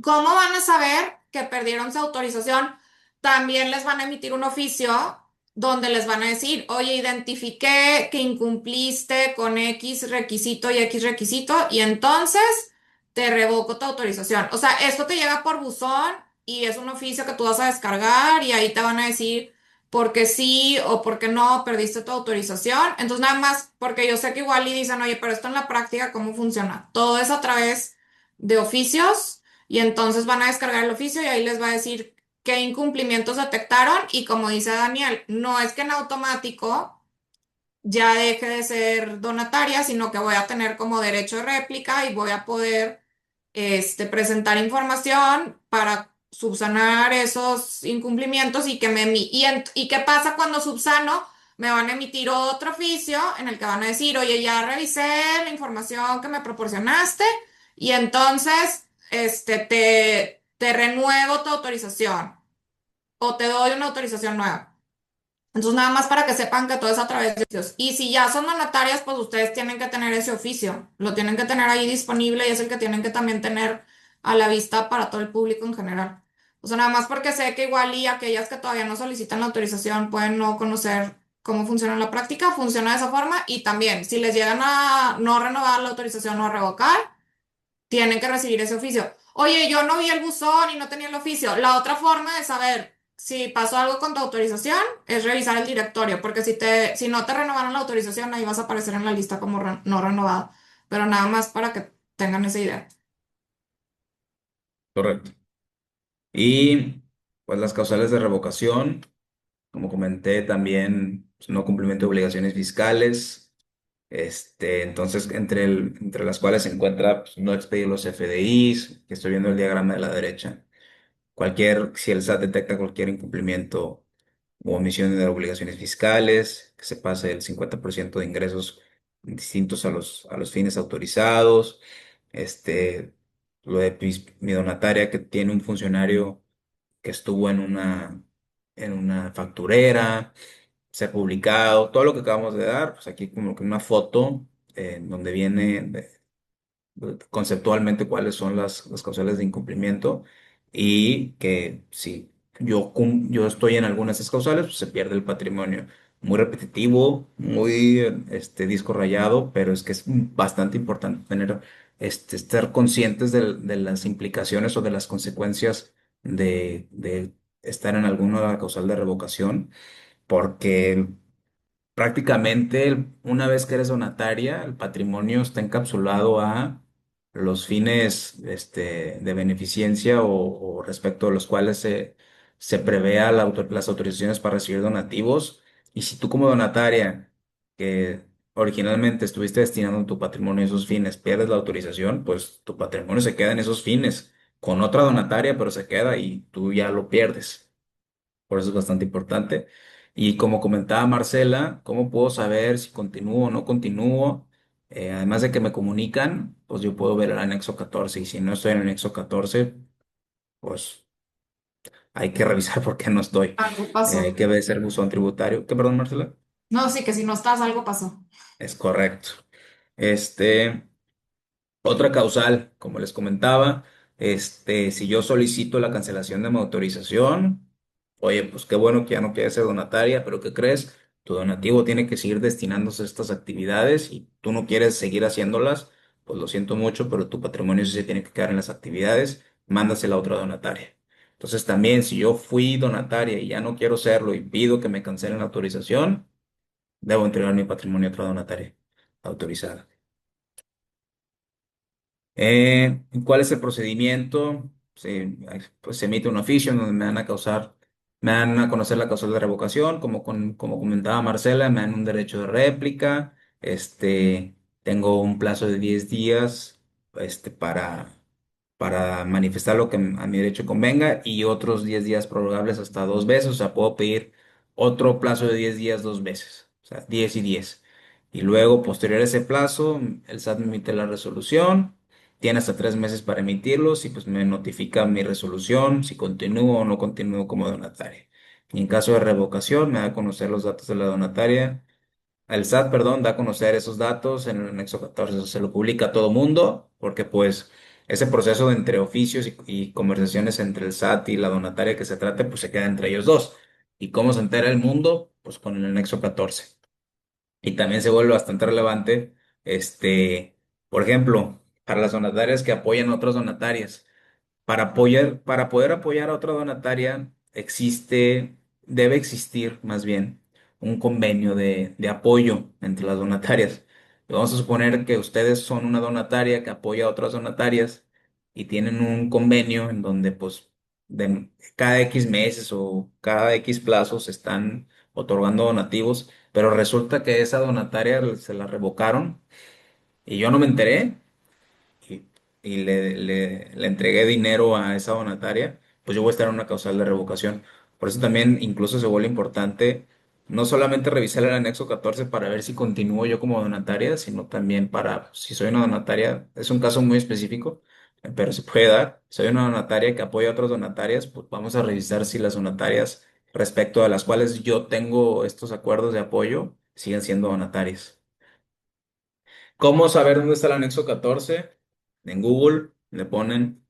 ¿Cómo van a saber que perdieron su autorización? También les van a emitir un oficio donde les van a decir, oye, identifiqué que incumpliste con X requisito y X requisito y entonces te revoco tu autorización. O sea, esto te llega por buzón y es un oficio que tú vas a descargar y ahí te van a decir por qué sí o por qué no perdiste tu autorización. Entonces, nada más, porque yo sé que igual y dicen, oye, pero esto en la práctica, ¿cómo funciona? Todo es a través de oficios y entonces van a descargar el oficio y ahí les va a decir qué incumplimientos detectaron y como dice Daniel, no es que en automático ya deje de ser donataria, sino que voy a tener como derecho de réplica y voy a poder presentar información para subsanar esos incumplimientos y y qué pasa cuando subsano. Me van a emitir otro oficio en el que van a decir, oye, ya revisé la información que me proporcionaste y entonces te renuevo tu autorización o te doy una autorización nueva. Entonces, nada más para que sepan que todo es a través de oficios. Y si ya son donatarias, pues ustedes tienen que tener ese oficio. Lo tienen que tener ahí disponible y es el que tienen que también tener a la vista para todo el público en general. O sea, nada más porque sé que igual y aquellas que todavía no solicitan la autorización pueden no conocer cómo funciona en la práctica, funciona de esa forma. Y también, si les llegan a no renovar la autorización o a revocar, tienen que recibir ese oficio. Oye, yo no vi el buzón y no tenía el oficio. La otra forma de saber si pasó algo con tu autorización es revisar el directorio, porque si no te renovaron la autorización, ahí vas a aparecer en la lista como no renovado. Pero nada más para que tengan esa idea. correcto. Y pues las causales de revocación, como comenté, también pues, no cumplimiento de obligaciones fiscales. Entonces, entre las cuales se encuentra pues, no expedir los FDIs, que estoy viendo el diagrama de la derecha. Si el SAT detecta cualquier incumplimiento u omisión de obligaciones fiscales, que se pase el 50% de ingresos distintos a los fines autorizados, este, lo de mi donataria que tiene un funcionario que estuvo en una facturera, se ha publicado, todo lo que acabamos de dar, pues aquí como que una foto donde viene conceptualmente cuáles son las causales de incumplimiento y que si yo estoy en algunas de esas causales, pues se pierde el patrimonio. Muy repetitivo, muy disco rayado, pero es que es bastante importante estar conscientes de las implicaciones o de las consecuencias de estar en alguna causal de revocación, porque prácticamente una vez que eres donataria, el patrimonio está encapsulado a los fines de beneficencia o respecto a los cuales se prevea las autorizaciones para recibir donativos. Y si tú como donataria, que originalmente estuviste destinando tu patrimonio a esos fines, pierdes la autorización, pues tu patrimonio se queda en esos fines con otra donataria, pero se queda y tú ya lo pierdes. Por eso es bastante importante. Y como comentaba Marcela, ¿cómo puedo saber si continúo o no continúo? Además de que me comunican, pues yo puedo ver el anexo 14 y si no estoy en el anexo 14, pues hay que revisar por qué no estoy. Algo Hay pasó. que ver el buzón tributario. ¿Qué, perdón, Marcela? No, sí, que si no estás, algo pasó. Es correcto. Este, Otra causal, como les comentaba, si yo solicito la cancelación de mi autorización, oye, pues qué bueno que ya no quieres ser donataria, pero ¿qué crees? Tu donativo tiene que seguir destinándose a estas actividades y tú no quieres seguir haciéndolas, pues lo siento mucho, pero tu patrimonio sí se tiene que quedar en las actividades, mándasela a otra donataria. Entonces también, si yo fui donataria y ya no quiero serlo y pido que me cancelen la autorización, debo entregar mi patrimonio a otra donataria autorizada. ¿Cuál es el procedimiento? Pues se emite un oficio en donde me dan a conocer la causal de revocación, como comentaba Marcela, me dan un derecho de réplica, tengo un plazo de 10 días, para manifestar lo que a mi derecho convenga y otros 10 días prorrogables hasta 2 veces, o sea, puedo pedir otro plazo de 10 días 2 veces, o sea, 10 y 10. Y luego, posterior a ese plazo, el SAT me emite la resolución, tiene hasta 3 meses para emitirlos y pues me notifica mi resolución, si continúo o no continúo como donataria. Y en caso de revocación, me da a conocer los datos de la donataria. El SAT, perdón, da a conocer esos datos en el anexo 14, eso se lo publica a todo mundo, porque pues ese proceso de entre oficios y conversaciones entre el SAT y la donataria que se trate, pues se queda entre ellos dos. ¿Y cómo se entera el mundo? Pues con el anexo 14. Y también se vuelve bastante relevante, por ejemplo, para las donatarias que apoyan a otras donatarias. Para poder apoyar a otra donataria, debe existir más bien un convenio de apoyo entre las donatarias. Vamos a suponer que ustedes son una donataria que apoya a otras donatarias y tienen un convenio en donde pues cada X meses o cada X plazos se están otorgando donativos, pero resulta que esa donataria se la revocaron y yo no me enteré y, y le entregué dinero a esa donataria, pues yo voy a estar en una causal de revocación. Por eso también incluso se vuelve importante no solamente revisar el anexo 14 para ver si continúo yo como donataria, sino también para, si soy una donataria, es un caso muy específico, pero se puede dar. Soy una donataria que apoya a otras donatarias, pues vamos a revisar si las donatarias respecto a las cuales yo tengo estos acuerdos de apoyo siguen siendo donatarias. ¿Cómo saber dónde está el anexo 14? En Google le ponen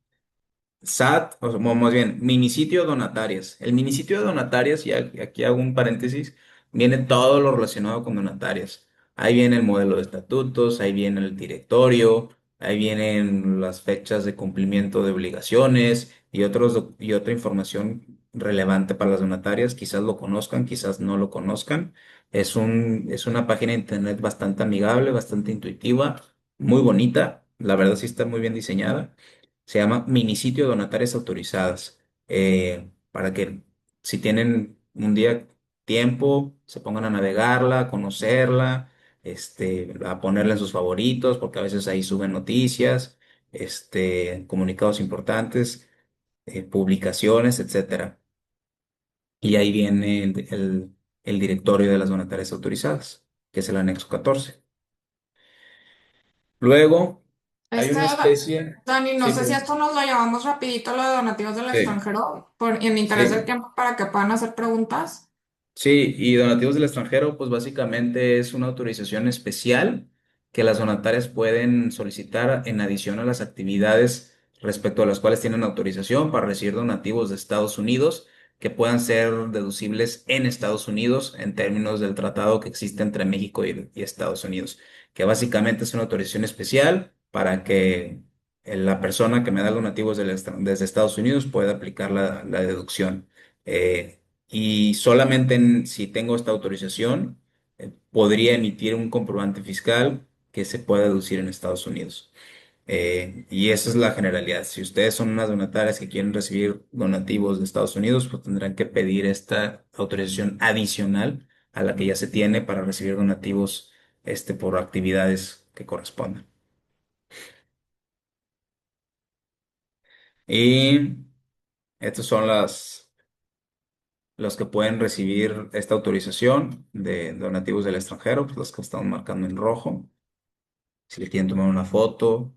SAT, o sea, más bien, minisitio donatarias. El minisitio de donatarias, y aquí hago un paréntesis, viene todo lo relacionado con donatarias. Ahí viene el modelo de estatutos, ahí viene el directorio, ahí vienen las fechas de cumplimiento de obligaciones y otra información relevante para las donatarias. Quizás lo conozcan, quizás no lo conozcan. Es una página de internet bastante amigable, bastante intuitiva, muy bonita. La verdad sí está muy bien diseñada. Se llama Minisitio Donatarias Autorizadas. Para que si tienen un día tiempo, se pongan a navegarla, a conocerla, a ponerla en sus favoritos, porque a veces ahí suben noticias, comunicados importantes, publicaciones, etcétera. Y ahí viene el directorio de las donatarias autorizadas, que es el anexo 14. Luego, hay Este, una especie. Dani, no Sí, sé si perdón. esto nos lo llamamos rapidito, lo de donativos del Sí, extranjero, en interés del sí. tiempo para que puedan hacer preguntas. Sí, y donativos del extranjero, pues básicamente es una autorización especial que las donatarias pueden solicitar en adición a las actividades respecto a las cuales tienen autorización para recibir donativos de Estados Unidos que puedan ser deducibles en Estados Unidos en términos del tratado que existe entre México y Estados Unidos, que básicamente es una autorización especial para que la persona que me da donativos desde Estados Unidos pueda aplicar la deducción. Y solamente si tengo esta autorización, podría emitir un comprobante fiscal que se pueda deducir en Estados Unidos. Y esa es la generalidad. Si ustedes son unas donatarias que quieren recibir donativos de Estados Unidos, pues tendrán que pedir esta autorización adicional a la que ya se tiene para recibir donativos, por actividades que correspondan. Y estos son los que pueden recibir esta autorización de donativos del extranjero, pues los que estamos marcando en rojo. Si le quieren tomar una foto.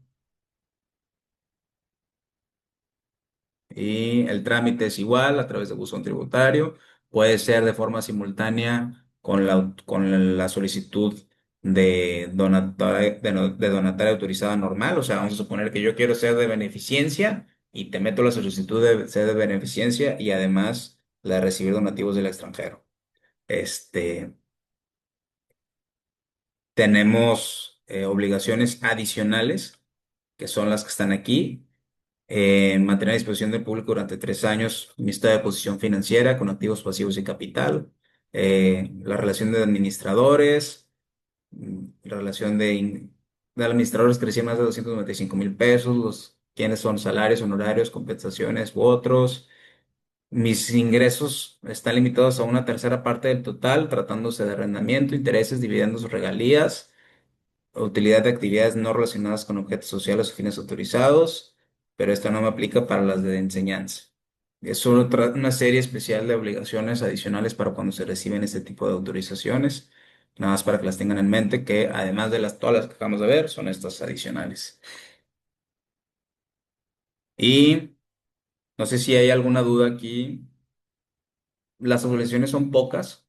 Y el trámite es igual a través de buzón tributario. Puede ser de forma simultánea con la solicitud de donataria autorizada normal. O sea, vamos a suponer que yo quiero ser de beneficencia y te meto la solicitud de ser de beneficencia y además la de recibir donativos del extranjero. Este, tenemos obligaciones adicionales, que son las que están aquí. Mantener a disposición del público durante 3 años mi estado de posición financiera con activos pasivos y capital, la relación de administradores, la relación de administradores que reciben más de 295,000 pesos, quiénes son salarios, honorarios, compensaciones u otros. Mis ingresos están limitados a una tercera parte del total, tratándose de arrendamiento, intereses, dividendos, regalías, utilidad de actividades no relacionadas con objetos sociales o fines autorizados, pero esto no me aplica para las de enseñanza. Es una serie especial de obligaciones adicionales para cuando se reciben este tipo de autorizaciones, nada más para que las tengan en mente, que además de todas las que acabamos de ver, son estas adicionales. Y no sé si hay alguna duda aquí. Las obligaciones son pocas,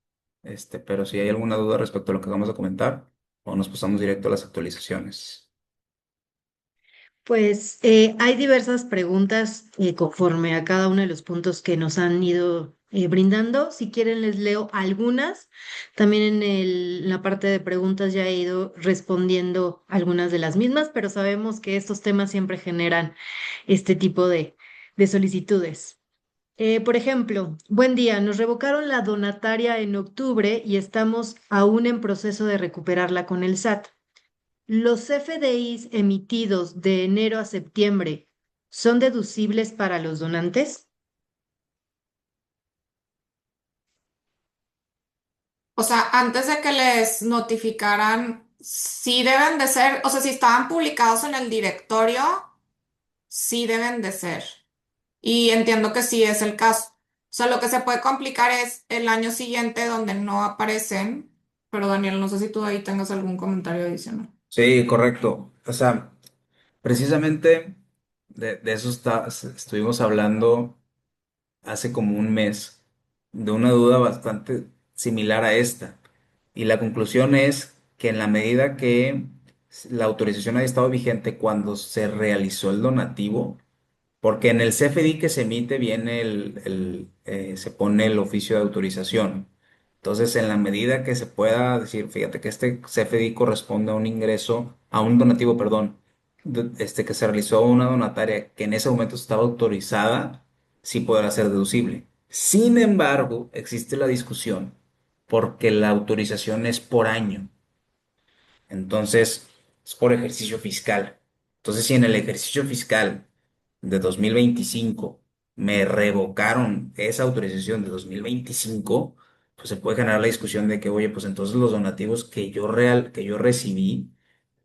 pero si hay alguna duda respecto a lo que vamos a comentar, o nos pasamos directo a las actualizaciones. Pues hay diversas preguntas conforme a cada uno de los puntos que nos han ido brindando. Si quieren, les leo algunas. También en la parte de preguntas ya he ido respondiendo algunas de las mismas, pero sabemos que estos temas siempre generan este tipo de solicitudes. Por ejemplo, buen día, nos revocaron la donataria en octubre y estamos aún en proceso de recuperarla con el SAT. ¿Los FDIs emitidos de enero a septiembre son deducibles para los donantes? O sea, antes de que les notificaran, sí deben de ser, o sea, si estaban publicados en el directorio, sí deben de ser. Y entiendo que sí es el caso. O sea, lo que se puede complicar es el año siguiente donde no aparecen. Pero Daniel, no sé si tú ahí tengas algún comentario adicional. Sí, correcto. O sea, precisamente de eso estuvimos hablando hace como un mes, de una duda bastante similar a esta. Y la conclusión es que en la medida que la autorización haya estado vigente cuando se realizó el donativo, porque en el CFDI que se emite viene se pone el oficio de autorización. Entonces, en la medida que se pueda decir, fíjate que este CFDI corresponde a un ingreso, a un donativo, perdón, que se realizó a una donataria que en ese momento estaba autorizada, sí podrá ser deducible. Sin embargo, existe la discusión porque la autorización es por año. Entonces, es por ejercicio fiscal. Entonces, si en el ejercicio fiscal de 2025 me revocaron esa autorización de 2025, pues se puede generar la discusión de que, oye, pues entonces los donativos que yo recibí,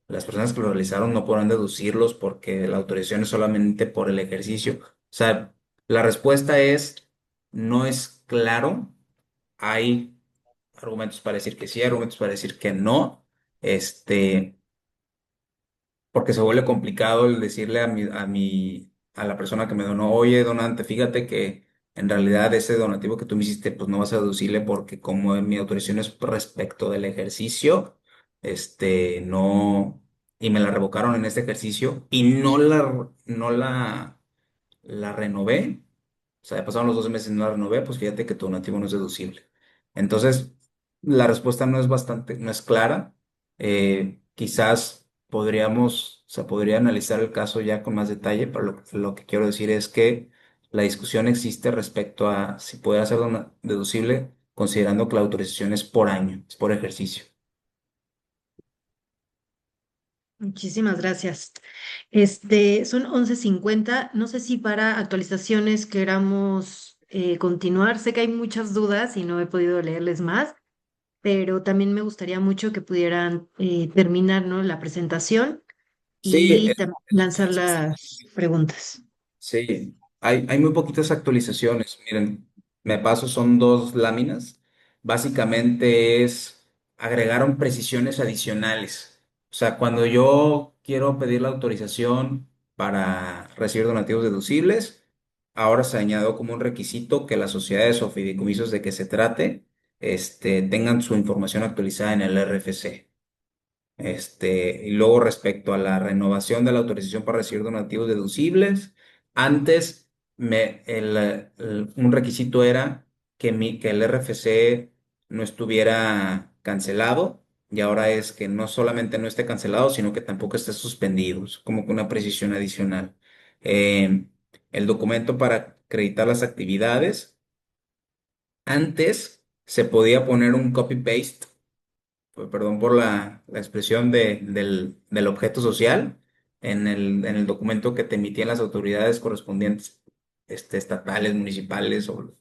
las personas que lo realizaron no podrán deducirlos porque la autorización es solamente por el ejercicio. O sea, la respuesta es, no es claro. Hay argumentos para decir que sí, argumentos para decir que no. Este, porque se vuelve complicado el decirle a la persona que me donó, oye, donante, fíjate que en realidad ese donativo que tú me hiciste, pues no vas a deducirle porque como mi autorización es respecto del ejercicio, no, y me la revocaron en este ejercicio y no la renové. O sea, ya pasaron los 12 meses y no la renové, pues fíjate que tu donativo no es deducible. Entonces, la respuesta no es clara. Quizás se podría analizar el caso ya con más detalle, pero lo que quiero decir es que la discusión existe respecto a si puede ser deducible, considerando que la autorización es por año, es por ejercicio. Muchísimas gracias. Son 11:50. No sé si para actualizaciones queramos continuar. Sé que hay muchas dudas y no he podido leerles más, pero también me gustaría mucho que pudieran terminar, ¿no?, la presentación Sí, y lanzar las preguntas. sí, hay muy poquitas actualizaciones. Miren, me paso, son dos láminas. Básicamente es agregaron precisiones adicionales. O sea, cuando yo quiero pedir la autorización para recibir donativos deducibles, ahora se añadió como un requisito que las sociedades o fideicomisos de que se trate, tengan su información actualizada en el RFC. Y luego respecto a la renovación de la autorización para recibir donativos deducibles, antes un requisito era que el RFC no estuviera cancelado y ahora es que no solamente no esté cancelado, sino que tampoco esté suspendido. Es como que una precisión adicional. Eh, el documento para acreditar las actividades, antes se podía poner un copy-paste, perdón por la expresión del objeto social en el documento que te emitían las autoridades correspondientes, estatales, municipales o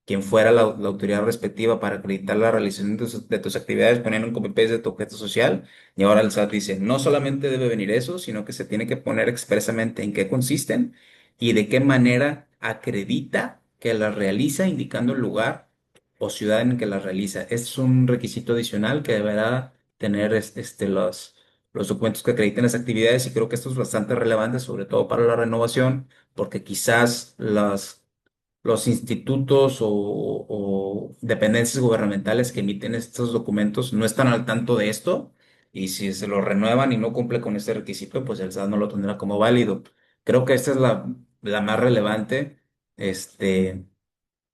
quien fuera la autoridad respectiva para acreditar la realización de tus actividades, ponían un copy-paste de tu objeto social y ahora el SAT dice, no solamente debe venir eso, sino que se tiene que poner expresamente en qué consisten y de qué manera acredita que las realiza, indicando el lugar o ciudad en que las realiza. Es un requisito adicional que deberá tener los documentos que acrediten las actividades y creo que esto es bastante relevante, sobre todo para la renovación, porque quizás los institutos o dependencias gubernamentales que emiten estos documentos no están al tanto de esto y si se lo renuevan y no cumple con este requisito, pues el SAT no lo tendrá como válido. Creo que esta es la más relevante. Este,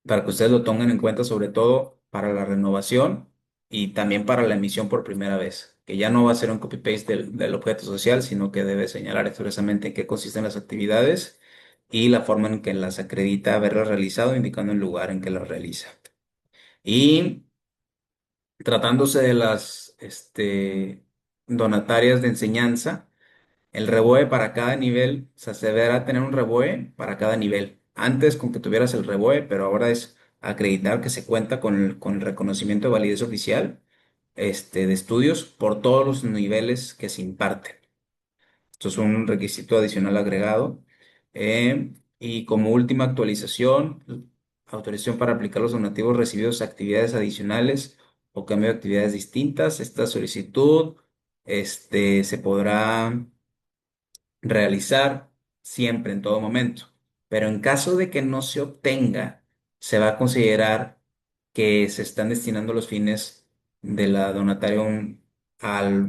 para que ustedes lo tengan en cuenta, sobre todo para la renovación y también para la emisión por primera vez, que ya no va a ser un copy-paste del objeto social, sino que debe señalar expresamente en qué consisten las actividades y la forma en que las acredita haberlas realizado, indicando el lugar en que las realiza. Y tratándose de las donatarias de enseñanza, el REBOE para cada nivel, o sea, se deberá tener un REBOE para cada nivel. Antes con que tuvieras el REBOE, pero ahora es acreditar que se cuenta con el reconocimiento de validez oficial, de estudios por todos los niveles que se imparten. Esto es un requisito adicional agregado. Y como última actualización, autorización para aplicar los donativos recibidos a actividades adicionales o cambio de actividades distintas. Esta solicitud, se podrá realizar siempre, en todo momento. Pero en caso de que no se obtenga, se va a considerar que se están destinando los fines de la donatarium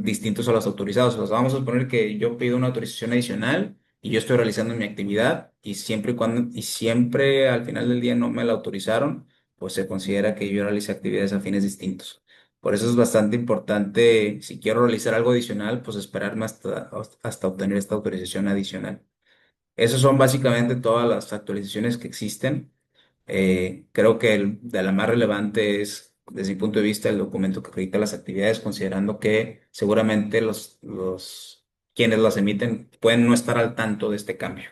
distintos a los autorizados. O sea, vamos a suponer que yo pido una autorización adicional y yo estoy realizando mi actividad y siempre al final del día no me la autorizaron, pues se considera que yo realicé actividades a fines distintos. Por eso es bastante importante, si quiero realizar algo adicional, pues esperarme hasta obtener esta autorización adicional. Esas son básicamente todas las actualizaciones que existen. Creo que de la más relevante es, desde mi punto de vista, el documento que acredita las actividades, considerando que seguramente los quienes las emiten pueden no estar al tanto de este cambio.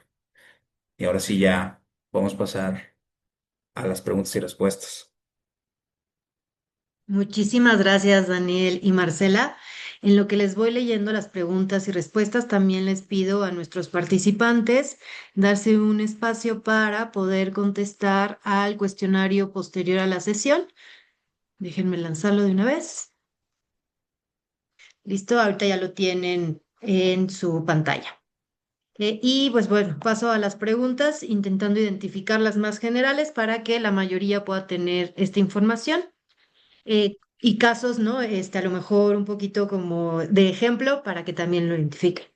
Y ahora sí ya vamos a pasar a las preguntas y respuestas. Muchísimas gracias, Daniel y Marcela. En lo que les voy leyendo las preguntas y respuestas, también les pido a nuestros participantes darse un espacio para poder contestar al cuestionario posterior a la sesión. Déjenme lanzarlo de una vez. Listo, ahorita ya lo tienen en su pantalla. Y pues bueno, paso a las preguntas, intentando identificar las más generales para que la mayoría pueda tener esta información. Y casos, ¿no? A lo mejor un poquito como de ejemplo para que también lo identifiquen.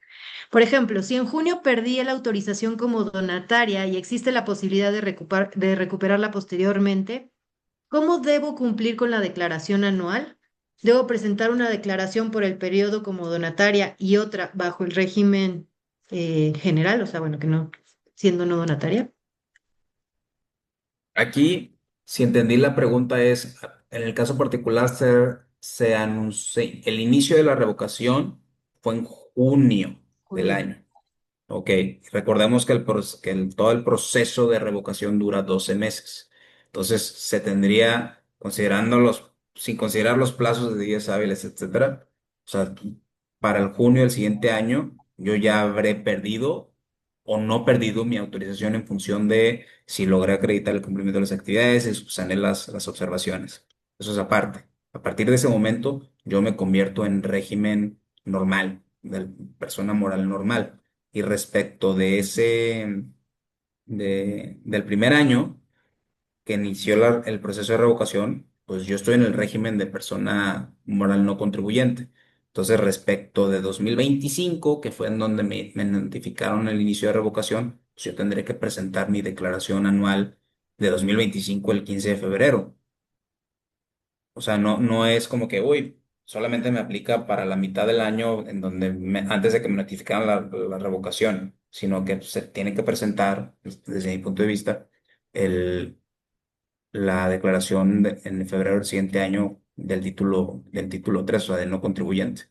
Por ejemplo, si en junio perdí la autorización como donataria y existe la posibilidad de recuperarla posteriormente, ¿cómo debo cumplir con la declaración anual? ¿Debo presentar una declaración por el periodo como donataria y otra bajo el régimen general? O sea, bueno, que no, siendo no donataria. Aquí, si entendí la pregunta es, en el caso particular se anunció, el inicio de la revocación fue en junio del junio. año. Ok, recordemos que, todo el proceso de revocación dura 12 meses. Entonces, se tendría, sin considerar los plazos de días hábiles, etcétera, o sea, para el junio del siguiente año, yo ya habré perdido o no perdido mi autorización en función de si logré acreditar el cumplimiento de las actividades y subsané las observaciones. Eso es aparte. A partir de ese momento, yo me convierto en régimen normal, de persona moral normal. Y respecto del primer año que inició el proceso de revocación, pues yo estoy en el régimen de persona moral no contribuyente. Entonces, respecto de 2025, que fue en donde me notificaron el inicio de revocación, pues yo tendré que presentar mi declaración anual de 2025 el 15 de febrero. O sea, no es como que, uy, solamente me aplica para la mitad del año en donde antes de que me notificaran la revocación, sino que se tiene que presentar, desde mi punto de vista, el, la declaración en febrero del siguiente año del título 3, o sea, del no contribuyente.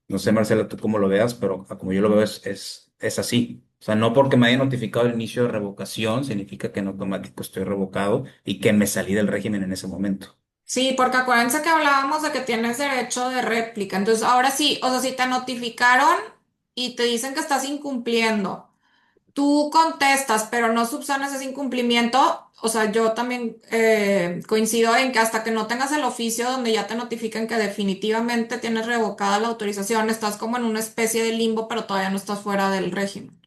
No sé, Marcela, tú cómo lo veas, pero como yo lo veo es así. O sea, no porque me haya notificado el inicio de revocación, significa que en automático estoy revocado y que me salí del régimen en ese momento. Sí, porque acuérdense que hablábamos de que tienes derecho de réplica. Entonces, ahora sí, o sea, si te notificaron y te dicen que estás incumpliendo, tú contestas, pero no subsanas ese incumplimiento. O sea, yo también coincido en que hasta que no tengas el oficio donde ya te notifican que definitivamente tienes revocada la autorización, estás como en una especie de limbo, pero todavía no estás fuera del régimen.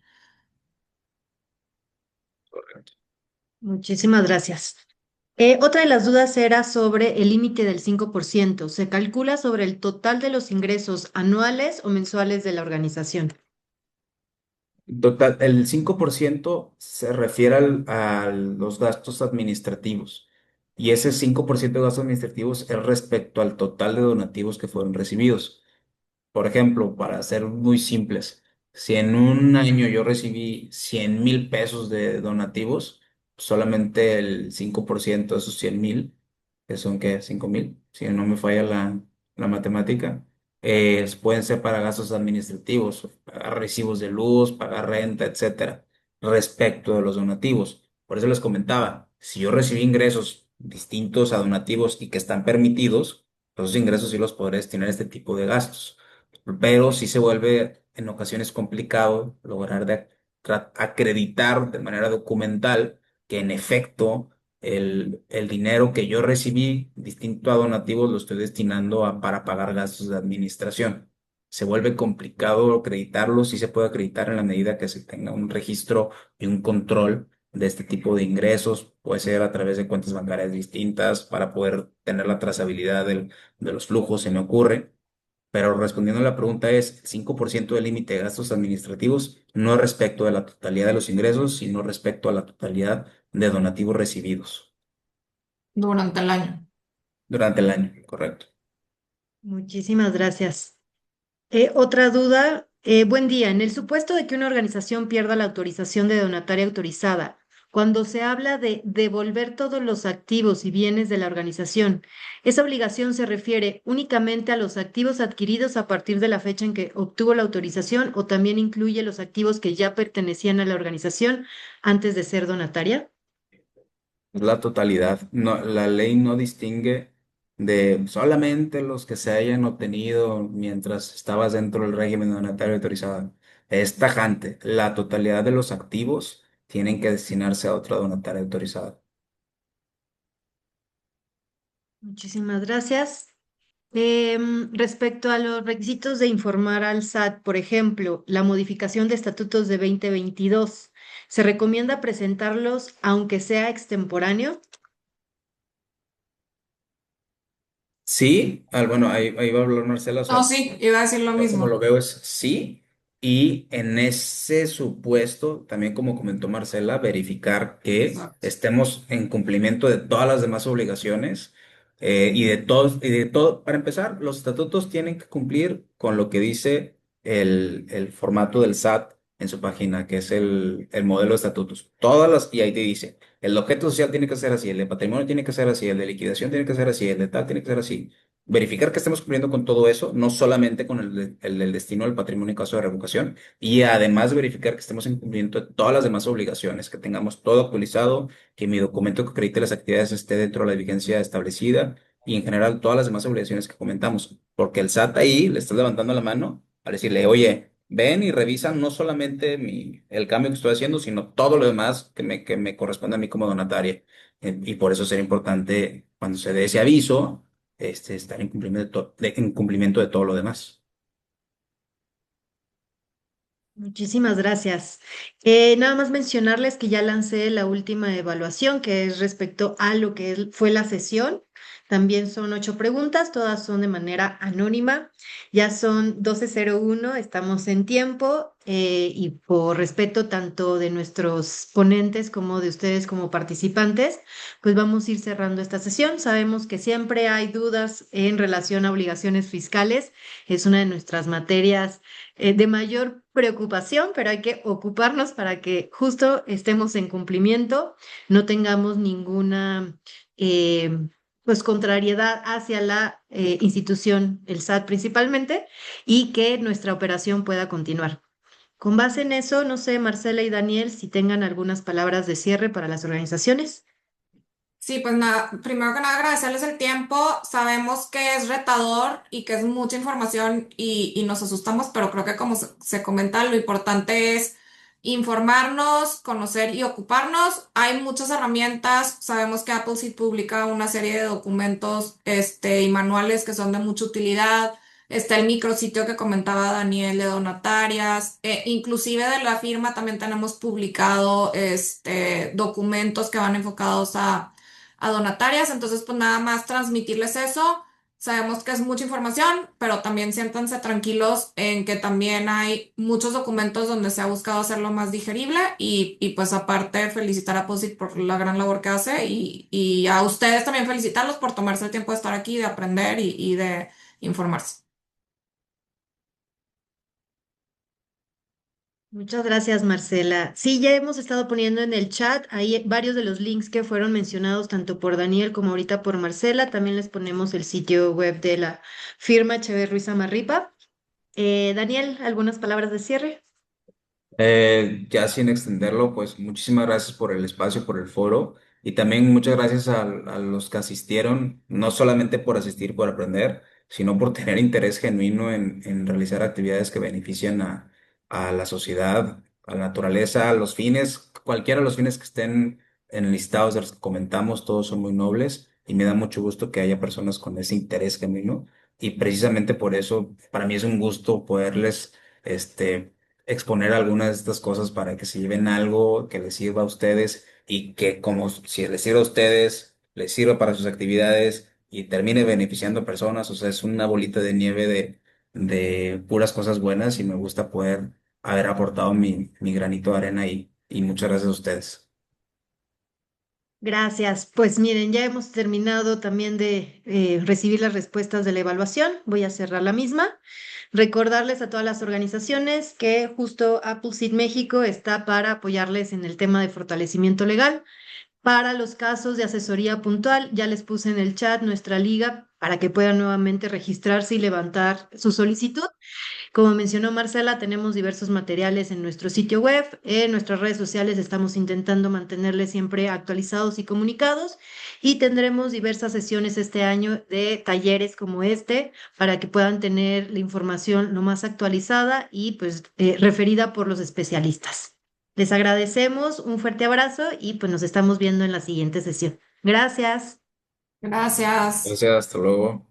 Muchísimas gracias. Otra de las dudas era sobre el límite del 5%. ¿Se calcula sobre el total de los ingresos anuales o mensuales de la organización? Total, el 5% se refiere a los gastos administrativos y ese 5% de gastos administrativos es respecto al total de donativos que fueron recibidos. Por ejemplo, para ser muy simples, si en un año yo recibí 100,000 pesos de donativos, solamente el 5% de esos 100,000, que son ¿qué? 5,000, si no me falla la matemática, pueden ser para gastos administrativos, pagar recibos de luz, pagar renta, etcétera, respecto de los donativos. Por eso les comentaba, si yo recibí ingresos distintos a donativos y que están permitidos, esos ingresos sí los podré destinar a este tipo de gastos, pero sí se vuelve en ocasiones complicado lograr acreditar de manera documental que en efecto el dinero que yo recibí, distinto a donativos, lo estoy destinando para pagar gastos de administración. Se vuelve complicado acreditarlo, sí se puede acreditar en la medida que se tenga un registro y un control de este tipo de ingresos, puede ser a través de cuentas bancarias distintas para poder tener la trazabilidad de los flujos, se me ocurre. Pero respondiendo a la pregunta es 5% del límite de gastos administrativos, no respecto de la totalidad de los ingresos, sino respecto a la totalidad de donativos recibidos Durante el año. durante el año, correcto. Muchísimas gracias. Otra duda. Buen día. En el supuesto de que una organización pierda la autorización de donataria autorizada, cuando se habla de devolver todos los activos y bienes de la organización, ¿esa obligación se refiere únicamente a los activos adquiridos a partir de la fecha en que obtuvo la autorización o también incluye los activos que ya pertenecían a la organización antes de ser donataria? Es la totalidad. No, la ley no distingue de solamente los que se hayan obtenido mientras estabas dentro del régimen donatario autorizado. Es tajante. La totalidad de los activos tienen que destinarse a otra donataria autorizada. Muchísimas gracias. Respecto a los requisitos de informar al SAT, por ejemplo, la modificación de estatutos de 2022, ¿se recomienda presentarlos aunque sea extemporáneo? Sí, bueno, ahí va a hablar Marcela, o No, sea, sí, iba a decir lo yo como lo mismo. veo es sí, y en ese supuesto, también como comentó Marcela, verificar que Exacto. estemos en cumplimiento de todas las demás obligaciones y de todo, para empezar, los estatutos tienen que cumplir con lo que dice el formato del SAT en su página, que es el modelo de estatutos. Y ahí te dice, el objeto social tiene que ser así, el de patrimonio tiene que ser así, el de liquidación tiene que ser así, el de tal tiene que ser así. verificar que estemos cumpliendo con todo eso, no solamente con el del destino del patrimonio en caso de revocación, y además verificar que estemos en cumplimiento de todas las demás obligaciones, que tengamos todo actualizado, que mi documento que acredite las actividades esté dentro de la vigencia establecida y en general todas las demás obligaciones que comentamos, porque el SAT ahí le está levantando la mano a decirle, oye, ven y revisan no solamente el cambio que estoy haciendo, sino todo lo demás que me corresponde a mí como donataria. Y por eso será importante cuando se dé ese aviso estar en cumplimiento de todo lo demás. Muchísimas gracias. Nada más mencionarles que ya lancé la última evaluación, que es respecto a lo que fue la sesión. También son 8 preguntas, todas son de manera anónima. Ya son 12:01, estamos en tiempo y por respeto tanto de nuestros ponentes como de ustedes como participantes, pues vamos a ir cerrando esta sesión. Sabemos que siempre hay dudas en relación a obligaciones fiscales. Es una de nuestras materias de mayor preocupación, pero hay que ocuparnos para que justo estemos en cumplimiento, no tengamos ninguna eh, pues contrariedad hacia la institución, el SAT principalmente, y que nuestra operación pueda continuar. Con base en eso, no sé, Marcela y Daniel, si tengan algunas palabras de cierre para las organizaciones. Sí, pues nada, primero que nada agradecerles el tiempo. Sabemos que es retador y que es mucha información y nos asustamos, pero creo que como se comenta, lo importante es informarnos, conocer y ocuparnos. Hay muchas herramientas. Sabemos que Appleseed publica una serie de documentos, y manuales que son de mucha utilidad. Está el micrositio que comentaba Daniel de donatarias. Inclusive de la firma también tenemos publicado, documentos que van enfocados a donatarias, entonces pues nada más transmitirles eso. Sabemos que es mucha información, pero también siéntanse tranquilos en que también hay muchos documentos donde se ha buscado hacerlo más digerible y pues aparte felicitar a POSIT por la gran labor que hace y a ustedes también felicitarlos por tomarse el tiempo de estar aquí, de aprender y de informarse. Muchas gracias, Marcela. Sí, ya hemos estado poniendo en el chat ahí varios de los links que fueron mencionados tanto por Daniel como ahorita por Marcela. También les ponemos el sitio web de la firma Echever Ruiz Amarripa. Daniel, ¿algunas palabras de cierre? Ya sin extenderlo, pues muchísimas gracias por el espacio, por el foro y también muchas gracias a los que asistieron, no solamente por asistir, por aprender, sino por tener interés genuino en realizar actividades que benefician a la sociedad, a la naturaleza, a los fines, cualquiera de los fines que estén enlistados de los que comentamos, todos son muy nobles y me da mucho gusto que haya personas con ese interés genuino y precisamente por eso para mí es un gusto poderles exponer algunas de estas cosas para que se lleven algo que les sirva a ustedes y que como si les sirve a ustedes, les sirva para sus actividades y termine beneficiando a personas. O sea, es una bolita de nieve de puras cosas buenas y me gusta poder haber aportado mi granito de arena ahí. Y muchas gracias a ustedes. Gracias. Pues miren, ya hemos terminado también de recibir las respuestas de la evaluación. Voy a cerrar la misma. Recordarles a todas las organizaciones que justo Appleseed México está para apoyarles en el tema de fortalecimiento legal. Para los casos de asesoría puntual, ya les puse en el chat nuestra liga para que puedan nuevamente registrarse y levantar su solicitud. Como mencionó Marcela, tenemos diversos materiales en nuestro sitio web, en nuestras redes sociales estamos intentando mantenerles siempre actualizados y comunicados y tendremos diversas sesiones este año de talleres como este para que puedan tener la información lo más actualizada y pues referida por los especialistas. Les agradecemos, un fuerte abrazo y pues nos estamos viendo en la siguiente sesión. Gracias. Gracias. Gracias, hasta luego.